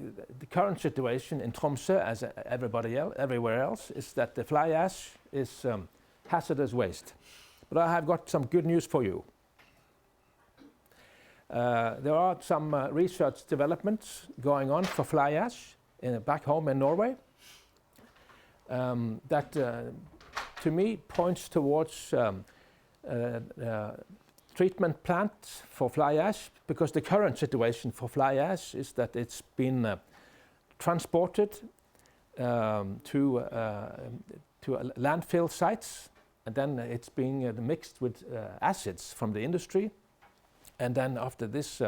current situation in Tromsø, as everywhere else, is that the fly ash is hazardous waste. But I have got some good news for you. There are some research developments going on for fly ash back home in Norway that to me points towards treatment plants for fly ash, because the current situation for fly ash is that it's been transported to landfill sites, and then it's being mixed with acids from the industry, and then after this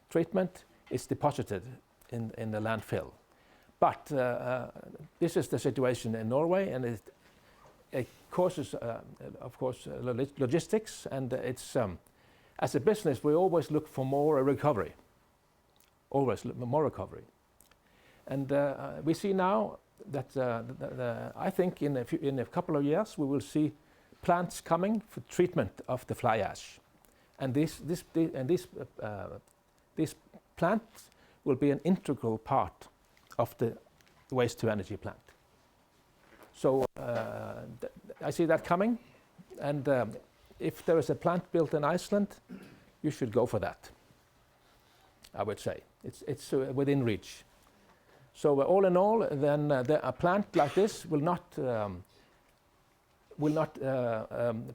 treatment it's deposited in the landfill. But this is the situation in Norway, and it causes, of course, logistics, and it's as a business we always look for more recovery, and we see now that I think in a couple of years we will see plants coming for treatment of the fly ash, and these plants will be an integral part of the waste to energy plant. So I see that coming, and if there is a plant built in Iceland, you should go for that. I would say it's within reach. So all in all, then a plant like this will not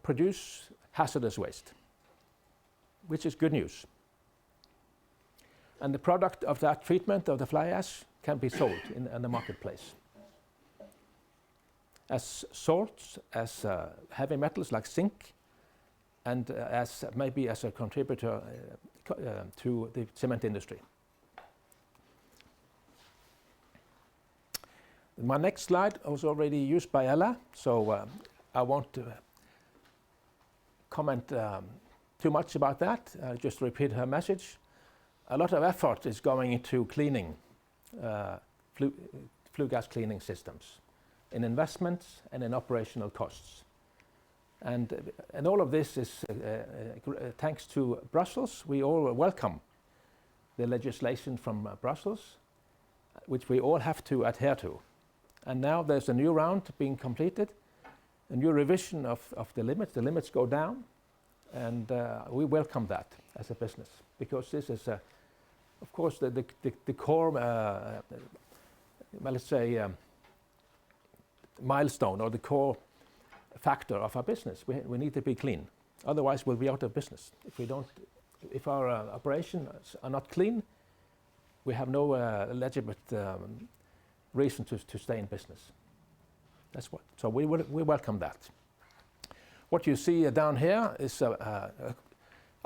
produce hazardous waste, which is good news. And the product of that treatment of the fly ash can be sold in the marketplace as salts, as heavy metals like zinc, and as maybe as a contributor to the cement industry. My next slide was already used by Ella, so I won't comment too much about that. I'll just repeat her message. A lot of effort is going into cleaning, flue gas cleaning systems, in investments and in operational costs. And all of this is thanks to Brussels. We all welcome the legislation from Brussels, which we all have to adhere to. And now there's a new round being completed, a new revision of the limits. The limits go down, and we welcome that as a business, because this is, of course, the core, well, let's say, milestone or the core factor of our business. We need to be clean, otherwise we'll be out of business. If our operations are not clean, we have no legitimate reason to stay in business. That's what. So we welcome that. What you see down here is a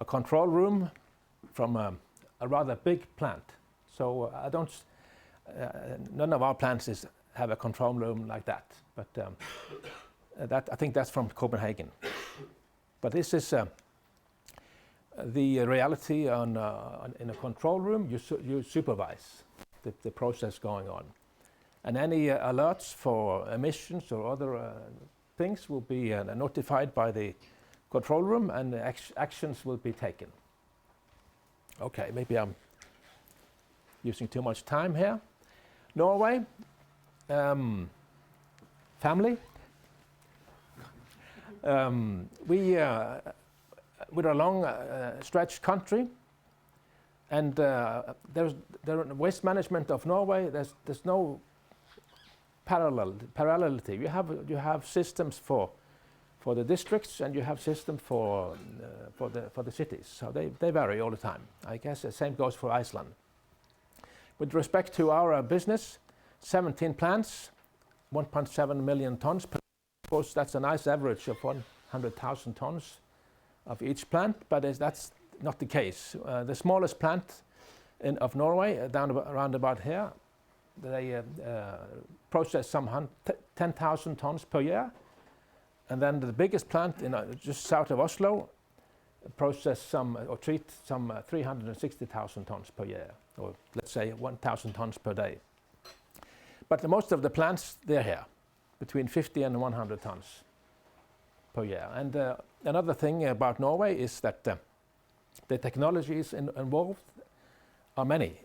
control room from a rather big plant. So none of our plants have a control room like that. But I think that's from Copenhagen. But this is the reality in a control room. You supervise the process going on. And any alerts for emissions or other things will be notified by the control room, and actions will be taken. Okay, maybe I'm using too much time here. Norway, family. We're a long stretched country, and the waste management of Norway, there's no parallelity. You have systems for the districts, and you have systems for the cities. So they vary all the time. I guess the same goes for Iceland. With respect to our business, 17 plants, 1.7 million tons. Of course, that's a nice average of 100,000 tons of each plant, but that's not the case. The smallest plant of Norway, around about here, they process some 10,000 tons per year. And then the biggest plant just south of Oslo process treat some 360,000 tons per year, or let's say 1,000 tons per day. But most of the plants, they're here, between 50 and 100 tons per year. And another thing about Norway is that the technologies involved are many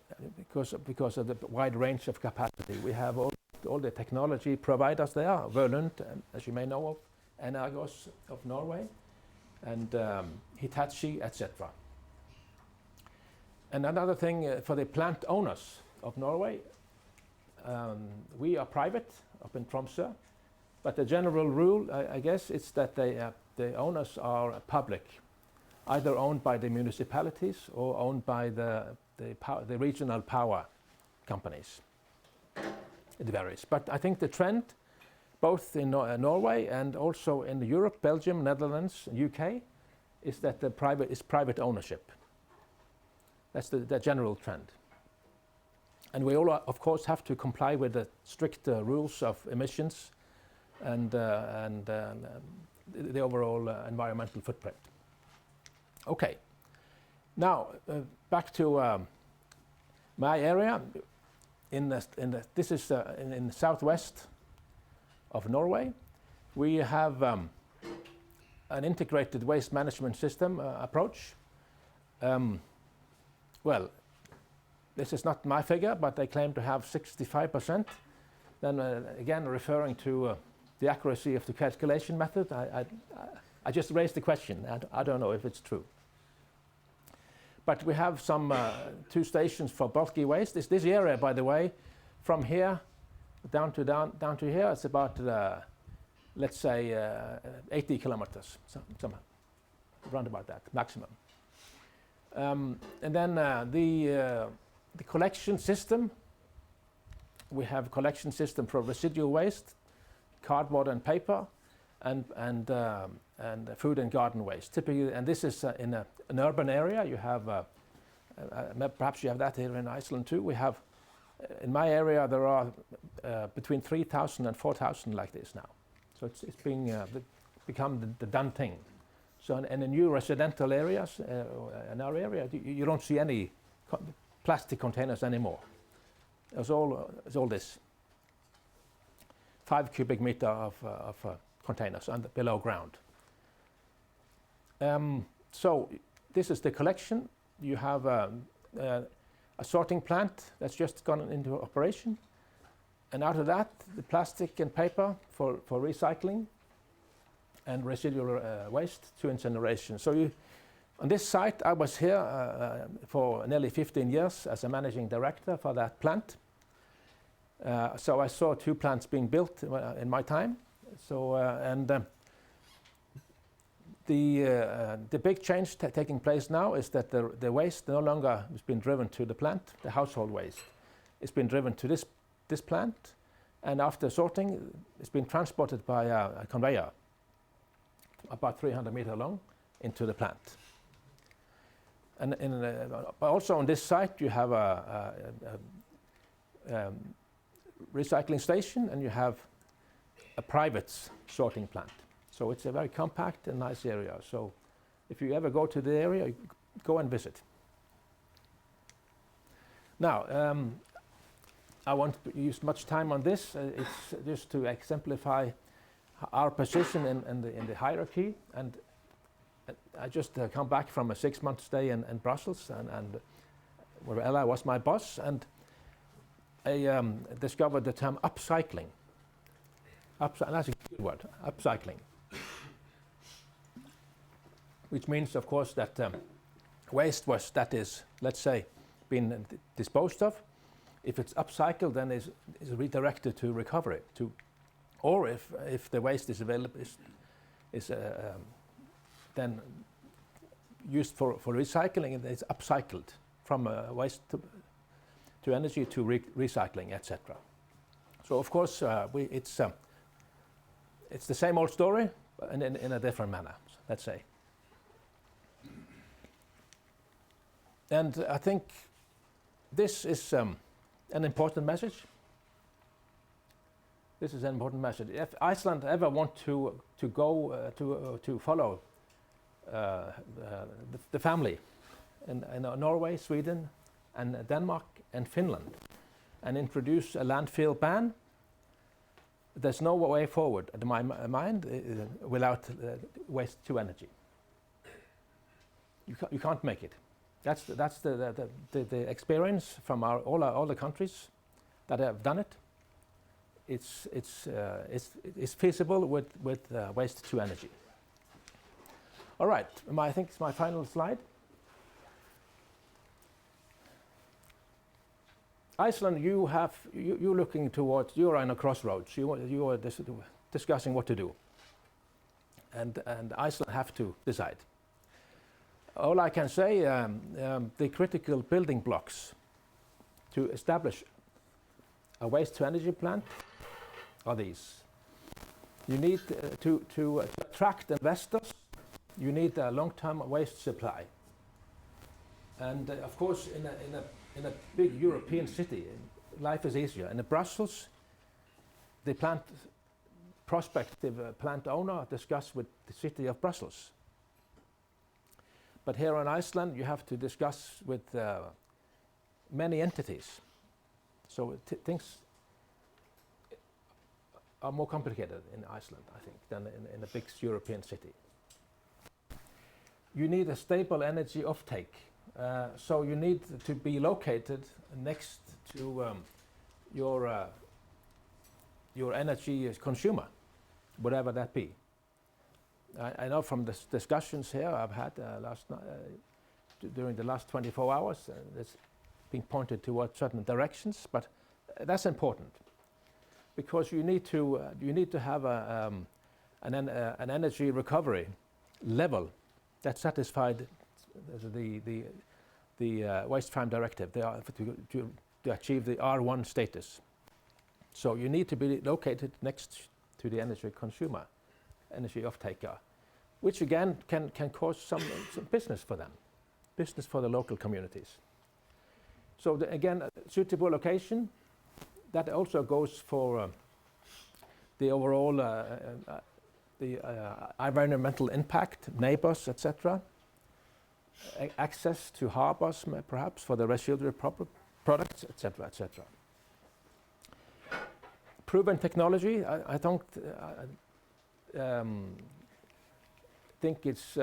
because of the wide range of capacity. We have all the technology providers there, Vølund, as you may know of, Energos of Norway, and Hitachi, etc. And another thing for the plant owners of Norway, we are private up in Tromsø, but the general rule, I guess, is that the owners are public, either owned by the municipalities or owned by the regional power companies. It varies, but I think the trend, both in Norway and also in Europe, Belgium, Netherlands, UK, is that the private ownership. That's the general trend. And we all, of course, have to comply with the strict rules of emissions and the overall environmental footprint. Okay. Now back to my area. This is in the southwest of Norway. We have an integrated waste management system approach. Well, this is not my figure, but they claim to have 65%. Then again, referring to the accuracy of the calculation method, I just raised the question. I don't know if it's true. But we have some 2 stations for bulky waste. This area, by the way, from here down to here, it's about let's say 80 kilometers, somehow, around about that maximum. And then the collection system. We have a collection system for residual waste, cardboard and paper, and food and garden waste. Typically, and this is in an urban area. You have perhaps you have that here in Iceland too. We have in my area there are between 3,000 and 4,000 like this now. So it's become the done thing. So in the new residential areas, in our area, you don't see any plastic containers anymore. It's all this 5 cubic meter of containers below ground. So this is the collection. You have a sorting plant that's just gone into operation, and out of that, the plastic and paper for recycling, and residual waste to incineration. So on this site, I was here for nearly 15 years as a managing director for that plant. So I saw 2 plants being built in my time. So the big change taking place now is that the waste no longer has been driven to the plant. The household waste it's been driven to this plant, and after sorting, it's been transported by a conveyor about 300 meters long into the plant. And also on this site, you have recycling station and you have a private sorting plant. So it's a very compact and nice area. So if you ever go to the area, go and visit. Now, I won't use much time on this. It's just to exemplify our position in the hierarchy. And I just come back from a 6-month stay in Brussels, and where Ella was my boss, and I discovered the term upcycling. That's a good word, upcycling. Which means, of course, that waste that is, let's say, been disposed of. If it's upcycled, then is redirected to recovery. Or if the waste is available, is then used for recycling, and it's upcycled from waste to energy to recycling, etc. So of course it's the same old story, but in a different manner, let's say. And I think this is an important message. This is an important message. If Iceland ever want to go to follow the family in Norway, Sweden, and Denmark and Finland, and introduce a landfill ban, there's no way forward, in my mind, without waste to energy. You can't make it. That's the experience from all the countries that have done it. It's feasible with waste to energy. All right, I think it's my final slide. Iceland, you're looking towards, you're on a crossroads. You are discussing what to do, and Iceland have to decide. All I can say, the critical building blocks to establish a waste to energy plant are these. You need to attract investors. You need a long-term waste supply, and of course, in a big European city, life is easier. In Brussels, the prospective plant owner discuss with the city of Brussels. But here on Iceland, you have to discuss with many entities. So things are more complicated in Iceland, I think, than in a big European city. You need a stable energy offtake. So you need to be located next to your energy consumer, whatever that be. I know from the discussions here I've had during the last 24 hours, it's been pointed towards certain directions, but that's important because you need to have an energy recovery level that satisfied the Waste Farm Directive to achieve the R1 status. So you need to be located next to the energy consumer, energy off-taker, which again can cause some business for them, business for the local communities. So again, suitable location, that also goes for the overall the environmental impact, neighbors, etc. Access to harbors, perhaps, for the residual products, etc., etc. Proven technology, I don't think it's...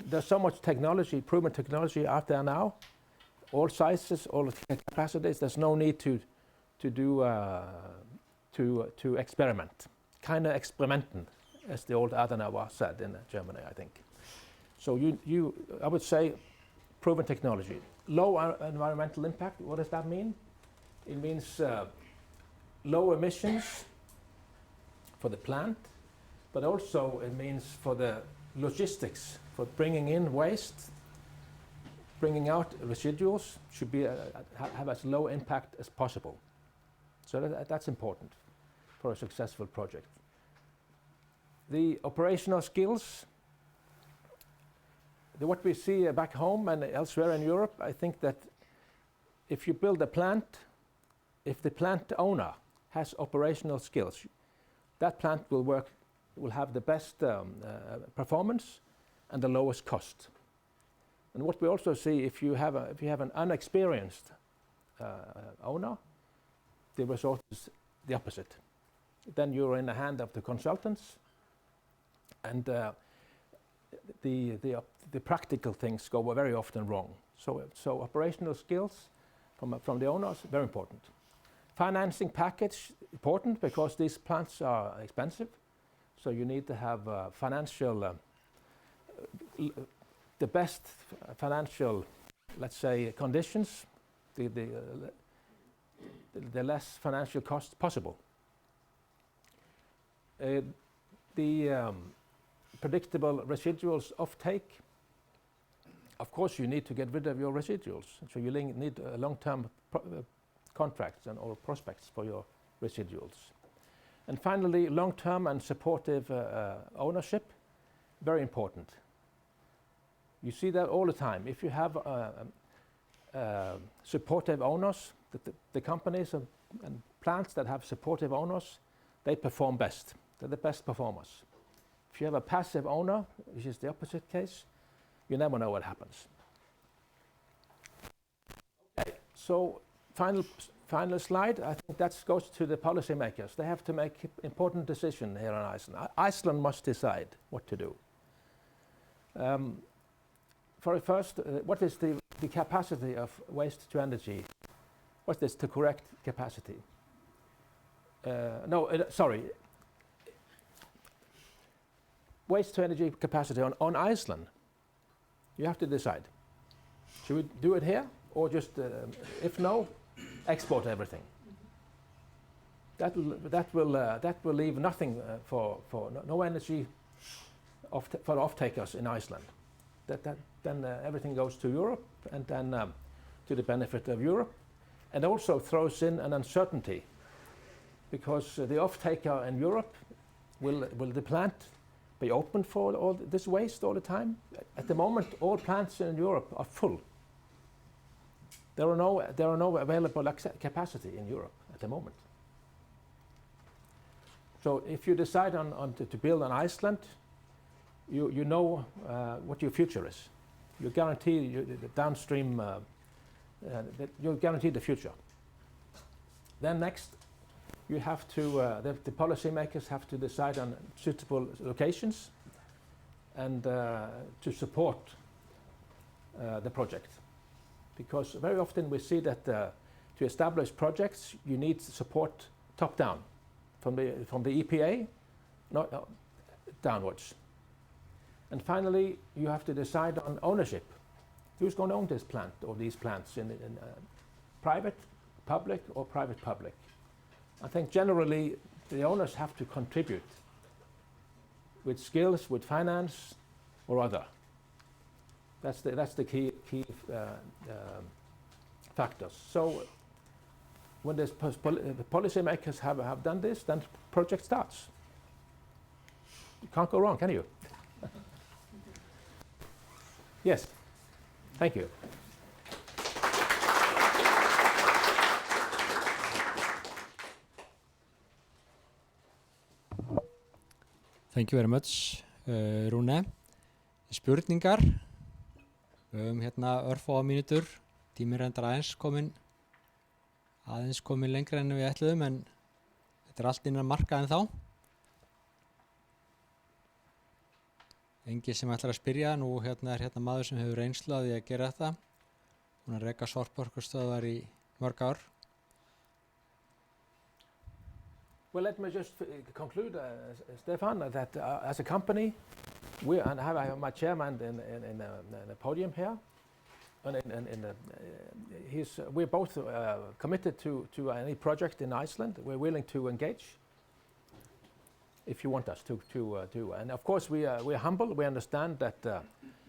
there's so much technology, proven technology out there now, all sizes, all capacities. There's no need to experiment. Kind of experimenten, as the old Adenauer said in Germany, I think. So I would say proven technology. Low environmental impact, what does that mean? It means low emissions for the plant, but also it means for the logistics, for bringing in waste, bringing out residuals, should be have as low impact as possible. So that's important for a successful project. The operational skills, what we see back home and elsewhere in Europe, I think that if you build a plant, if the plant owner has operational skills, that plant will have the best performance and the lowest cost. And what we also see, if you have an unexperienced owner, the result is the opposite. Then you're in the hand of the consultants, and the practical things go very often wrong. So operational skills from the owners, very important. Financing package, important because these plants are expensive. So you need to have financial, the best financial, let's say, conditions, the less financial cost possible. The predictable residuals offtake. Of course, you need to get rid of your residuals. So you need long-term contracts or prospects for your residuals. And finally, long-term and supportive ownership, very important. You see that all the time. If you have supportive owners, the companies and plants that have supportive owners, they perform best. They're the best performers. If you have a passive owner, which is the opposite case, you never know what happens. Okay, so final slide. I think that goes to the policymakers. They have to make important decisions here in Iceland. Iceland must decide what to do. First, what is the capacity of waste to energy? What is the correct capacity? Sorry. Waste to energy capacity on Iceland. You have to decide. Should we do it here or just, if no, export everything? That will leave nothing for no energy for off-takers in Iceland. Then everything goes to Europe and then to the benefit of Europe, and also throws in an uncertainty because the off-taker in Europe will the plant be open for all this waste all the time? At the moment, all plants in Europe are full. There are no available capacity in Europe at the moment. So if you decide to build on Iceland, you know what your future is. You guarantee the downstream. You guarantee the future. Then next, you have to. The policymakers have to decide on suitable locations and to support the project, because very often we see that to establish projects you need support top down from the EPA, not downwards. And finally, you have to decide on ownership. Who's going to own this plant or these plants in private, public, or private-public? I think generally the owners have to contribute with skills, with finance, or other. That's the key factors. So when the policymakers have done this, then the project starts. You can't go wrong, can you? Yes. Thank you. Thank you very much, Rúne. Spurningar. Við höfum hérna örfáa mínútur. Tíminn reyndar aðeins komin lengra en við ætluðum, en þetta allt innan marka en þá. Engin sem ætlar að spyrja, nú hérna hérna maður sem hefur reynslu af því að gera þetta. Hún að reka sorporkustöðvar í mörg ár. Well, let me just conclude, Stefan, that as a company, I have my chairman in the podium here, and we're both committed to any project in Iceland. We're willing to engage if you want us to do. And of course, we're humble. We understand that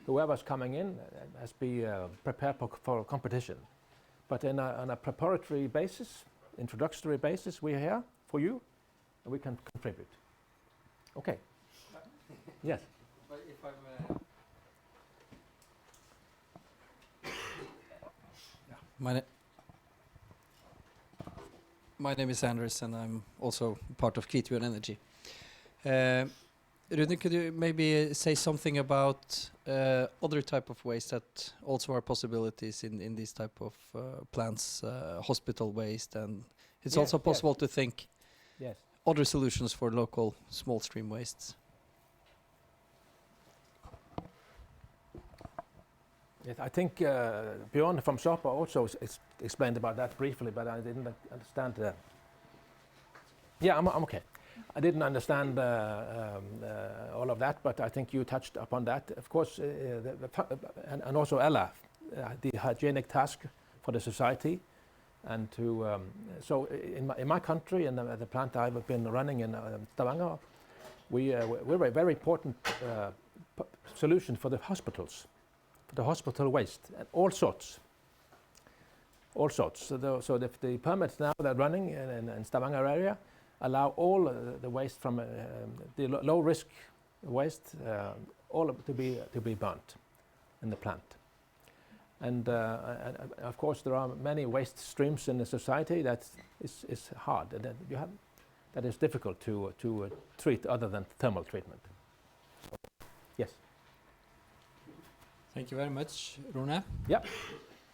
whoever's coming in has to be prepared for competition. But on a preparatory basis, introductory basis, we're here for you, and we can contribute. Okay. Yes. If I'm, My name is Anders, and I'm also part of Kitron Energy. Rune, could you maybe say something about other type of waste that also are possibilities in these type of plants, hospital waste, and it's also possible to think other solutions for local small stream wastes? Yes, I think Björn from Shopper also explained about that briefly, but I didn't understand. Yeah, I'm okay. I didn't understand all of that, but I think you touched upon that. Of course, and also Ella, the hygienic task for the society, and to so in my country and the plant I've been running in Stavanger, we're a very important solution for the hospitals. The hospital waste, and all sorts. So the permits now that are running in Stavanger area allow all the waste from the low risk waste, all of it to be burnt in the plant. And of course there are many waste streams in the society that is hard, and that is difficult to treat other than thermal treatment. Yes. Thank you very much, Rune. Yep.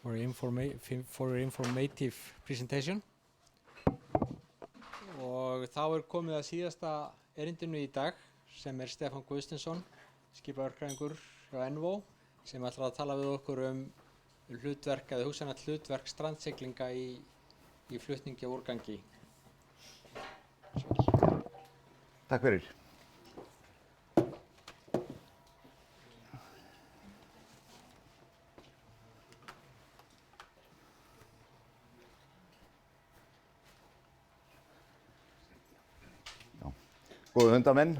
For your informative presentation. Og þá komið að síðasta erindinu í dag, sem Stefán Guðsteinsson, skipaverkfræðingur hjá Envo, sem ætlar að tala við okkur hlutverk eða hugsanlegt hlutverk strandsiglinga í flutningi og úrgangi. Takk fyrir. Góðu hundamenn,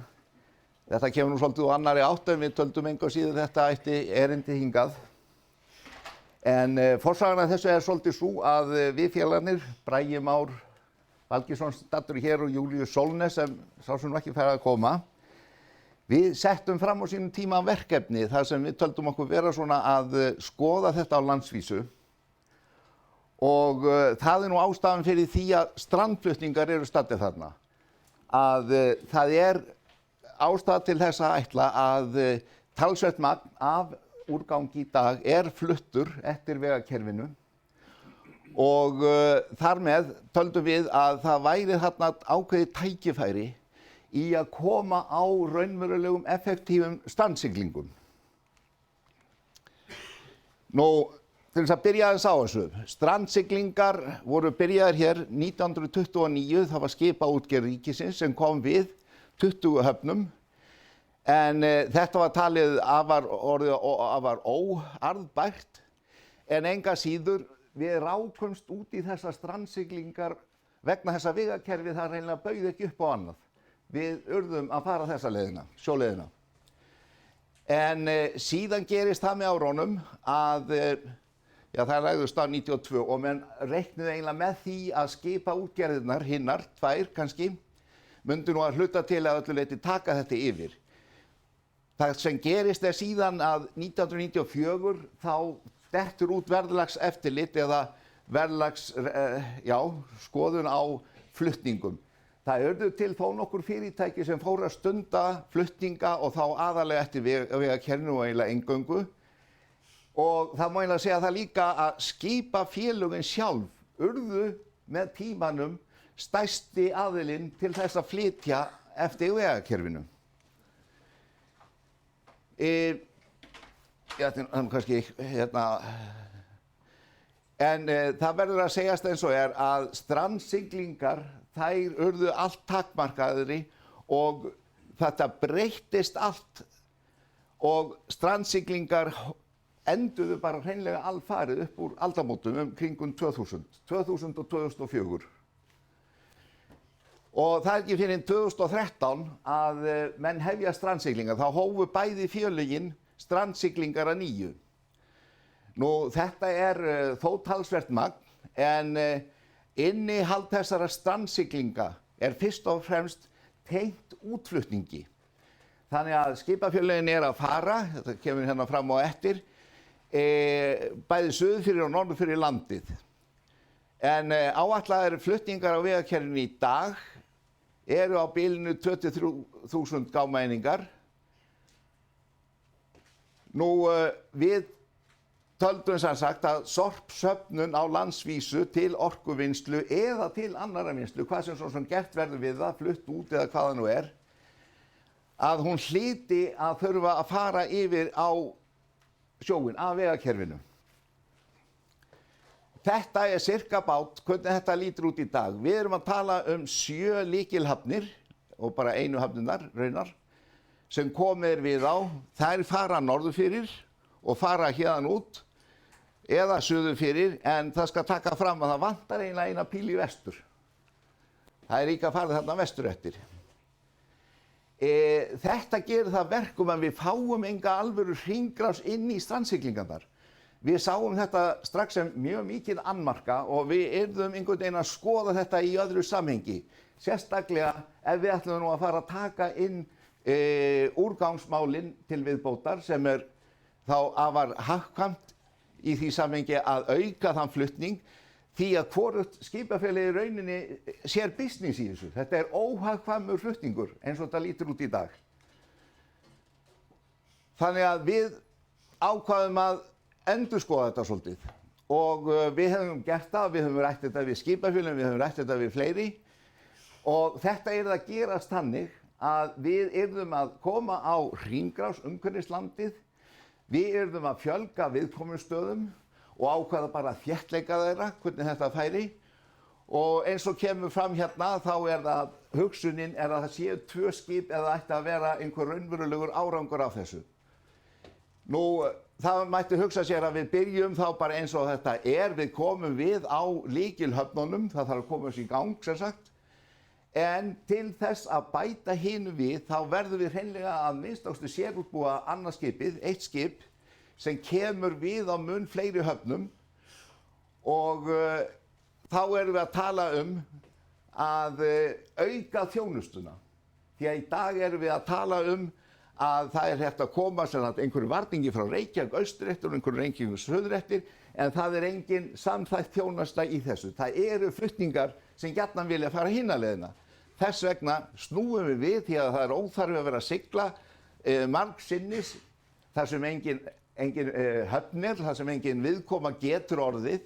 þetta kemur nú svolítið úr annarri átt en við töldum engu síður þetta ætti erindi hingað. En forsagan af þessu svolítið svo að við félagarnir, Bragi Már Valgeirsson stattur hér og Júlíus Sólnes sem sá sem ekki fær að koma, við settum fram á sínum tíma verkefni þar sem við töldum okkur vera svona að skoða þetta á landsvísu. Og það nú ástæðan fyrir því að strandflutningar eru staddir þarna. Að það ástæða til þess að ætla að talsvert magn af úrgangi í dag fluttur eftir vegakerfinu og þar með töldum við að það væri þarna ákveðið tækifæri í að koma á raunverulegum effektífum strandsiglingum. Nú, til þess að byrja aðeins á þessu. Strandsiglingar voru byrjaðar hér 1929, það var skipaútgerð ríkisins sem kom við 20 höfnum. En þetta var talið afar óarðbært, en enga síður við rákumst út í þessar strandsiglingar vegna þess að vegakerfið það reynilega bauð ekki upp á annað. Við urðum að fara þessa leiðina, sjóleiðina. En síðan gerist það með árunum að það ræðust á 92 og menn reiknuðu eiginlega með því að skipaútgerðirnar, hinnar, tvær kannski, myndu nú að hluta til að öllu leyti taka þetta yfir. Það sem gerist síðan að 1994 þá dettur út verðlagseftirlit eða skoðun á flutningum. Það urðu til þó nokkur fyrirtæki sem fóru að stunda flutninga og þá aðalega eftir vegakerfinu og eiginlega eingöngu. Og það má eiginlega segja það líka að skipafélögin sjálf urðu með tímanum stærsti aðilinn til þess að flytja eftir vegakerfinu. En það verður að segjast eins og að strandsiglingar, þær urðu allt takmarkaðri og þetta breyttist allt og strandsiglingar enduðu bara hreinlega alfarið upp úr aldamótum kringum 2000 og 2004. Og það ekki fyrir 2013 að menn hefja strandsiglingar, þá hófu bæði félögin strandsiglingar að nýju. Nú þetta þó talsvert magn, en innihald þessara strandsiglinga fyrst og fremst tengt útflutningi. Þannig að skipafélögin að fara, þetta kemur hérna fram á eftir, bæði suður fyrir og norður fyrir landið. En áætlaðir flutningar á vegakerfinu í dag eru á bilinu 23.000 gámaeiningar. Nú, við töldum sem sagt að sorpsöfnun á landsvísu til orkuvinnslu eða til annarra vinnslu, hvað sem svo gert verður við það, flutt út eða hvað það nú að hún hlyti að þurfa að fara yfir á sjóinn af vegakerfinu. Þetta sirka bát hvernig þetta lítur út í dag. Við erum að tala 7 lykilhafnir og bara einu hafninar, raunar, sem komið við á. Þær fara norður fyrir og fara héðan út eða suður fyrir, en það skal taka fram að það vantar eiginlega eina píl í vestur. Það líka farið þarna vestur eftir. Þetta gerir það verkum að við fáum enga alvöru hringrás inn í strandsiglingarnar. Við sáum þetta strax sem mjög mikið annmarka og við yrðum einhvern veginn að skoða þetta í öðru samhengi. Sérstaklega ef við ætlum nú að fara að taka inn úrgangsmálin til viðbótar sem þá afar hagkvæmt í því samhengi að auka þann flutning því að hvorugt skipafélagi í rauninni sér business í þessu. Þetta óhagkvæmur flutningur eins og þetta lítur út í dag. Þannig að við ákváðum að endurskoða þetta svolítið og við hefum gert það, við hefum rætt þetta við skipafélögum, við hefum rætt þetta við fleiri og þetta að gerast þannig að við yrðum að koma á hringrás umhverfis landið, við yrðum að fjölga viðkomustöðum og ákvaða bara þéttleika þeirra, hvernig þetta færi og eins og kemur fram hérna þá það hugsunin að það séu 2 skip eða ætti að vera einhver raunverulegur árangur af þessu. Nú, það mætti hugsa sér að við byrjum þá bara eins og þetta við komum við á lykilhöfnunum, það þarf að koma þessu í gang sem sagt, en til þess að bæta hinu við þá verðum við hreinlega að minnst sérútbúa annað skipið, 1 skip, sem kemur við á mun fleiri höfnum og þá erum við að tala að auka þjónustuna. Því að í dag erum við að tala að það hægt að koma einhverju varningi frá Reykjavík austur eftir og einhverju Reykjavík suður eftir, en það engin samþætt þjónusta í þessu. Það eru flutningar sem gjarnan vilja fara hina leiðina. Þess vegna snúum við því að það óþarfi að vera að sigla margsinnis þar sem engin höfnir, þar sem engin viðkoma getur orðið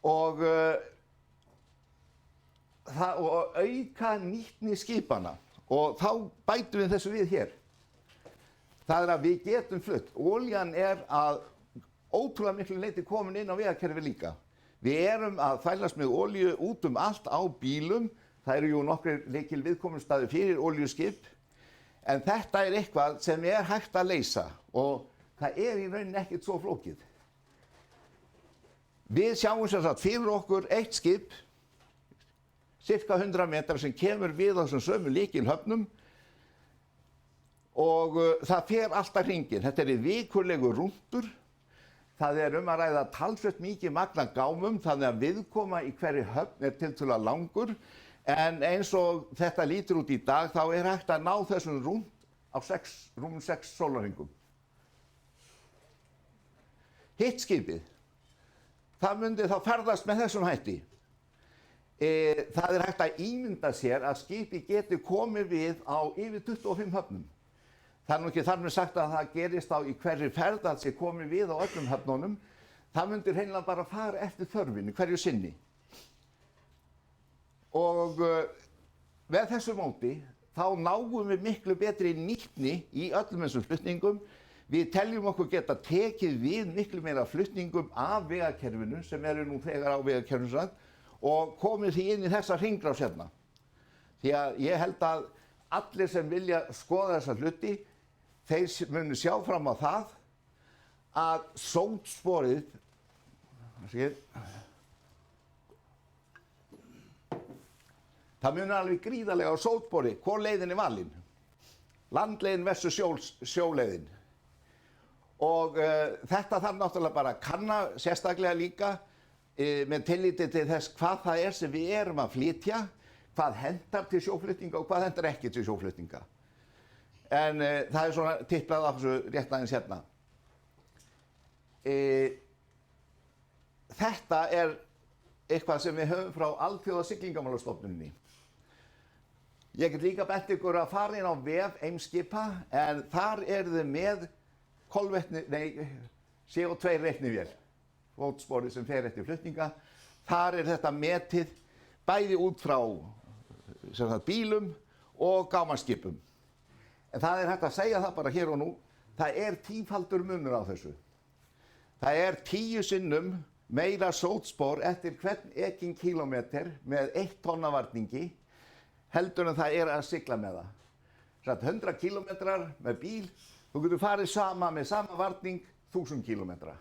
og auka nýtni skipana. Og þá bætum við þessu við hér. Það að við getum flutt. Olían að ótrúlega miklu leyti komin inn á vegakerfi líka. Við erum að þvælast með olíu út allt á bílum. Það eru jú nokkrir lykil viðkomustaðir fyrir olíuskip. En þetta eitthvað sem hægt að leysa og það í rauninni ekkert svo flókið. Við sjáum sem sagt fyrir okkur 1 skip cirka 100 metrar sem kemur við á þessum sömu lykilhöfnum og það fer alltaf hringinn. Þetta í vikulegu rúntur. Það að ræða talsvert mikið magn af gámum þannig að viðkoma í hverri höfn tiltölulega langur en eins og þetta lítur út í dag þá hægt að ná þessum rúnt á rúmum 6 sólarhringum. Hitt skipið, það myndi þá ferðast með þessum hætti. Það hægt að ímynda sér að skipi geti komið við á yfir 25 höfnum. Það nú ekki þar með sagt að það gerist á í hverri ferð að sé komið við á öllum höfnunum. Það myndi hreinlega bara fara eftir þörfinni hverju sinni. Og með þessu móti þá náum við miklu betri nýtni í öllum þessum flutningum. Við teljum okkur geta tekið við miklu meira flutningum af vegakerfinu sem nú þegar á vegakerfinu og komið því inn í þessa hringrás hérna. Því að ég held að allir sem vilja skoða þessa hluti, þeir munu sjá fram á það að sótsporið, það munu alveg gríðarlega á sótspori, hvor leiðin valin. Landleiðin versus sjóleiðin. Og þetta þarf náttúrulega bara að kanna sérstaklega líka með tilliti til þess hvað það sem við erum að flytja, hvað hentar til sjóflutninga og hvað hentar ekki til sjóflutninga. En það svona tiplað af þessu rétt aðeins hérna. þetta eitthvað sem við höfum frá Alþjóðasiglingamálastofnuninni. Ég get líka bent ykkur að fara inn á vef Eimskipa, en þar þið með CO2 reiknivél, fótsporið sem fer eftir flutninga. Þar þetta metið bæði út frá bílum og gámaskipum. En það hægt að segja það bara hér og nú, það tífaldur munur á þessu. Það 10 sinnum meira sótspor eftir hvern ekinn kílómeter með 1 tonna varningi heldur en það að sigla með það. 100 kílómetrar með bíl, þú getur farið með sama varning 1000 kílómetra.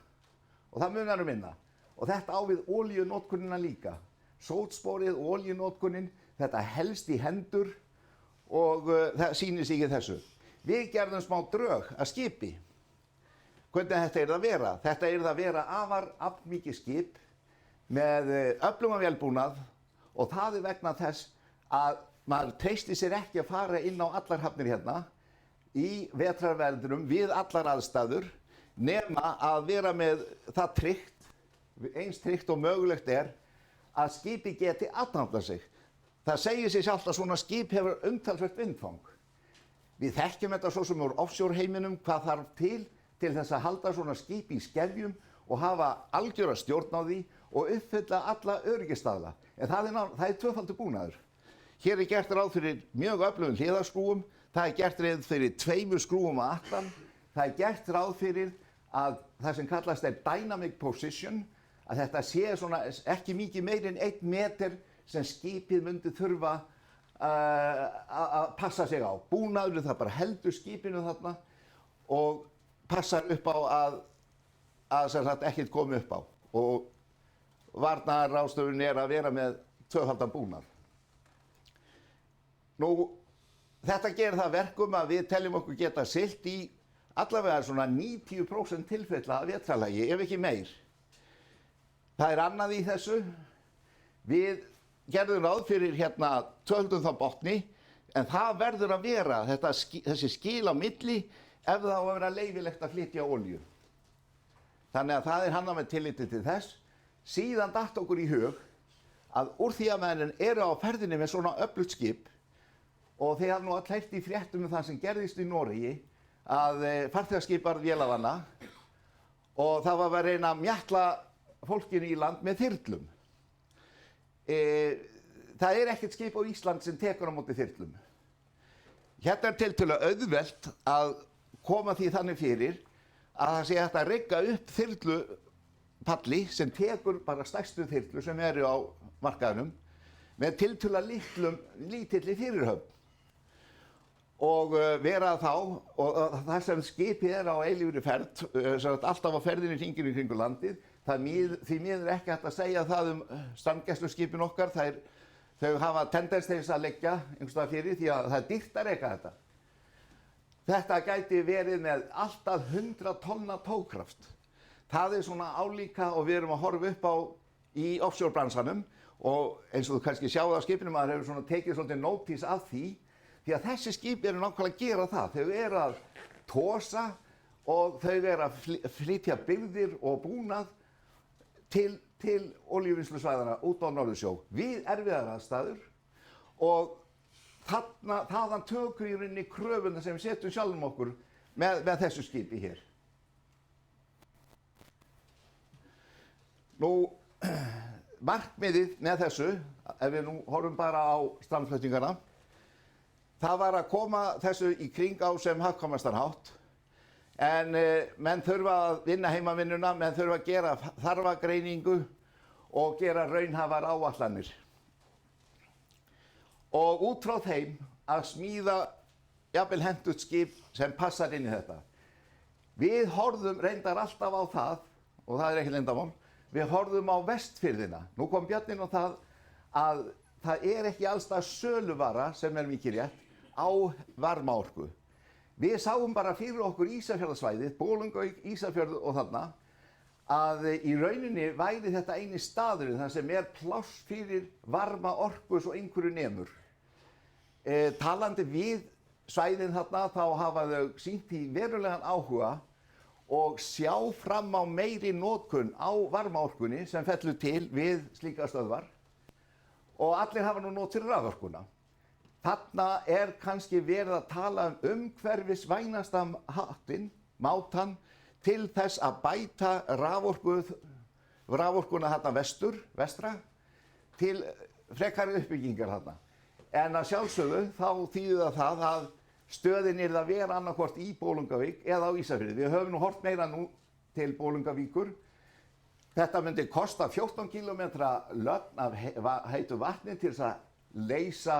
Og það munar minna. Og þetta á við olíunotkunina líka. Sótsporið, olíunotkunin, þetta helst í hendur og það sýnir sig í þessu. Við gerðum smá drög að skipi. Hvernig þetta að vera? Þetta að vera afar aflmikið skip með öflugan vélbúnað og það vegna þess að maður treysti sér ekki að fara inn á allar hafnir hérna í vetrarveðrum við allar aðstæður nema að vera með það tryggt, eins tryggt og mögulegt að skipi geti aðhandlað sig. Það segir sig sjálft að svona skip hefur umtalsvert vindfang. Við þekkjum þetta svo sem úr offshore heiminum hvað þarf til þess að halda svona skip í skefjum og hafa algjöra stjórn á því og uppfylla alla öryggisstaðla. En það tvöfaldur búnaður. Hér gert ráð fyrir mjög öflugum hliðarskrúfum, það gert ráð fyrir 2 skrúfum að aftan, það gert ráð fyrir að það sem kallast dynamic position, að þetta sé svona ekki mikið meir en 1 meter sem skipið myndi þurfa að passa sig á. Búnaður það bara heldur skipinu þarna og passar upp á að ekkert komi upp á. Og varnarráðstöfun að vera með tvöfaldan búnað. Nú, þetta gerir það verkum að við teljum okkur geta siglt í allavega svona 90% tilfella af vetrarlagi, ef ekki meir. Það annað í þessu. Við gerðum ráð fyrir hérna tvöföldum þá botni, en það verður að vera þessi skil á milli ef það á að vera leyfilegt að flytja olíu. Þannig að það hannað með tilliti til þess. Síðan datt okkur í hug að úr því að menn á ferðinni með svona öflugt skip og þeir hafa nú all heyrt í fréttum það sem gerðist í Noregi að farþegaskip var vélavanna og það var að reyna að mjatla fólkinu í land með þyrlum. Það ekkert skip á Ísland sem tekur á móti þyrlum. Hérna tiltölulega auðvelt að koma því þannig fyrir að það sé hægt að rigga upp þyrlupalli sem tekur bara stærstu þyrlu sem á markaðnum með tiltölulega lítilli fyrirhöfn. Og vera þá, og það sem skipið á eilífri ferð, alltaf á ferðinni hringinn í kringu landið, því miður ekki hægt að segja það strandgæsluskipin okkar, þau hafa tendens til þess að leggja einhvers staðar fyrir því að það dýrt að reka þetta. Þetta gæti verið með alltaf 100 tonna tógkraft. Það svona álíka og við erum að horfa upp á í offshore bransanum og eins og þú kannski sjáðu á skipinu, maður hefur svona tekið svolítið nótís af því að þessi skip nákvæmlega að gera það. Þau að tosa og þau að flytja birgðir og búnað til olíuvinnslusvæðanna út á Norðursjó við erfiðar aðstæður og þaðan tökum í rauninni kröfuna sem við setjum sjálfum okkur með þessu skipi hér. Nú, markmiðið með þessu, ef við nú horfum bara á strandflutningana, það var að koma þessu í kring á sem hagkvæmastan hátt, en menn þurfa að vinna heimavinnuna, menn þurfa að gera þarfagreiningu og gera raunhæfar áætlanir. Og út frá þeim að smíða jafnvel hentugt skip sem passar inn í þetta. Við horfðum reyndar alltaf á það, og það ekki leyndarmál, við horfðum á Vestfirðina. Nú kom Björnin á það að það ekki allstað söluvara sem mikið rétt á varmaorku. Við sáum bara fyrir okkur Ísafjarðarsvæðið, Bolungavík, Ísafjörð og þarna, að í rauninni væri þetta eini staðurinn þar sem pláss fyrir varma orku svo einhverju nemur. Talandi við svæðin þarna þá hafa þau sýnt í verulegan áhuga og sjá fram á meiri notkun á varmaorkunni sem fellur til við slíkar stöðvar og allir hafa nú nót fyrir raforkuna. Þarna kannski verið að tala umhverfisvænasta háttinn, mátann, til þess að bæta raforkuna þarna vestra, til frekari uppbyggingar þarna. En að sjálfsögðu þá þýðir það að stöðin yrði að vera annarkvort í Bolungarvík eða á Ísafirði. Við höfum nú horft meira nú til Bolungarvíkur. Þetta myndi kosta 14 km lögn af heitu vatni til þess að leysa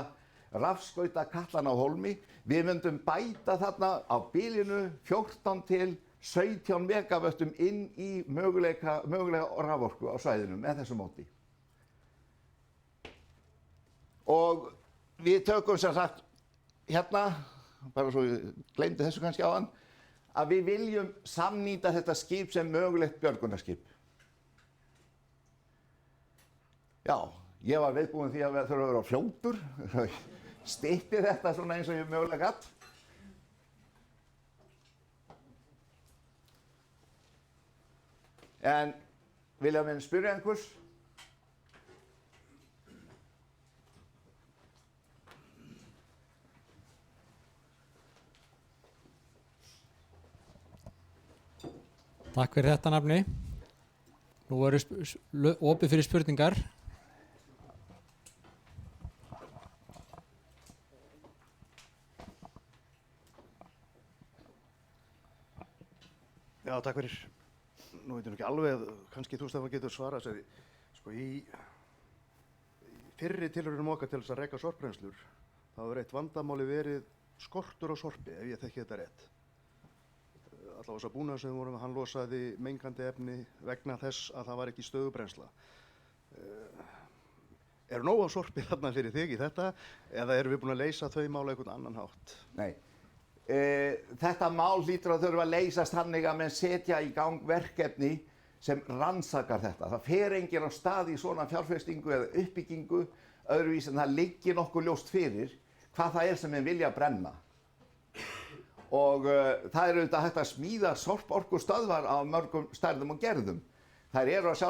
rafskautakatlan á hólmi. Við myndum bæta þarna á bilinu 14 til 17 megavöttum inn í mögulega raforku á svæðinu með þessu móti. Og við tökum sem sagt hérna, bara svo ég gleymdi þessu kannski áðan, að við viljum samnýta þetta skip sem mögulegt björgunarskip. Já, ég var viðbúinn því að við þurfum að vera á fljótur, stytti þetta svona eins og ég mögulega gat. En vilja menn spyrja einhvers? Takk fyrir þetta nafni. Nú verður opið fyrir spurningar. Já, takk fyrir. Nú veitum við ekki alveg, kannski þú Stefán getur svarað sér. Sko í fyrri tilraunum okkar til þess að reka sorpbrennslur, þá hefur eitt vandamáli verið skortur á sorpi, ef ég þekki þetta rétt. Allavega þess að búnaður sem við vorum, hann losaði mengandi efni vegna þess að það var ekki stöðubrennsla. Er nóg á sorpi þarna fyrir þig í þetta, eða erum við búin að leysa þau mál á einhvern annan hátt? Nei. Þetta mál hlýtur að þurfa að leysast þannig að menn setja í gang verkefni sem rannsakar þetta. Það fer enginn á stað í svona fjárfestingu eða uppbyggingu öðruvísi en það liggi nokkuð ljóst fyrir hvað það sem menn vilja brenna. Og það auðvitað hægt að smíða sorporkustöðvar á mörgum stærðum og gerðum. Þær eru að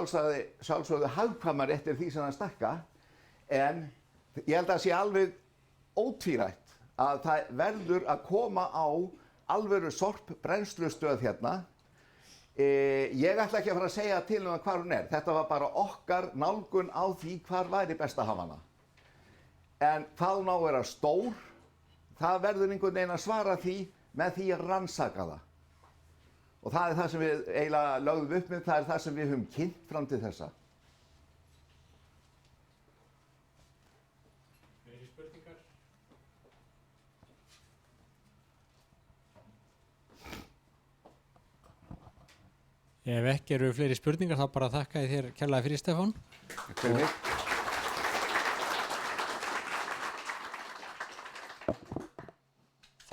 sjálfsögðu hagkvæmar eftir því sem það stækka, en ég held að það sé alveg ótvírætt að það verður að koma á alvöru sorpbrennslustöð hérna. Ég ætla ekki að fara að segja til hvar hún er. Þetta var bara okkar nálgun á því hvar væri best að hafa hana. En hvað hún á að vera stór, það verður einhvern veginn að svara því með því að rannsaka það. Og það er það sem við eiginlega lögðum upp með, það er það sem við höfum kynnt fram til þessa. Fleiri spurningar? Ef ekki eru fleiri spurningar, þá bara þakka ég þér kærlega fyrir, Stefán. Takk fyrir mig.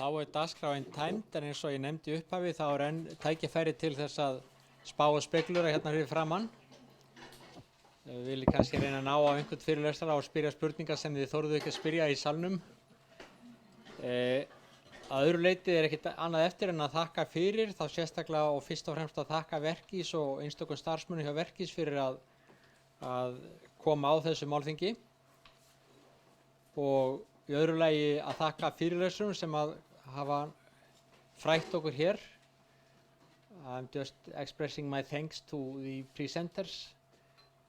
Þá er dagskráin tæmd, en eins og ég nefndi í upphafi, þá er enn tækifæri til þess að spá og spekulera hérna fyrir framann. Við viljum kannski reyna að ná á einhvern fyrirlesara og spyrja spurningar sem þið þorðu ekki að spyrja í salnum. Að öðru leyti er ekkert annað eftir en að þakka fyrir, þá sérstaklega og fyrst og fremst að þakka Verkís og einstökum starfsmönnum hjá Verkís fyrir að koma á þessu málþingi. Og í öðru lagi að þakka fyrirlesurum sem að hafa frætt okkur hér. I'm just expressing my thanks to the presenters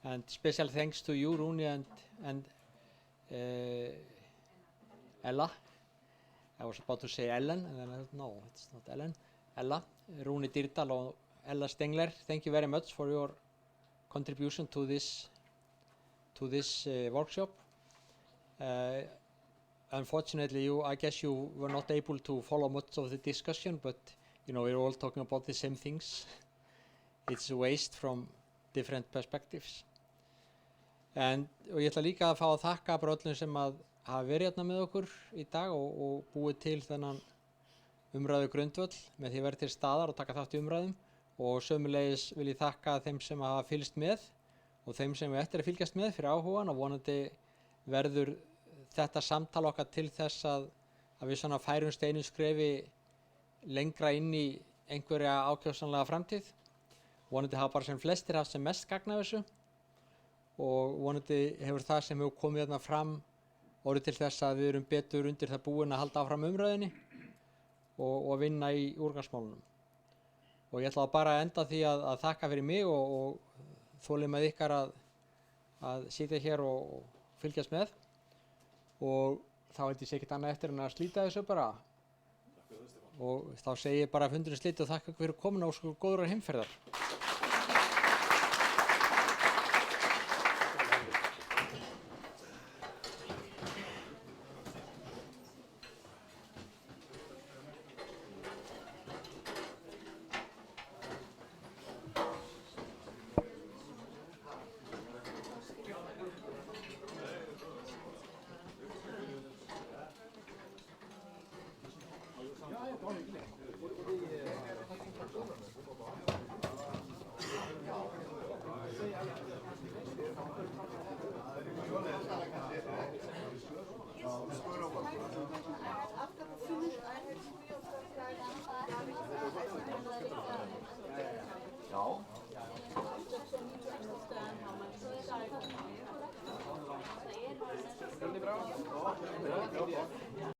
and special thanks to you, Rúni and Ella. I was about to say Ellen, and then I thought, no, it's not Ellen. Ella, Rúni Dýrdal og Ella Stengler, thank you very much for your contribution to this workshop. Unfortunately, I guess you were not able to follow much of the discussion, but we're all talking about the same things. It's waste from different perspectives. Og ég ætla líka að fá að þakka bara öllum sem að hafa verið hérna með okkur í dag og búið til þennan umræðu grundvöll með því að vera til staðar og taka þátt í umræðum, og sömulegis vil ég þakka þeim sem hafa fylgst með og þeim sem eftir að fylgjast með fyrir áhugan, og vonandi verður þetta samtal okkar til þess að við svona færumst einu skrefi lengra inn í einhverja ákjósanlega framtíð. Vonandi hafa bara sem flestir haft sem mest gagn af þessu og vonandi hefur það sem hefur komið þarna fram orðið til þess að við erum betur undir það búin að halda áfram umræðinni og vinna í úrgangsmálunum. Og ég ætla bara að enda því að þakka fyrir mig og þolinmæði ykkar að sitja hér og fylgjast með og þá held ég sé ekkert annað eftir en að slíta þessu bara. Og þá segi ég bara fundurinn slítið og þakka ykkur fyrir komuna og sko góðrar heimferðar.